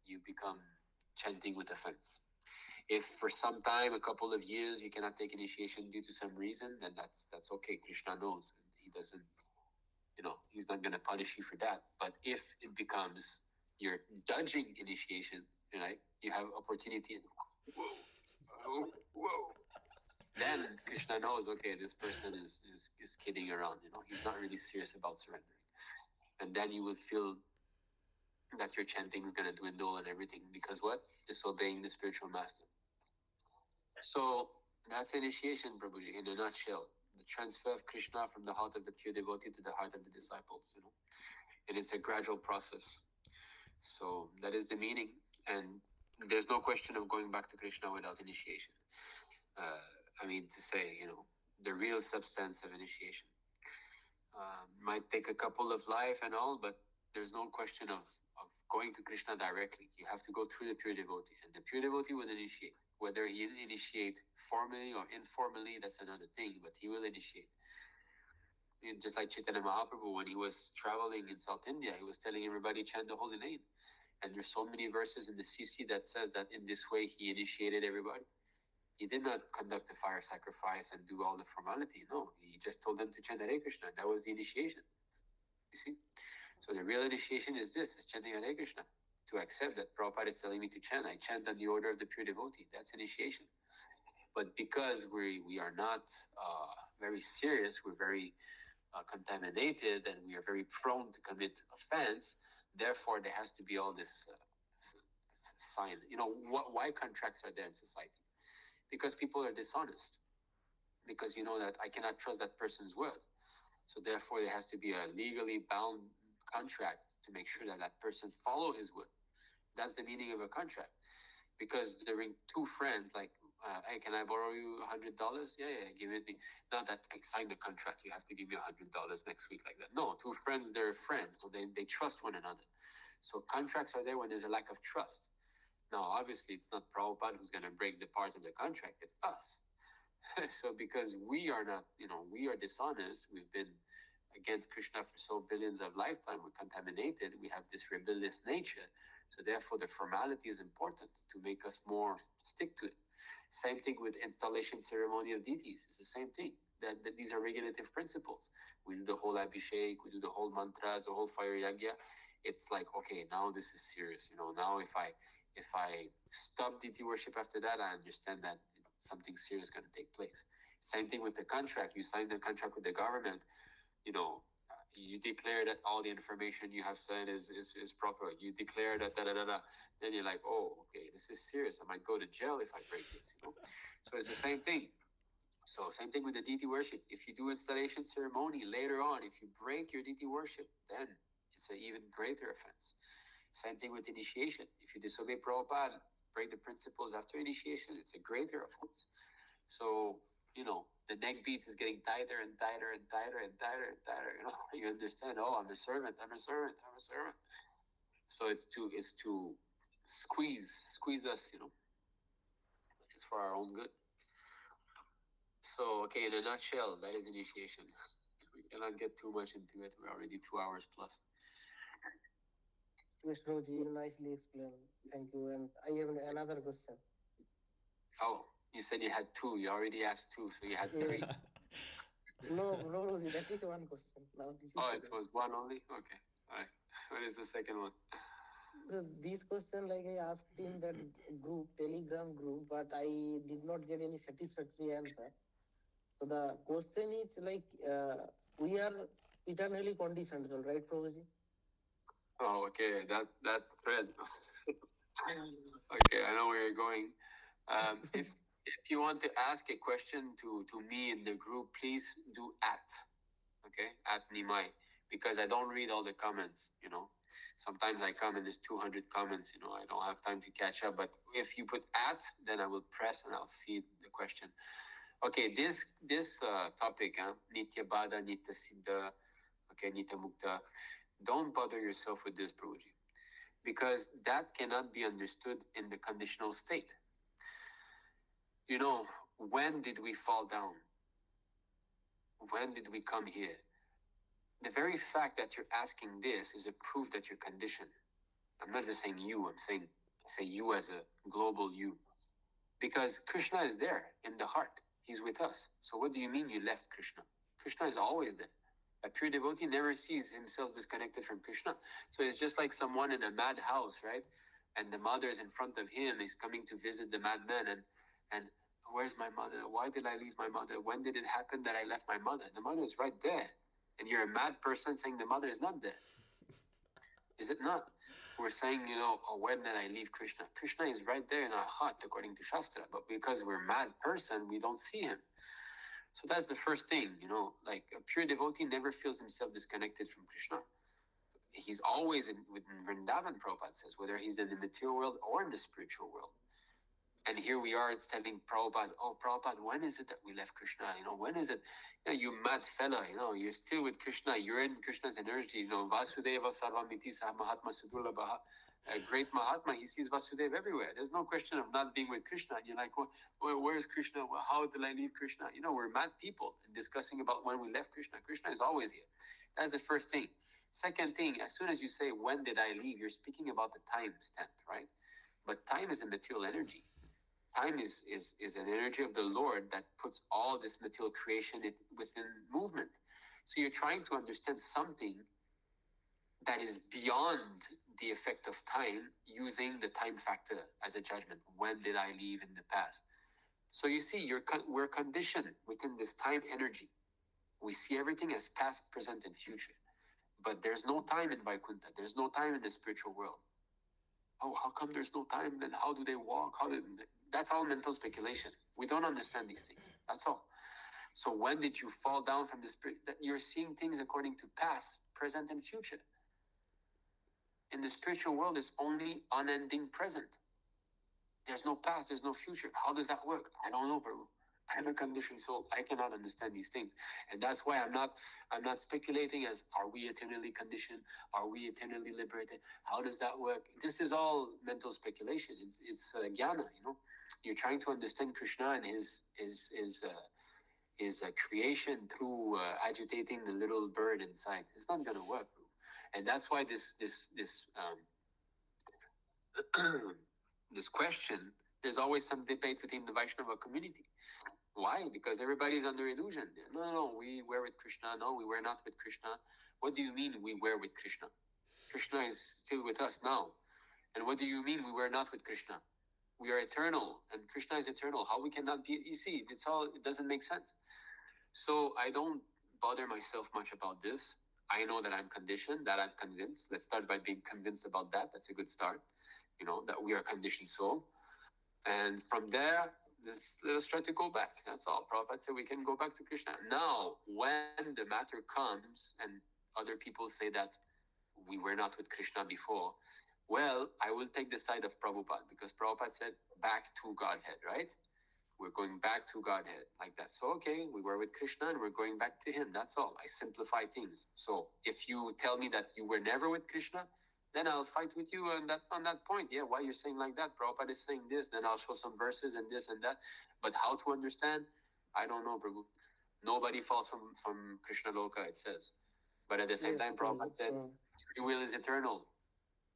you become chanting with offense. If for some time, a couple of years, you cannot take initiation due to some reason, then that's okay. Krishna knows. He doesn't, he's not going to punish you for that. But if it becomes you're judging initiation, right? You have opportunity. Whoa. Then Krishna knows, okay, this person is kidding around. He's not really serious about surrendering. And then you will feel that your chanting is going to dwindle and everything. Because what? Disobeying the spiritual master. So that's initiation, Prabhuji, in a nutshell. The transfer of Krishna from the heart of the pure devotee to the heart of the disciples, And it's a gradual process. So that is the meaning. And there's no question of going back to Krishna without initiation. To say, the real substance of initiation. Might take a couple of life and all, but there's no question of going to Krishna directly. You have to go through the pure devotee, and the pure devotee will initiate. Whether he initiate formally or informally, that's another thing, but he will initiate. Just like Chaitanya Mahaprabhu, when he was traveling in South India, he was telling everybody chant the holy name. And there's so many verses in the CC that says that in this way he initiated everybody. He did not conduct a fire sacrifice and do all the formality. No, he just told them to chant Hare Krishna. That was the initiation. You see? So the real initiation is chanting Hare Krishna. To accept that Prabhupada is telling me to chant, I chant on the order of the pure devotee. That's initiation. But because we are not very serious, we're very contaminated, and we are very prone to commit offense, therefore there has to be all this sign. Why contracts are there in society? Because people are dishonest. Because that I cannot trust that person's word. So therefore there has to be a legally bound contract to make sure that that person follow his word. That's the meaning of a contract. Because during two friends, like, hey, can I borrow you $100? Yeah, give it me. Not that I signed the contract, you have to give me $100 next week like that. No, two friends, they're friends, so they trust one another. So contracts are there when there's a lack of trust. Now, obviously, it's not Prabhupada who's going to break the part of the contract, it's us. So because we are not, we are dishonest, we've been against Krishna for so billions of lifetime, we're contaminated, we have this rebellious nature. So therefore the formality is important to make us more stick to it. Same thing with installation ceremony of deities. It's the same thing. That these are regulative principles. We do the whole abhishek, we do the whole mantras, the whole fire yagya. It's like, okay, now this is serious. Now if I stop deity worship after that, I understand that something serious is going to take place. Same thing with the contract. You sign the contract with the government, you declare that all the information you have said is proper. You declare that Then you're like, oh, okay, this is serious. I might go to jail if I break this, So it's the same thing. So same thing with the deity worship. If you do installation ceremony later on, if you break your deity worship, then it's an even greater offense. Same thing with initiation. If you disobey Prabhupada, break the principles after initiation, it's a greater offense. So, the neck beats is getting tighter and tighter and tighter and tighter and tighter. You understand, I'm a servant. So it's to squeeze us, It's for our own good. So, okay, in a nutshell, that is initiation. We cannot get too much into it. We're already 2 hours plus. Yes, Prabhuji, you nicely explained. Thank you. And I have another question. Oh, you said you had two. You already asked two, so you had three. No, Prabhuji, that is one question. Now this is it was one only? Okay. All right. What is the second one? So this question, like I asked in that group, Telegram group, but I did not get any satisfactory answer. So the question is like, we are eternally conditioned, right, Prabhuji? Oh, okay. That thread. Okay, I know where you're going. If you want to ask a question to me in the group, please do at, okay, at Nimai, because I don't read all the comments. Sometimes I come and there's 200 comments. I don't have time to catch up. But if you put at, then I will press and I'll see the question. Okay, this topic, Nitya Bada, Nitya Siddha, okay, Nitya Mukta. Don't bother yourself with this, Prabhuji, because that cannot be understood in the conditional state. When did we fall down? When did we come here? The very fact that you're asking this is a proof that you're conditioned. I'm not just saying you, I'm saying say you as a global you. Because Krishna is there in the heart. He's with us. So what do you mean you left Krishna? Krishna is always there. A pure devotee never sees himself disconnected from Krishna. So it's just like someone in a mad house, right? And the mother is in front of him, is coming to visit the madman, and where's my mother? Why did I leave my mother? When did it happen that I left my mother? The mother is right there. And you're a mad person saying the mother is not there. Is it not? We're saying, oh, when did I leave Krishna? Krishna is right there in our heart, according to Shastra. But because we're a mad person, we don't see him. So that's the first thing, like a pure devotee never feels himself disconnected from Krishna. He's always within Vrindavan, Prabhupada says, whether he's in the material world or in the spiritual world. And here we are, it's telling Prabhupada, oh, Prabhupada, when is it that we left Krishna? When is it? You mad fella, you're still with Krishna. You're in Krishna's energy. Vasudeva Sarvamiti Sah Mahatma Sudurlabha. A great Mahatma, he sees Vasudeva everywhere. There's no question of not being with Krishna. And you're like, where's Krishna? How did I leave Krishna? We're mad people and discussing about when we left Krishna. Krishna is always here. That's the first thing. Second thing, as soon as you say, when did I leave? You're speaking about the time stamp, right? But time is a material energy. Time is an energy of the Lord that puts all this material creation within movement. So you're trying to understand something that is beyond the effect of time using the time factor as a judgment. When did I leave in the past? So you see, we're conditioned within this time energy. We see everything as past, present, and future. But there's no time in Vaikuntha. There's no time in the spiritual world. Oh, how come there's no time? Then how do they walk? That's all mental speculation. We don't understand these things. That's all. So when did you fall down from the spirit? That you're seeing things according to past, present, and future. In the spiritual world, it's only unending present. There's no past, there's no future. How does that work? I don't know, bro. I'm a conditioned soul. I cannot understand these things. And that's why I'm not speculating as are we eternally conditioned? Are we eternally liberated? How does that work? This is all mental speculation. It's jnana, You're trying to understand Krishna and his creation through agitating the little bird inside. It's not gonna work, bro. And that's why this this question, there's always some debate within the Vaishnava community. Why? Because everybody's under illusion. No, we were with Krishna. No, we were not with Krishna. What do you mean we were with Krishna? Krishna is still with us now. And what do you mean we were not with Krishna? We are eternal and Krishna is eternal. How we cannot be? You see, it doesn't make sense. So I don't bother myself much about this. I know that I'm conditioned, that I'm convinced. Let's start by being convinced about that. That's a good start. That we are conditioned soul. And from there, let's try to go back. That's all. Prabhupada said we can go back to Krishna. Now, when the matter comes and other people say that we were not with Krishna before, well, I will take the side of Prabhupada because Prabhupada said back to Godhead, right? We're going back to Godhead like that. So, okay, we were with Krishna and we're going back to him. That's all. I simplify things. So if you tell me that you were never with Krishna, then I'll fight with you on that point. Yeah, why you're saying like that? Prabhupada is saying this. Then I'll show some verses and this and that. But how to understand? I don't know, Prabhu. Nobody falls from Krishna Loka, it says. But at the same time, Prabhupada said, free will is eternal.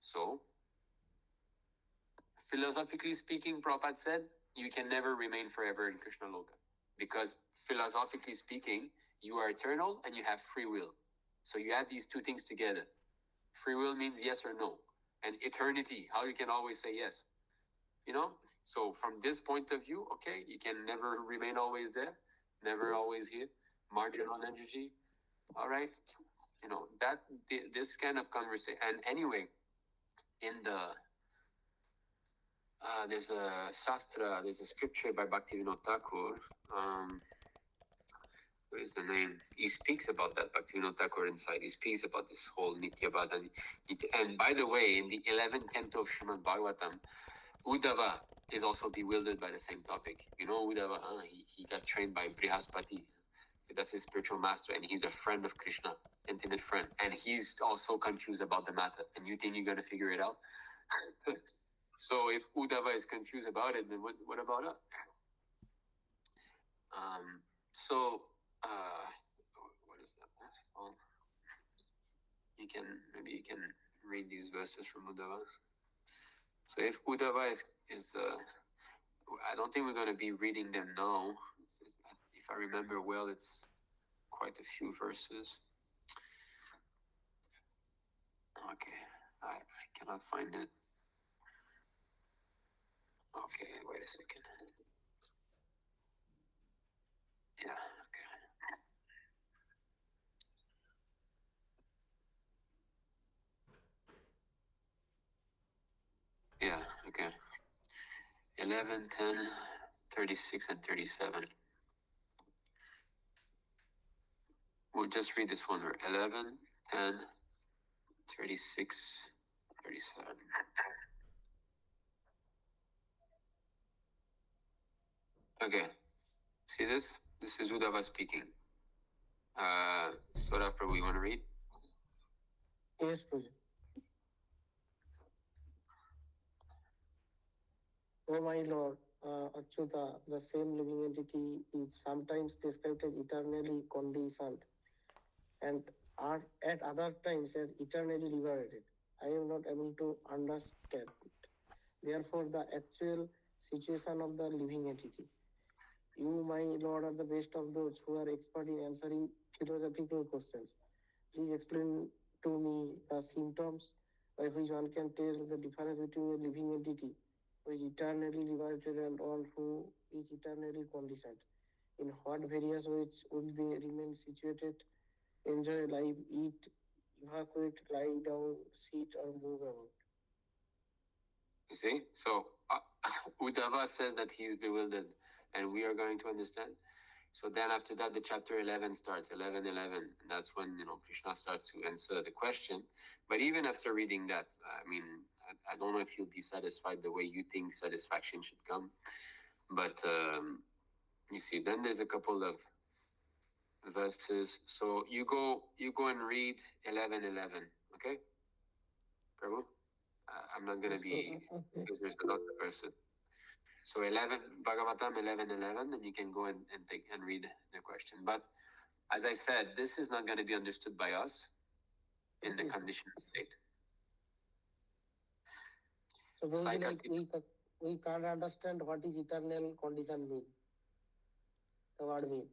So, philosophically speaking, Prabhupada said, you can never remain forever in Krishna Loka. Because philosophically speaking, you are eternal and you have free will. So you add these two things together. Free will means yes or no. And eternity, how you can always say yes. So from this point of view, okay, you can never remain always there, never always here. Marginal energy. All right. that this kind of conversation. And anyway, in the there's a shastra, there's a scripture by Bhaktivinoda Thakur. What is the name? He speaks about that Bhaktivinoda Thakur inside. He speaks about this whole Nityabada. And by the way, in the 11th canto of Srimad Bhagavatam, Uddhava is also bewildered by the same topic. Uddhava, he got trained by Brihaspati. That's his spiritual master, and he's a friend of Krishna, intimate friend. And he's also confused about the matter. And you think you're going to figure it out? So if Uddhava is confused about it, then what about us? What is that? Well, maybe you can read these verses from Uddhava. So if Uddhava is I don't think we're going to be reading them now. If I remember well, it's quite a few verses. Okay, I cannot find it. Okay, wait a second. Yeah, okay. Yeah, okay. 11, 10, 36, and 37. We'll just read this one. 11, 10, 36, 37. Okay. See this? This is Uddhava speaking. Sora Prabhu, you want to read? Yes, Prabhu. Oh my Lord, Achyuta, the same living entity is sometimes described as eternally conditioned and are at other times as eternally liberated. I am not able to understand. Therefore, the actual situation of the living entity. You, my Lord, are the best of those who are expert in answering philosophical questions. Please explain to me the symptoms by which one can tell the difference between a living entity who is eternally liberated and one who is eternally conditioned. In what various ways would they remain situated, enjoy life, eat, evacuate, lie down, sit, or move about? You see? So Uddhava says that he is bewildered, and we are going to understand. So then after that, the chapter 11 starts, 11, 11. And that's when, Krishna starts to answer the question. But even after reading that, I don't know if you'll be satisfied the way you think satisfaction should come. But you see, then there's a couple of verses. So you go and read 11, 11. Okay? Prabhu? I'm not going to be, because there's a lot of verses. So 11, Bhagavatam 11, 11, and you can go and take and read the question. But as I said, this is not going to be understood by us in the conditioned state. So we can't understand what is eternal condition mean. The word mean.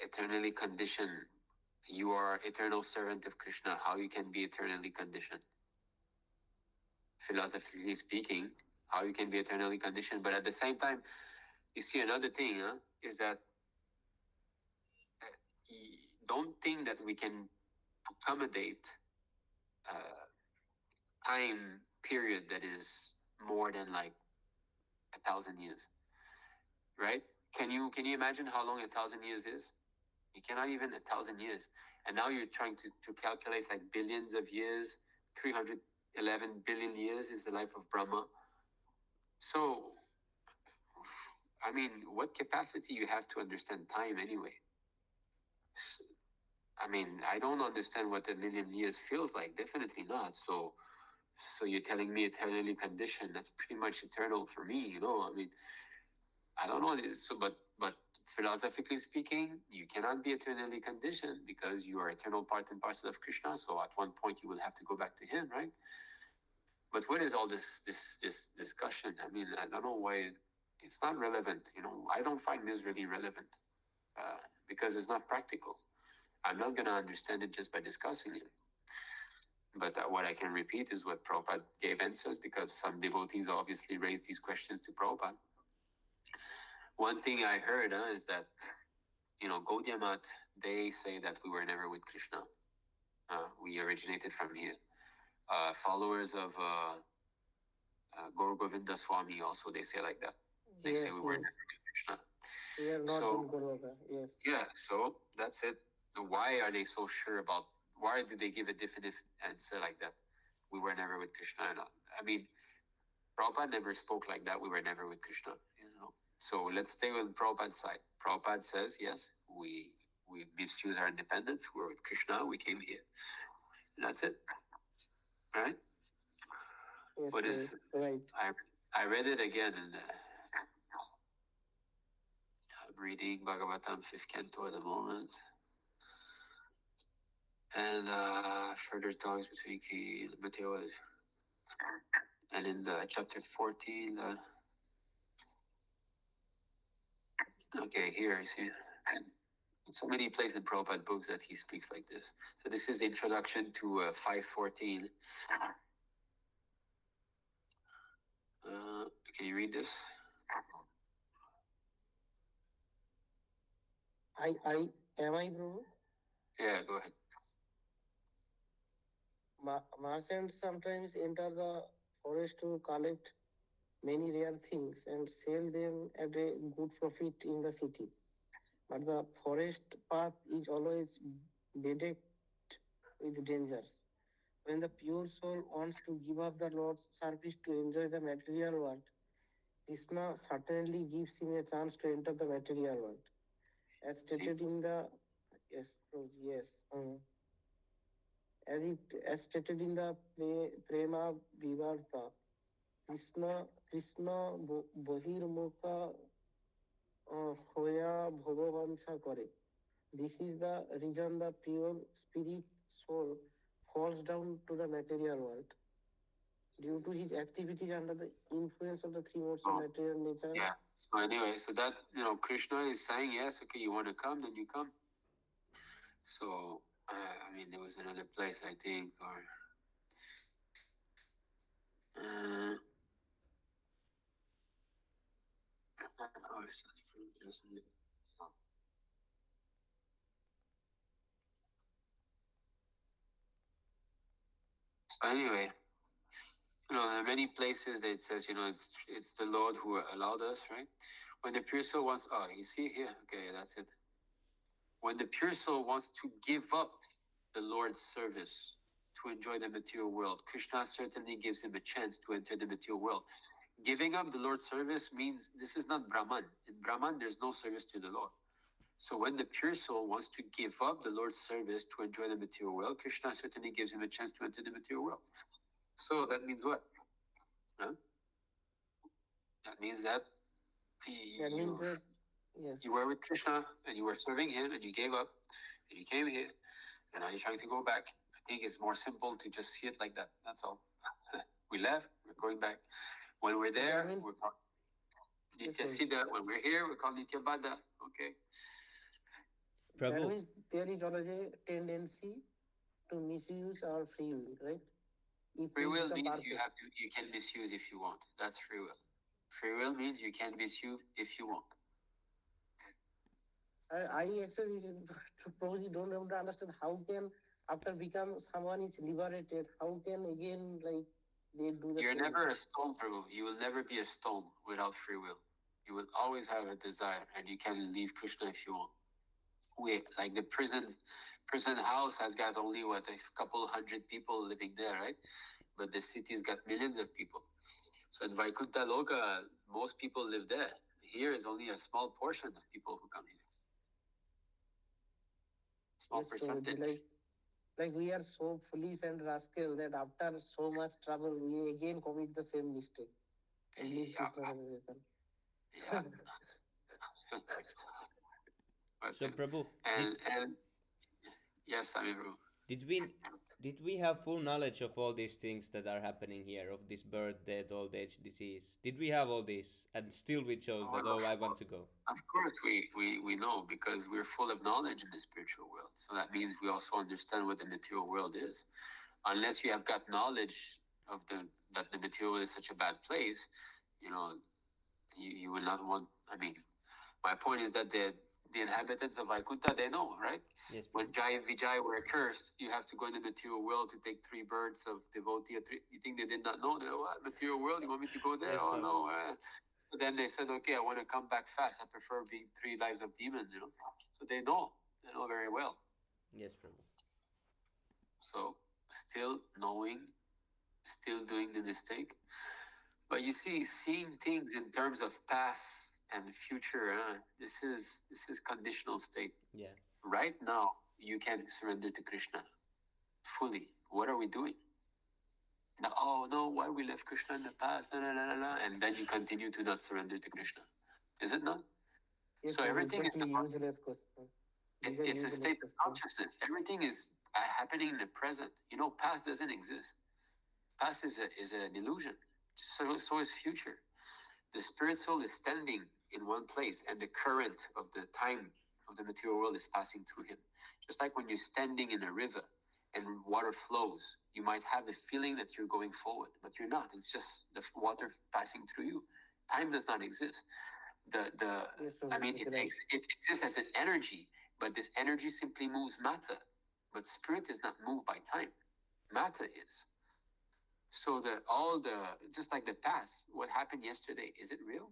Eternally conditioned. You are eternal servant of Krishna. How you can be eternally conditioned? Philosophically speaking, how you can be eternally conditioned. But at the same time, you see another thing, is that don't think that we can accommodate time period that is more than like 1,000 years, right? Can you imagine how long 1,000 years is? You cannot even 1,000 years. And now you're trying to calculate like billions of years. 311 billion years is the life of Brahma. So, what capacity you have to understand time anyway? I don't understand what a million years feels like. Definitely not. So you're telling me eternally conditioned. That's pretty much eternal for me, I don't know this. So, but philosophically speaking, you cannot be eternally conditioned because you are eternal part and parcel of Krishna. So at one point you will have to go back to him, right? But what is all this discussion? I don't know why it's not relevant. I don't find this really relevant because it's not practical. I'm not gonna understand it just by discussing it. But what I can repeat is what Prabhupada gave answers, because some devotees obviously raised these questions to Prabhupada. One thing I heard is that, Gaudiya Math, they say that we were never with Krishna. We originated from here. Followers of Gaur Govinda Swami also, they say like that. They say Yes, we were yes. never with Krishna. We are not So in Goloka. Yes. yeah, so that's it. Why are they so sure about? Why did they give a definitive answer like that? We were never with Krishna. And I mean, Prabhupada never spoke like that. We were never with Krishna. So let's stay on Prabhupada's side. Prabhupada says, yes, we misused our independence. We're with Krishna. We came here. And that's it. All right. Yes, What is right. I read it again, and I'm reading Bhagavatam 5th canto at the moment. And further talks between King and Mateo is, and in the chapter 14, okay, here you see, so many places in Prabhupada books that he speaks like this. So this is the introduction to 514. Can you read this? Am I, Prabhu? Yeah, go ahead. Merchants sometimes enter the forest to collect many rare things and sell them at a good profit in the city. But the forest path is always bedecked with dangers. When the pure soul wants to give up the Lord's service to enjoy the material world, Krishna certainly gives him a chance to enter the material world. As stated in the yes, yes. As stated in the Prema Vivarta, Krishna বহির্মুখা হইয়া ভগবাঞ্ছা করে. This is the reason the pure spirit soul falls down to the material world. Due to his activities under the influence of the three modes of material nature. Yeah. So anyway, so that Krishna is saying, yes, okay, you want to come, then you come. So I mean, there was another place, I think, or so anyway, there are many places that it says, it's the Lord who allowed us, right? When the pure soul wants, you see here, okay, that's it. When the pure soul wants to give up the Lord's service to enjoy the material world, Krishna certainly gives him a chance to enter the material world. Giving up the Lord's service means this is not Brahman. In Brahman, there's no service to the Lord. So when the pure soul wants to give up the Lord's service to enjoy the material world, Krishna certainly gives him a chance to enter the material world. So that means what? Huh? That means that you were with Krishna and you were serving him and you gave up and you came here and now you're trying to go back. I think it's more simple to just see it like that. That's all. We left, we're going back. When we're there, we're called Nityasiddha. When we're here, we're called Nityabada. Okay. That Prabhu, means there is always a tendency to misuse our free will, right? If Free will become means perfect. you can misuse if you want. That's free will. Free will means you can misuse if you want. I actually suppose you don't have to understand how can after become someone is liberated, how can again like they do the You're same? never a stone, Prabhu. You will never be a stone without free will. You will always have a desire, and you can leave Krishna if you want. Like the prison house has got only a couple hundred people living there, right? But the city's got millions of people. So in Vaikuntha Loka, most people live there. Here is only a small portion of people who come here. Small Yes, percentage. like we are so foolish and rascal that after so much trouble, we again commit the same mistake and leave Krishna Vedan. Yeah. so Prabhu, and yes, I mean, Prabhu. did we have full knowledge of all these things that are happening here, of this birth, death, old age, disease? Did we have all this, and still we chose that? Oh, I want to go. Of course, we know because we're full of knowledge in the spiritual world. So that means we also understand what the material world is. Unless you have got knowledge of that the material world is such a bad place, you will not want. I mean, my point is that the inhabitants of Vaikuntha, they know, right? Yes, When Prabhu. Jai and Vijay were cursed, you have to go in the material world to take 3 birds of devotee. You think they did not know? They, what? Material world? You want me to go there? Yes, Oh, Prabhu. no. So then they said, okay, I want to come back fast. I prefer being 3 lives of demons, you know. So they know. They know very well. Yes, Prabhu. So still knowing, still doing the mistake. But you see, seeing things in terms of past and future, this is conditional state. Yeah. Right now, you can surrender to Krishna fully. What are we doing? Now, oh no, why we left Krishna in the past? La, la, la, la, and then you continue to not surrender to Krishna. Is it not? Yes, So Prabhu, everything exactly is useless question. it's a Useless state of question. consciousness. Everything is happening in the present. You know, past doesn't exist. Past is an illusion. So is future. The spirit soul is standing in one place, and the current of the time of the material world is passing through him. Just like when you're standing in a river and water flows, you might have the feeling that you're going forward, but you're not. It's just the water passing through you. Time does not exist. Yes, Prabhu, I mean, it's it, right. it exists as an energy, but this energy simply moves matter. But spirit is not moved by time. Matter is. So just like the past, what happened yesterday, is it real?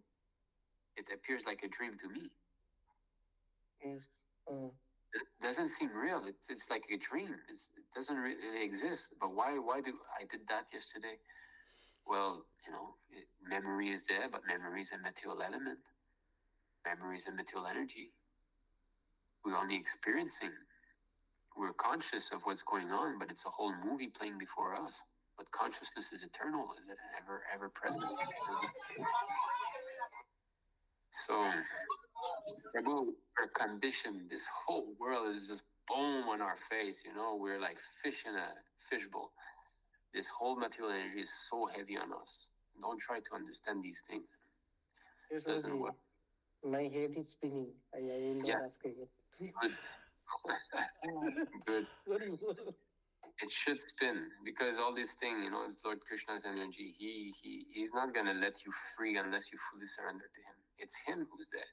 It appears like a dream to me. Yes. It doesn't seem real. It's like a dream. It doesn't really exist. But why do I did that yesterday? Well, you know, memory is there, but memory is a material element. Memory is a material energy. We're only experiencing. We're conscious of what's going on, but it's a whole movie playing before us. But consciousness is eternal, is ever present. So, Prabhu, we're conditioned. This whole world is just boom on our face. You know, we're like fish in a fishbowl. This whole material energy is so heavy on us. Don't try to understand these things. Yes, It doesn't Prabhuji, work. my head is spinning. I will not Yeah. ask again. Good. Good. Sorry. It should spin because all this thing, you know, is Lord Krishna's energy. He's not gonna let you free unless you fully surrender to him. It's him who's there.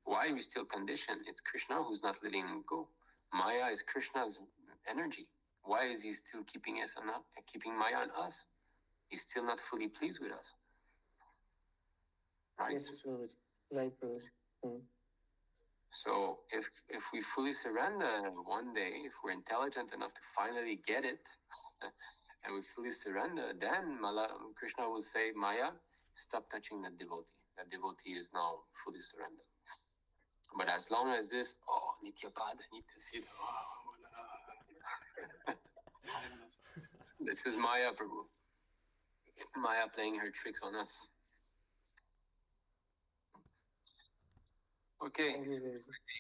Why are we still conditioned? It's Krishna who's not letting him go. Maya is Krishna's energy. Why is he still keeping us on keeping Maya on us? He's still not fully pleased with us. Right? Yes, Prabhuji. Right, Prabhuji. So if we fully surrender one day, if we're intelligent enough to finally get it, and we fully surrender, then Krishna will say, Maya, stop touching that devotee. That devotee is now fully surrendered. But as long as this, oh, Nityapada, Nityasiddha, this is Maya, Prabhu. Maya playing her tricks on us. Okay, Thank you,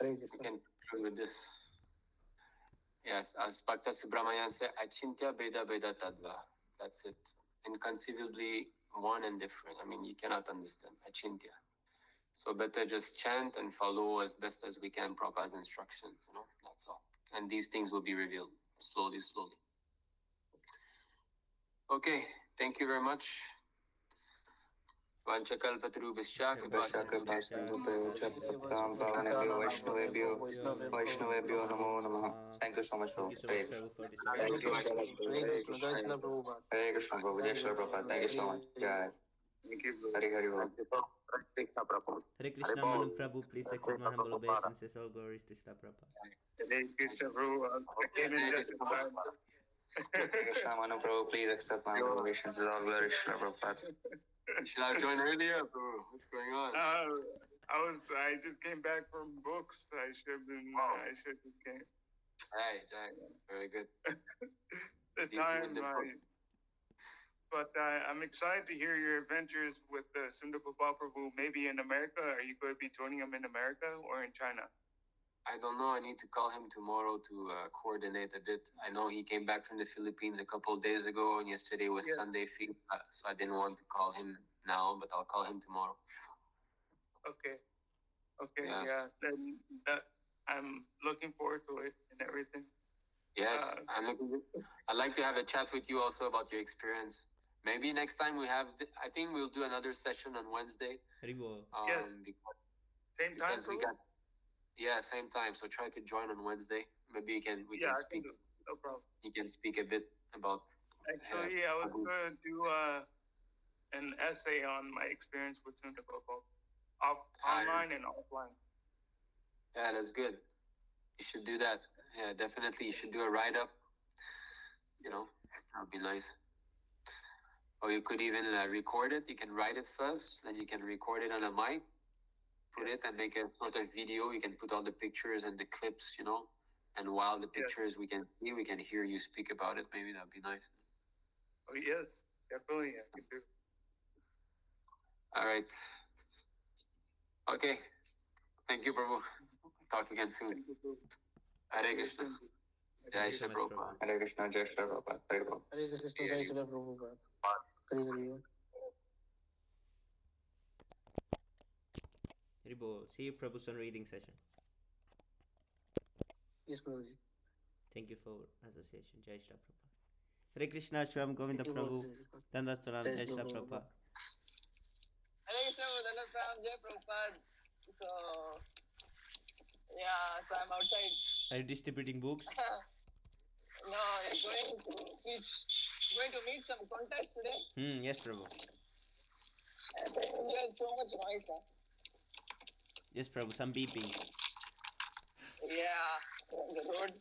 Prabhuji. we can conclude with this. Yes, as Bhakta Subramanian said, Achintya Beda Beda Tadva. That's it. Inconceivably one and different. I mean, you cannot understand. Achintya. So better just chant and follow as best as we can Prabhupada's instructions, you know, that's all. And these things will be revealed slowly. Okay, thank you very much. Vanchakalpatarubhishya Vaishnavebhyo namo namaha. Thank you so much, Thank Prabhu. you so Hare much, Prabhu, for this Hare amazing Krishna, teaching. Hare Krishna, Jai Shri Prabhupada. Hare Krishna, Prabhu. Jai Shri Prabhupada. Thank you so much. Jai. Thank you, bro. Hari Hari Bol. Hare Krishna, Manu Prabhu, please accept my humble obeisances. All glories to Shri Prabhupada. Hey, Krishna, bro. I came in just in time. Krishna Manu Prabhu, please accept my obligations. All glory to Shri Prabhupada. You should have joined earlier, bro. What's going on? I just came back from books. I should have been. I should have came. Hey, Jack. Very good. The time. But I'm excited to hear your adventures with Sundar Gopal Prabhu. Maybe in America. Are you going to be joining him in America or in China? I don't know. I need to call him tomorrow to coordinate a bit. I know he came back from the Philippines a couple of days ago, and yesterday was Sunday feed, so I didn't want to call him now, but I'll call him tomorrow. Okay. Yes. Yeah. Then I'm looking forward to it and everything. Yes, I'd like to have a chat with you also about your experience. Maybe next time I think we'll do another session on Wednesday. Haribo. Yes. Same time. Because we got Yeah, same time. So try to join on Wednesday. Maybe we can I can speak. do it. No problem. You can speak a bit about. Actually, I was going to do an essay on my experience with Sundakoko, online and offline. Yeah, that's good. You should do that. Yeah, definitely. You should do a write up. You know, that would be nice. Or you could even record it. You can write it first, then you can record it on a mic, put it and make a sort of video. You can put all the pictures and the clips, and while the pictures we can hear you speak about it. Maybe that'd be nice. Oh yes, definitely I can do. All right. Okay. Thank you, Prabhu. Talk again soon. Hare Krishna. Jai Shri Prabhupada. Hare Krishna, Jai Shri Prabhupada. Hare Krishna. Hare Krishna, Jai Shri Prabhupada. Hare Hare. Haribo, see you Prabhu's on reading session. Yes, Prabhuji. Thank you for association. Jai Shri Prabhupada. Hare Krishna, Shram Govinda Prabhu. Dandat Pranam, Jai Shri Prabhupada. Hare Krishna, Dandat Pranam, Jai Prabhupada. So, yeah, so I'm outside. Are you distributing books? No, I'm going to meet some contacts today. Yes, Prabhu. There's so much noise, huh? Yes, Prabhu, some beeping. Yeah, on the road.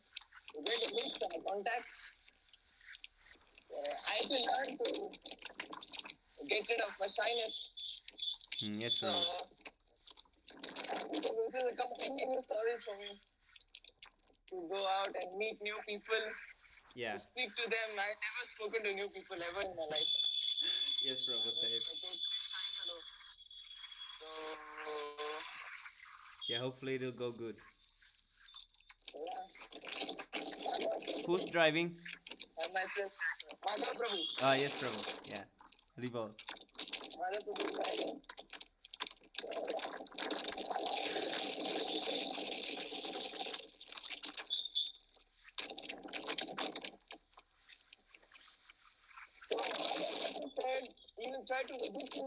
We're going to meet some contacts. I have to learn to get rid of my shyness. Yes, So, Prabhu. this is a completely new service for me. To go out and meet new people. Yeah. To speak to them. I've never spoken to new people ever in my life. Yes, Prabhu, same. So, yeah, hopefully it'll go good. Yeah. Who's driving? Myself. Madhav Prabhu. Ah, yes, Prabhu. Yeah. Rival. Madhav Prabhu driving. So, Madhav said he will try to visit you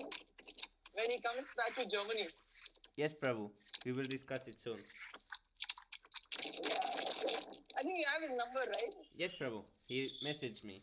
when he comes back to Germany. Yes, Prabhu. We will discuss it soon. Yeah. I think you have his number, right? Yes, Prabhu. He messaged me.